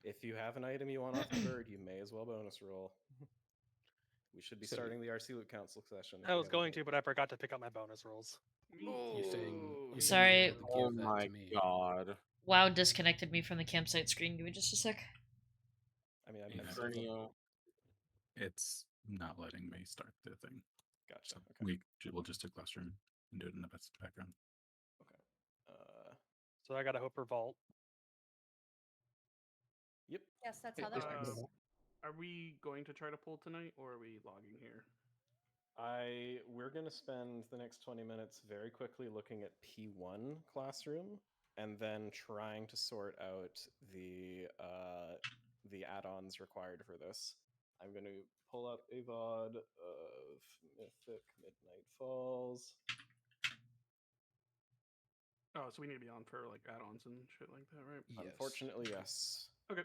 If you have an item you want off the bird, you may as well bonus roll. We should be So- starting the RC Loot Council session. if I you was haven't going yet. to, but I forgot to pick up my bonus rolls. You're saying you're Sorry. saying you Oh give that my to me. god. WoW disconnected me from the campsite screen. Give me just a sec. I mean, Yeah. I'm still Infernio. It's not letting me start the thing. Gotcha. So Okay. we'll just do Clustrum and do it in the background. Okay. So I got a Hooper Vault. Yep. Yes, that's how that works. Are we going to try to pull tonight, or are we logging here? We're gonna spend the next 20 minutes very quickly looking at P1 classroom, and then trying to sort out the add-ons required for this. I'm gonna pull up a VOD of Mythic Midnight Falls. Oh, so we need to be on for like add-ons and shit like that, right? Yes. Unfortunately, yes. Okay.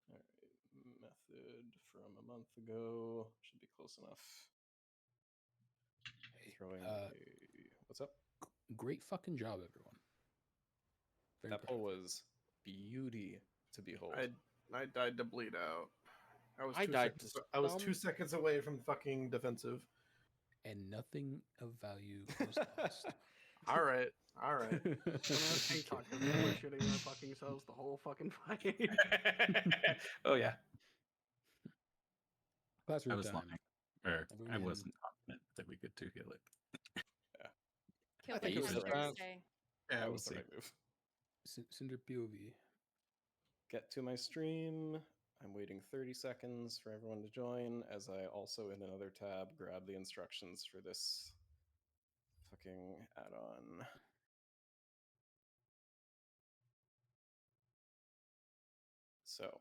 All right, method from a month ago should be close enough. Throwing what's up? Great fucking job, everyone. Very That proud. poll was beauty to behold. I died to bleed out. I died to I was some- 2 seconds away from fucking defensive. And nothing of value was lost. All right. Don't have tank talk because we were shitting our fucking selves the whole fucking fight. Oh yeah. Classroom I was time. lying. Or I Everyone- wasn't confident that we could 2-heal it. Kill think the it was time the- Thursday. Yeah, that we'll was the see. right move. Cinder POV. Get to my stream. I'm waiting 30 seconds for everyone to join as I also, in another tab, grab the instructions for this fucking add-on. So,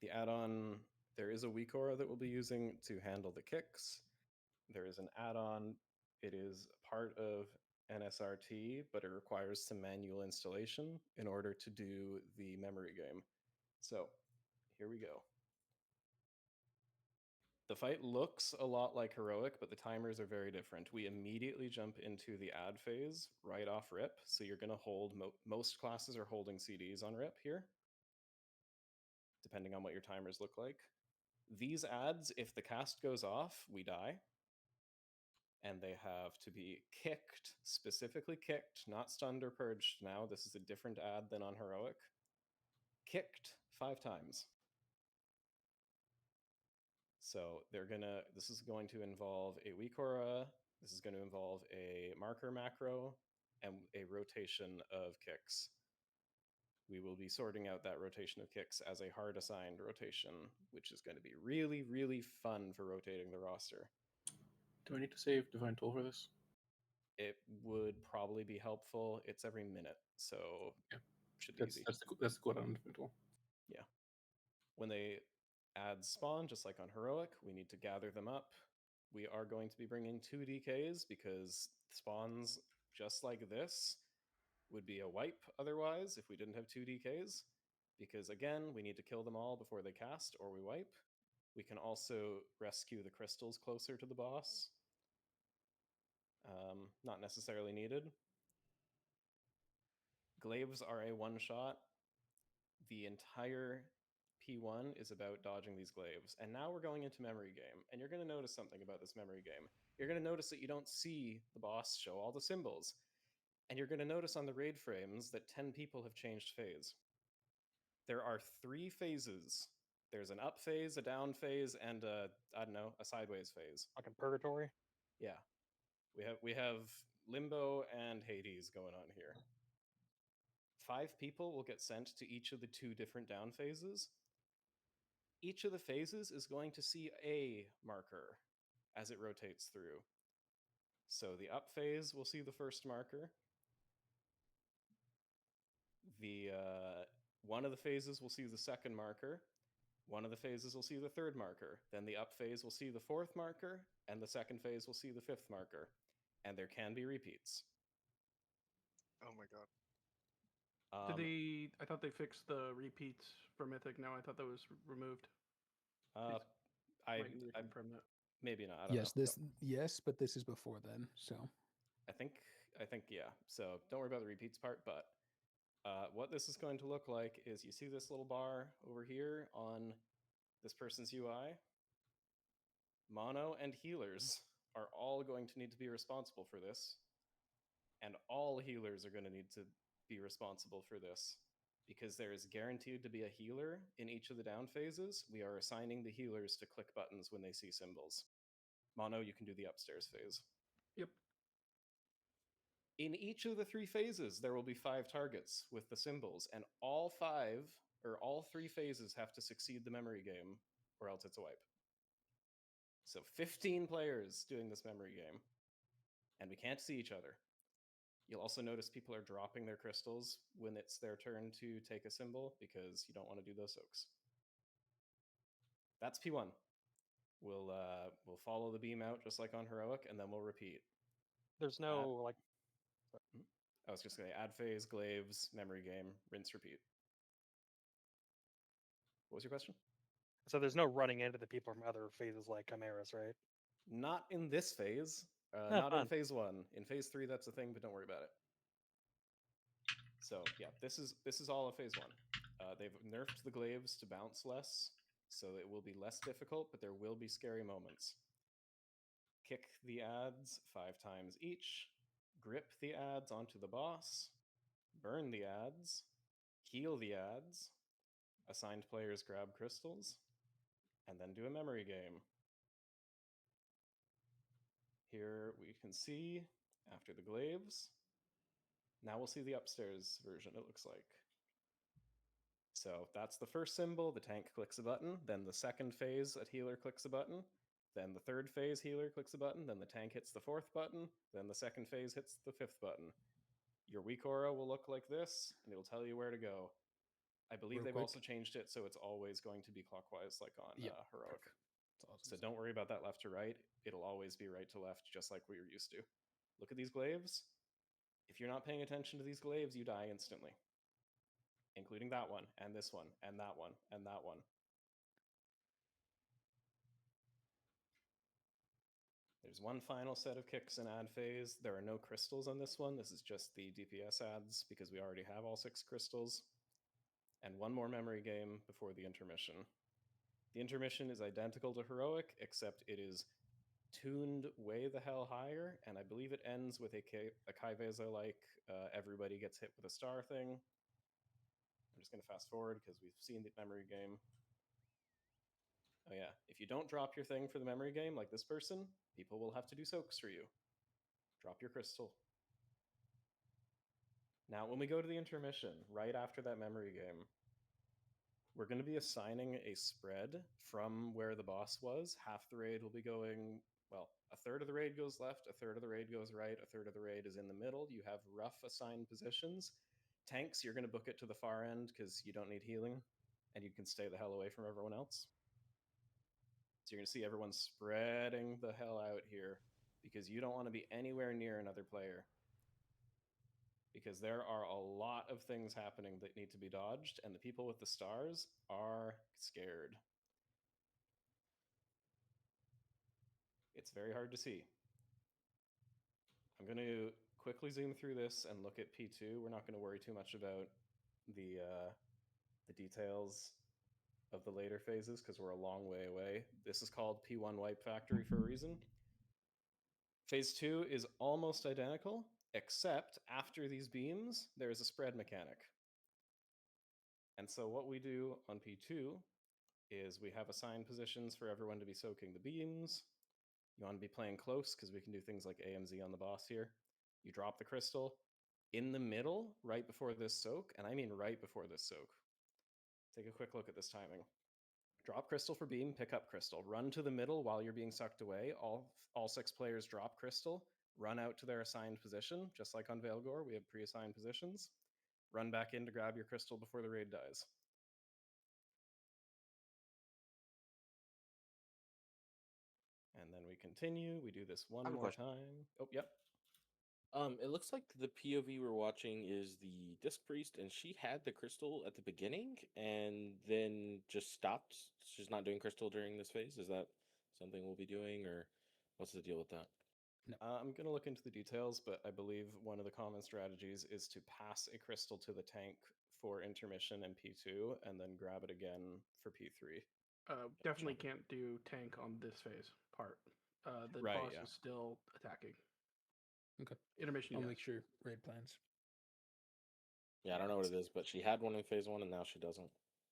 the add-on, there is a weak aura that we'll be using to handle the kicks. There is an add-on. It is part of NSRT, but it requires some manual installation in order to do the memory game. So, here we go. The fight looks a lot like Heroic, but the timers are very different. We immediately jump into the add phase right off rip. So you're going to hold, most classes are holding CDs on rip here, depending on what your timers look like. These adds, if the cast goes off, we die. And they have to be kicked, specifically kicked, not stunned or purged now. This is a different add than on Heroic. Kicked 5 times. So this is going to involve a weak aura, this is going to involve a marker macro, and a rotation of kicks. We will be sorting out that rotation of kicks as a hard assigned rotation, which is going to be really, really fun for rotating the roster. Do I need to save Divine Toll for this? It would probably be helpful. It's every minute, so should be easy. That's the cooldown on Divine Toll. Yeah. When they add spawn, just like on Heroic, we need to gather them up. We are going to be bringing 2 DKs because spawns just like this would be a wipe otherwise if we didn't have 2 DKs. Because again, we need to kill them all before they cast or we wipe. We can also rescue the crystals closer to the boss. Not necessarily needed. Glaives are a one-shot. The entire P1 is about dodging these glaives. And now we're going into memory game. And you're going to notice something about this memory game. You're going to notice that you don't see the boss show all the symbols. And you're going to notice on the raid frames that 10 people have changed phase. There are 3 phases. There's an up phase, a down phase, and a sideways phase. Like in Purgatory? Yeah. We have Limbo and Hades going on here. 5 people will get sent to each of the 2 different down phases. Each of the phases is going to see a marker as it rotates through. So the up phase will see the first marker. One of the phases will see the second marker. One of the phases will see the third marker, then the up phase will see the fourth marker, and the second phase will see the fifth marker. And there can be repeats. Oh my god. Did they? I thought they fixed the repeats for Mythic. No, I thought that was removed. I Might need to confirm that. maybe not. I don't Yes, know. this yes, but this is before then. So I think yeah. So don't worry about the repeats part, but what this is going to look like is you see this little bar over here on this person's UI. Mono and healers are all going to need to be responsible for this, and all healers are going to need to be responsible for this because there is guaranteed to be a healer in each of the down phases. We are assigning the healers to click buttons when they see symbols. Mono, you can do the upstairs phase. Yep. In each of the 3 phases, there will be 5 targets with the symbols, and all 3 phases have to succeed the memory game, or else it's a wipe. So 15 players doing this memory game, and we can't see each other. You'll also notice people are dropping their crystals when it's their turn to take a symbol because you don't want to do those soaks. That's P1. We'll follow the beam out just like on Heroic, and then we'll repeat. There's no like. I was just going to add phase, glaives, memory game, rinse, repeat. What was your question? So there's no running into the people from other phases like Chimeras, right? Not in this phase. Oh, not in fun. phase 1. In phase 3, that's a thing, but don't worry about it. So yeah, this is all of phase 1. They've nerfed the glaives to bounce less, so it will be less difficult, but there will be scary moments. Kick the adds 5 times each. Grip the adds onto the boss. Burn the adds. Heal the adds. Assigned players grab crystals. And then do a memory game. Here we can see, after the glaives, now we'll see the upstairs version, it looks like. So that's the first symbol, the tank clicks a button, then the second phase, a healer clicks a button, then the third phase, healer clicks a button, then the tank hits the 4th button, then the second phase hits the 5th button. Your weak aura will look like this, and it'll tell you where to go. I believe Real they've quick. also changed it so it's always going to be clockwise like on Yep, Heroic. it's awesome. So don't worry about that left to right. It'll always be right to left, just like we were used to. Look at these glaives. If you're not paying attention to these glaives, you die instantly. Including that one, and this one, and that one, and that one. There's one final set of kicks in ad phase. There are no crystals on this one. This is just the DPS ads because we already have all 6 crystals. And one more memory game before the intermission. The intermission is identical to Heroic, except it is tuned way the hell higher, and I believe it ends with a Kaiveza-like everybody gets hit with a star thing. I'm just going to fast forward because we've seen the memory game. Oh yeah, if you don't drop your thing for the memory game, like this person, people will have to do soaks for you. Drop your crystal. Now, when we go to the intermission, right after that memory game, we're going to be assigning a spread from where the boss was. Half the raid will be going, well, a third of the raid goes left, a third of the raid goes right, a third of the raid is in the middle. You have rough assigned positions. Tanks, you're going to book it to the far end because you don't need healing, and you can stay the hell away from everyone else. So you're going to see everyone spreading the hell out here because you don't want to be anywhere near another player. Because there are a lot of things happening that need to be dodged, and the people with the stars are scared. It's very hard to see. I'm going to quickly zoom through this and look at P2. We're not going to worry too much about the details of the later phases because we're a long way away. This is called P1 Wipe Factory for a reason. Phase 2 is almost identical, except after these beams, there is a spread mechanic. And so what we do on P2 is we have assigned positions for everyone to be soaking the beams. You want to be playing close because we can do things like AMZ on the boss here. You drop the crystal in the middle, right before this soak, and I mean right before this soak. Take a quick look at this timing. Drop crystal for beam, pick up crystal. Run to the middle while you're being sucked away. All 6 players drop crystal. Run out to their assigned position, just like on Veilgore, we have pre-assigned positions. Run back in to grab your crystal before the raid dies. continue. We do this one have a more question. time. Oh, yep. It looks like the POV we're watching is the Disc Priest, and she had the crystal at the beginning and then just stopped. She's not doing crystal during this phase. Is that something we'll be doing, or what's the deal with that? I'm going to look into the details, but I believe one of the common strategies is to pass a crystal to the tank for intermission and P2, and then grab it again for P3. Definitely can't do tank on this phase part. The Right, boss yeah. is still attacking. Okay. Intermission. I'll yes. make sure raid plans. Yeah, I don't know what it is, but she had one in phase 1, and now she doesn't.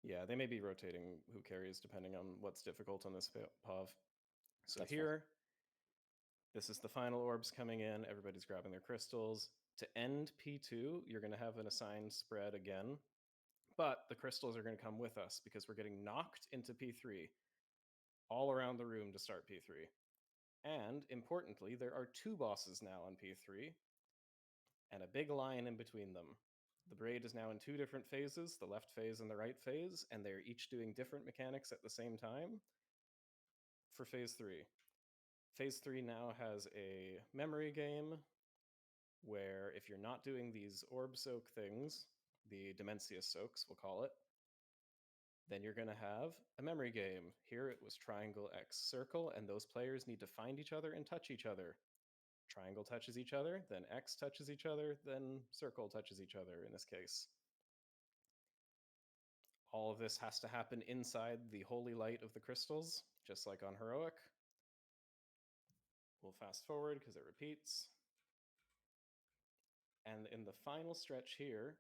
Yeah, they may be rotating who carries depending on what's difficult on this POV. So That's fine. here, this is the final orbs coming in. Everybody's grabbing their crystals. To end P2, you're going to have an assigned spread again. But the crystals are going to come with us because we're getting knocked into P3 all around the room to start P3. And importantly, there are 2 bosses now on P3 and a big line in between them. The braid is now in 2 different phases, the left phase and the right phase, and they're each doing different mechanics at the same time for phase 3. Phase 3 now has a memory game where if you're not doing these orb soak things, the Dimensius soaks, we'll call it, then you're going to have a memory game. Here it was triangle X circle, and those players need to find each other and touch each other. Triangle touches each other, then X touches each other, then circle touches each other in this case. All of this has to happen inside the holy light of the crystals, just like on Heroic. We'll fast forward because it repeats. And in the final stretch here,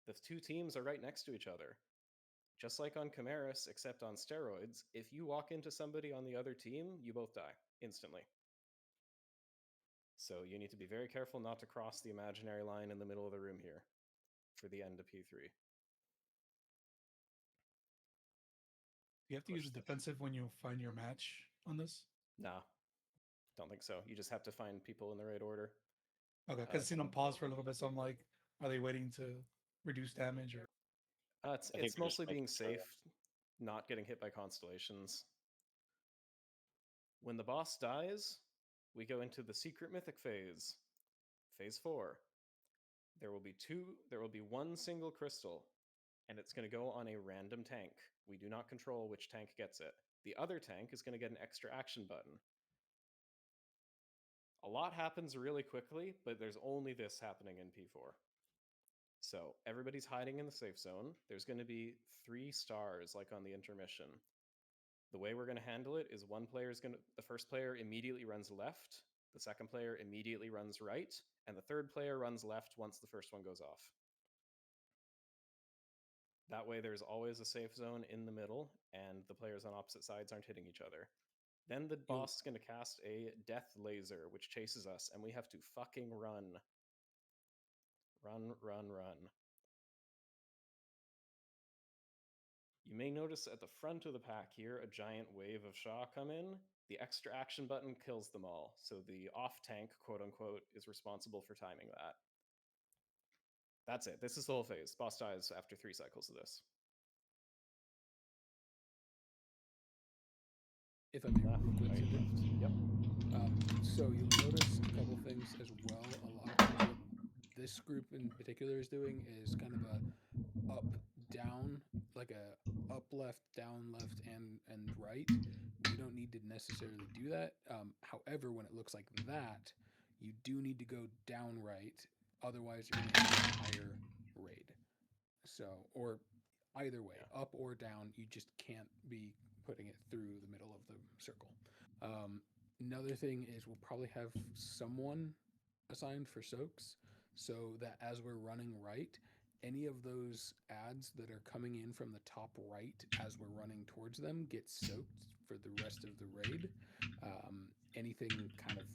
the 2 teams are right next to each other. Just like on Chimeras, except on steroids, if you walk into somebody on the other team, you both die instantly. So you need to be very careful not to cross the imaginary line in the middle of the room here for the end of P3. You have to use defensive when you find your match on this? Nah, don't think so. You just have to find people in the right order. Okay, because I've seen them pause for a little bit, so I'm like, are they waiting to reduce damage or? It's mostly being safe, not getting hit by constellations. When the boss dies, we go into the secret mythic phase, phase 4. There will be 1 single crystal, and it's going to go on a random tank. We do not control which tank gets it. The other tank is going to get an extra action button. A lot happens really quickly, but there's only this happening in P4. So everybody's hiding in the safe zone. There's going to be 3 stars like on the intermission. The way we're going to handle it is the first player immediately runs left, the second player immediately runs right, and the third player runs left once the first one goes off. That way there's always a safe zone in the middle, and the players on opposite sides aren't hitting each other. Then the boss is going to cast a death laser, which chases us, and we have to fucking run. Run, run, run. You may notice at the front of the pack here a giant wave of Shaw come in. The extra action button kills them all, so the off tank, quote unquote, is responsible for timing that. That's it. This is the whole phase. Boss dies after 3 cycles of this. If I may, real quick, Cinder. Yep. So you'll notice a couple things as well. A lot of times what this group in particular is doing is kind of a up, down, like a up, left, down, left, and right. You don't need to necessarily do that. However, when it looks like that, you do need to go down right. Otherwise, you're going to have a higher raid. So, or either way, up or down, you just can't be putting it through the middle of the circle. Another thing is we'll probably have someone assigned for soaks so that as we're running right, any of those ads that are coming in from the top right as we're running towards them get soaked for the rest of the raid. Anything kind of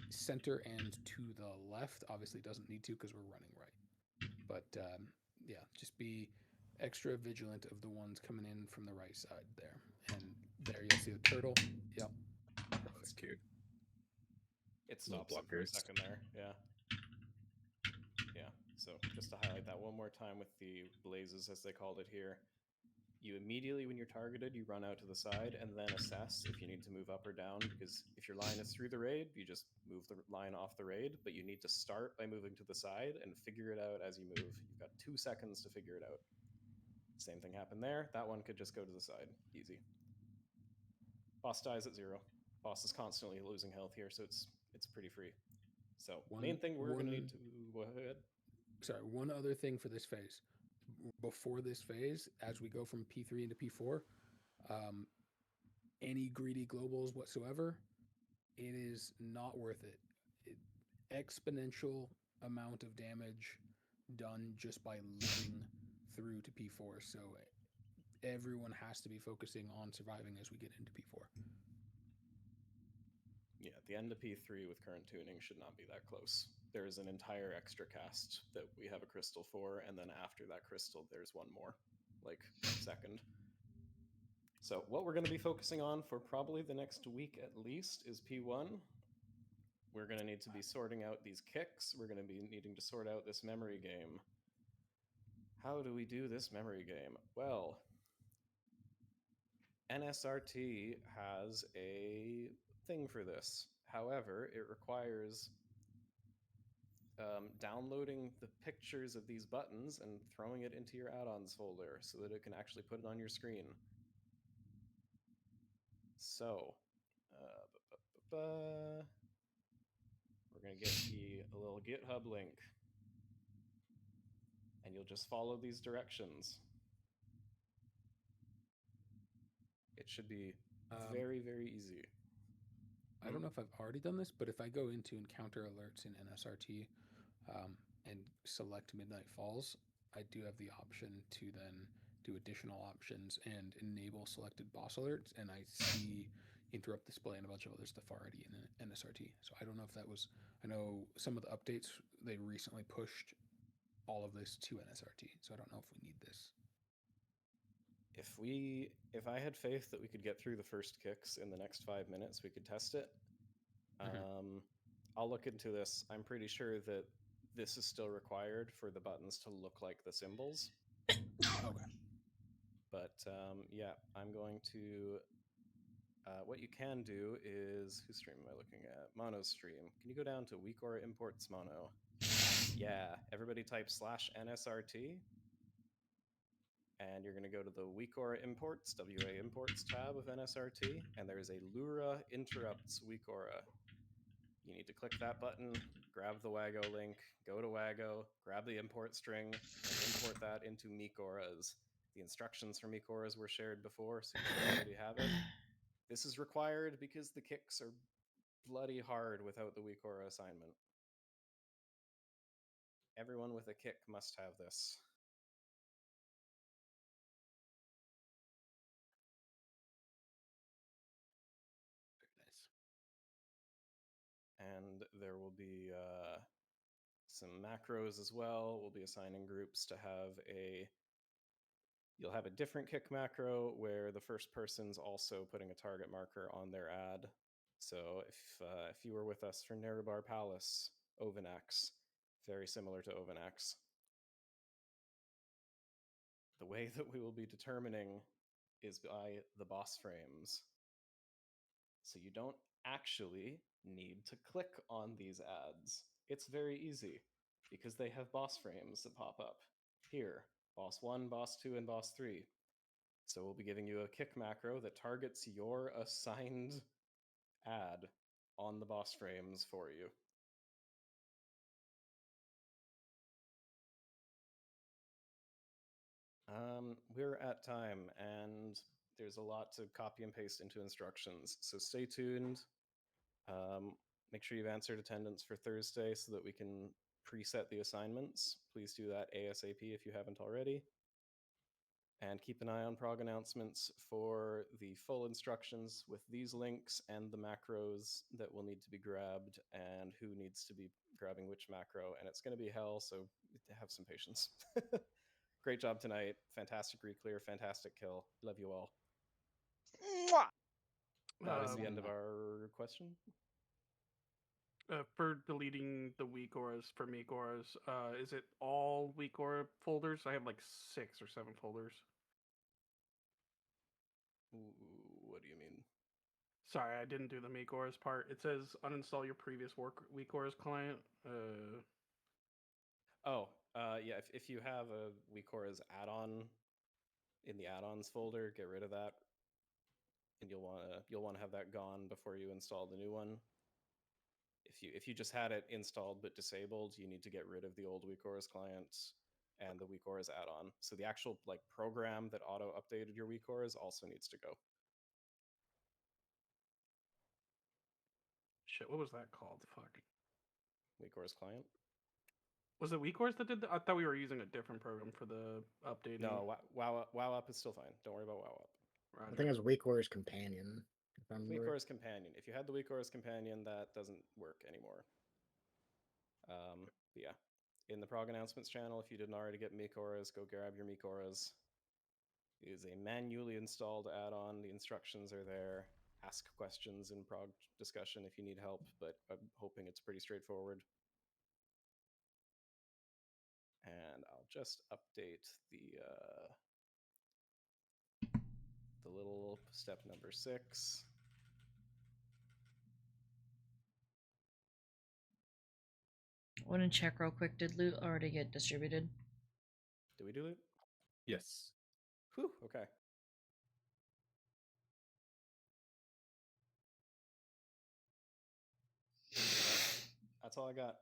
center and to the left obviously doesn't need to because we're running right. But yeah, just be extra vigilant of the ones coming in from the right side there. And there you'll see the turtle. Yep. That's cute. It Little stops it for a blockers. second there. Yeah. Yeah. So just to highlight that one more time with the blazes, as they called it here, you immediately, when you're targeted, you run out to the side and then assess if you need to move up or down. Because if your line is through the raid, you just move the line off the raid. But you need to start by moving to the side and figure it out as you move. You've got 2 seconds to figure it out. Same thing happened there. That one could just go to the side. Easy. Boss dies at 0. Boss is constantly losing health here, so it's pretty free. So main thing we're going to need to go ahead. Sorry, one other thing for this phase. Before this phase, as we go from P3 into P4, any greedy globals whatsoever, it is not worth it. Exponential amount of damage done just by living through to P4. So everyone has to be focusing on surviving as we get into P4. Yeah, the end of P3 with current tuning should not be that close. There is an entire extra cast that we have a crystal for, and then after that crystal, there's one more, like second. So what we're going to be focusing on for probably the next week at least is P1. We're going to need to be sorting out these kicks. We're going to be needing to sort out this memory game. How do we do this memory game? Well, NSRT has a thing for this. However, it requires downloading the pictures of these buttons and throwing it into your add-ons folder so that it can actually put it on your screen. So, we're going to get a little GitHub link, and you'll just follow these directions. It should be very, very easy. I don't know if I've already done this, but if I go into encounter alerts in NSRT and select Midnight Falls, I do have the option to then do additional options and enable selected boss alerts, and I see interrupt display and a bunch of other stuff already in NSRT. So I don't know if that was, I know some of the updates, they recently pushed all of this to NSRT, so I don't know if we need this. If I had faith that we could get through the first kicks in the next 5 minutes, we could test it. I'll look into this. I'm pretty sure that this is still required for the buttons to look like the symbols. Okay. But yeah, I'm going to... what you can do is... Whose stream am I looking at? Mono's stream. Can you go down to WeakAura Imports Mono? Yeah, everybody type /NSRT. And you're going to go to the WeakAura Imports, WA Imports tab of NSRT, and there's a Lura Interrupts WeakAura. You need to click that button, grab the Wago link, go to Wago, grab the import string, and import that into MeekAuras. The instructions for MeekAuras were shared before, so you already have it. This is required because the kicks are bloody hard without the WeakAura assignment. Everyone with a kick must have this. And there will be some macros as well. We'll be assigning groups to have you'll have a different kick macro where the first person's also putting a target marker on their ad. So if you were with us for Nerubar Palace, Ovinax, very similar to Ovinax. The way that we will be determining is by the boss frames. So you don't actually need to click on these ads. It's very easy because they have boss frames that pop up here. Boss 1, Boss 2, and Boss 3. So we'll be giving you a kick macro that targets your assigned ad on the boss frames for you. We're at time, and there's a lot to copy and paste into instructions, so stay tuned. Make sure you've answered attendance for Thursday so that we can preset the assignments. Please do that ASAP if you haven't already. And keep an eye on prog announcements for the full instructions with these links and the macros that will need to be grabbed and who needs to be grabbing which macro. And it's going to be hell, so have some patience. Great job tonight. Fantastic reclear, fantastic kill. Love you all. That is the end of our question. For deleting the WeakAuras for MeekAuras, is it all WeakAura folders? I have like 6 or 7 folders. What do you mean? Sorry, I didn't do the Meekors part. It says uninstall your previous WeakOrs client. Yeah. If you have a WeakOrs add-on in the add-ons folder, get rid of that, and you'll want to have that gone before you install the new one. If you just had it installed but disabled, you need to get rid of the old WeakOrs client and the WeakOrs add-on. So the actual program that auto updated your WeakOrs also needs to go. Shit, what was that called? Fuck. WeakOrs client. Was it WeakOrs that did that? I thought we were using a different program for the updating. No, WoW Up is still fine. Don't worry about WoW Up. Roger. I think it was WeakOrs Companion. If I'm WeakOrs Companion. If you had the WeakOrs Companion, that doesn't work anymore. Yeah. In the Prog announcements channel, if you didn't already get Meekors, go grab your Meekors. It is a manually installed add-on. The instructions are there. Ask questions in Prog discussion if you need help, but I'm hoping it's pretty straightforward. And I'll just update the little step number 6. I want to check real quick. Did loot already get distributed? Did we do loot? Yes. Whew, okay. That's all I got.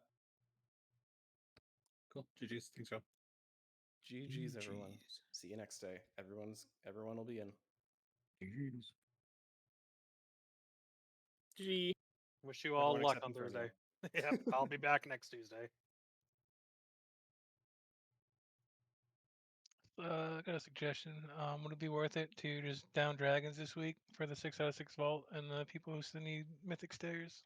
Cool. GG's. Thanks, y'all. GG's, everyone. See you next day. Everyone will be in. GG's. GG. Wish you all Everyone luck except on Inferno. Thursday. Yep, I'll be back next Tuesday. I got a suggestion. Would it be worth it to just down dragons this week for the 6 out of 6 vault and the people who still need mythic stairs?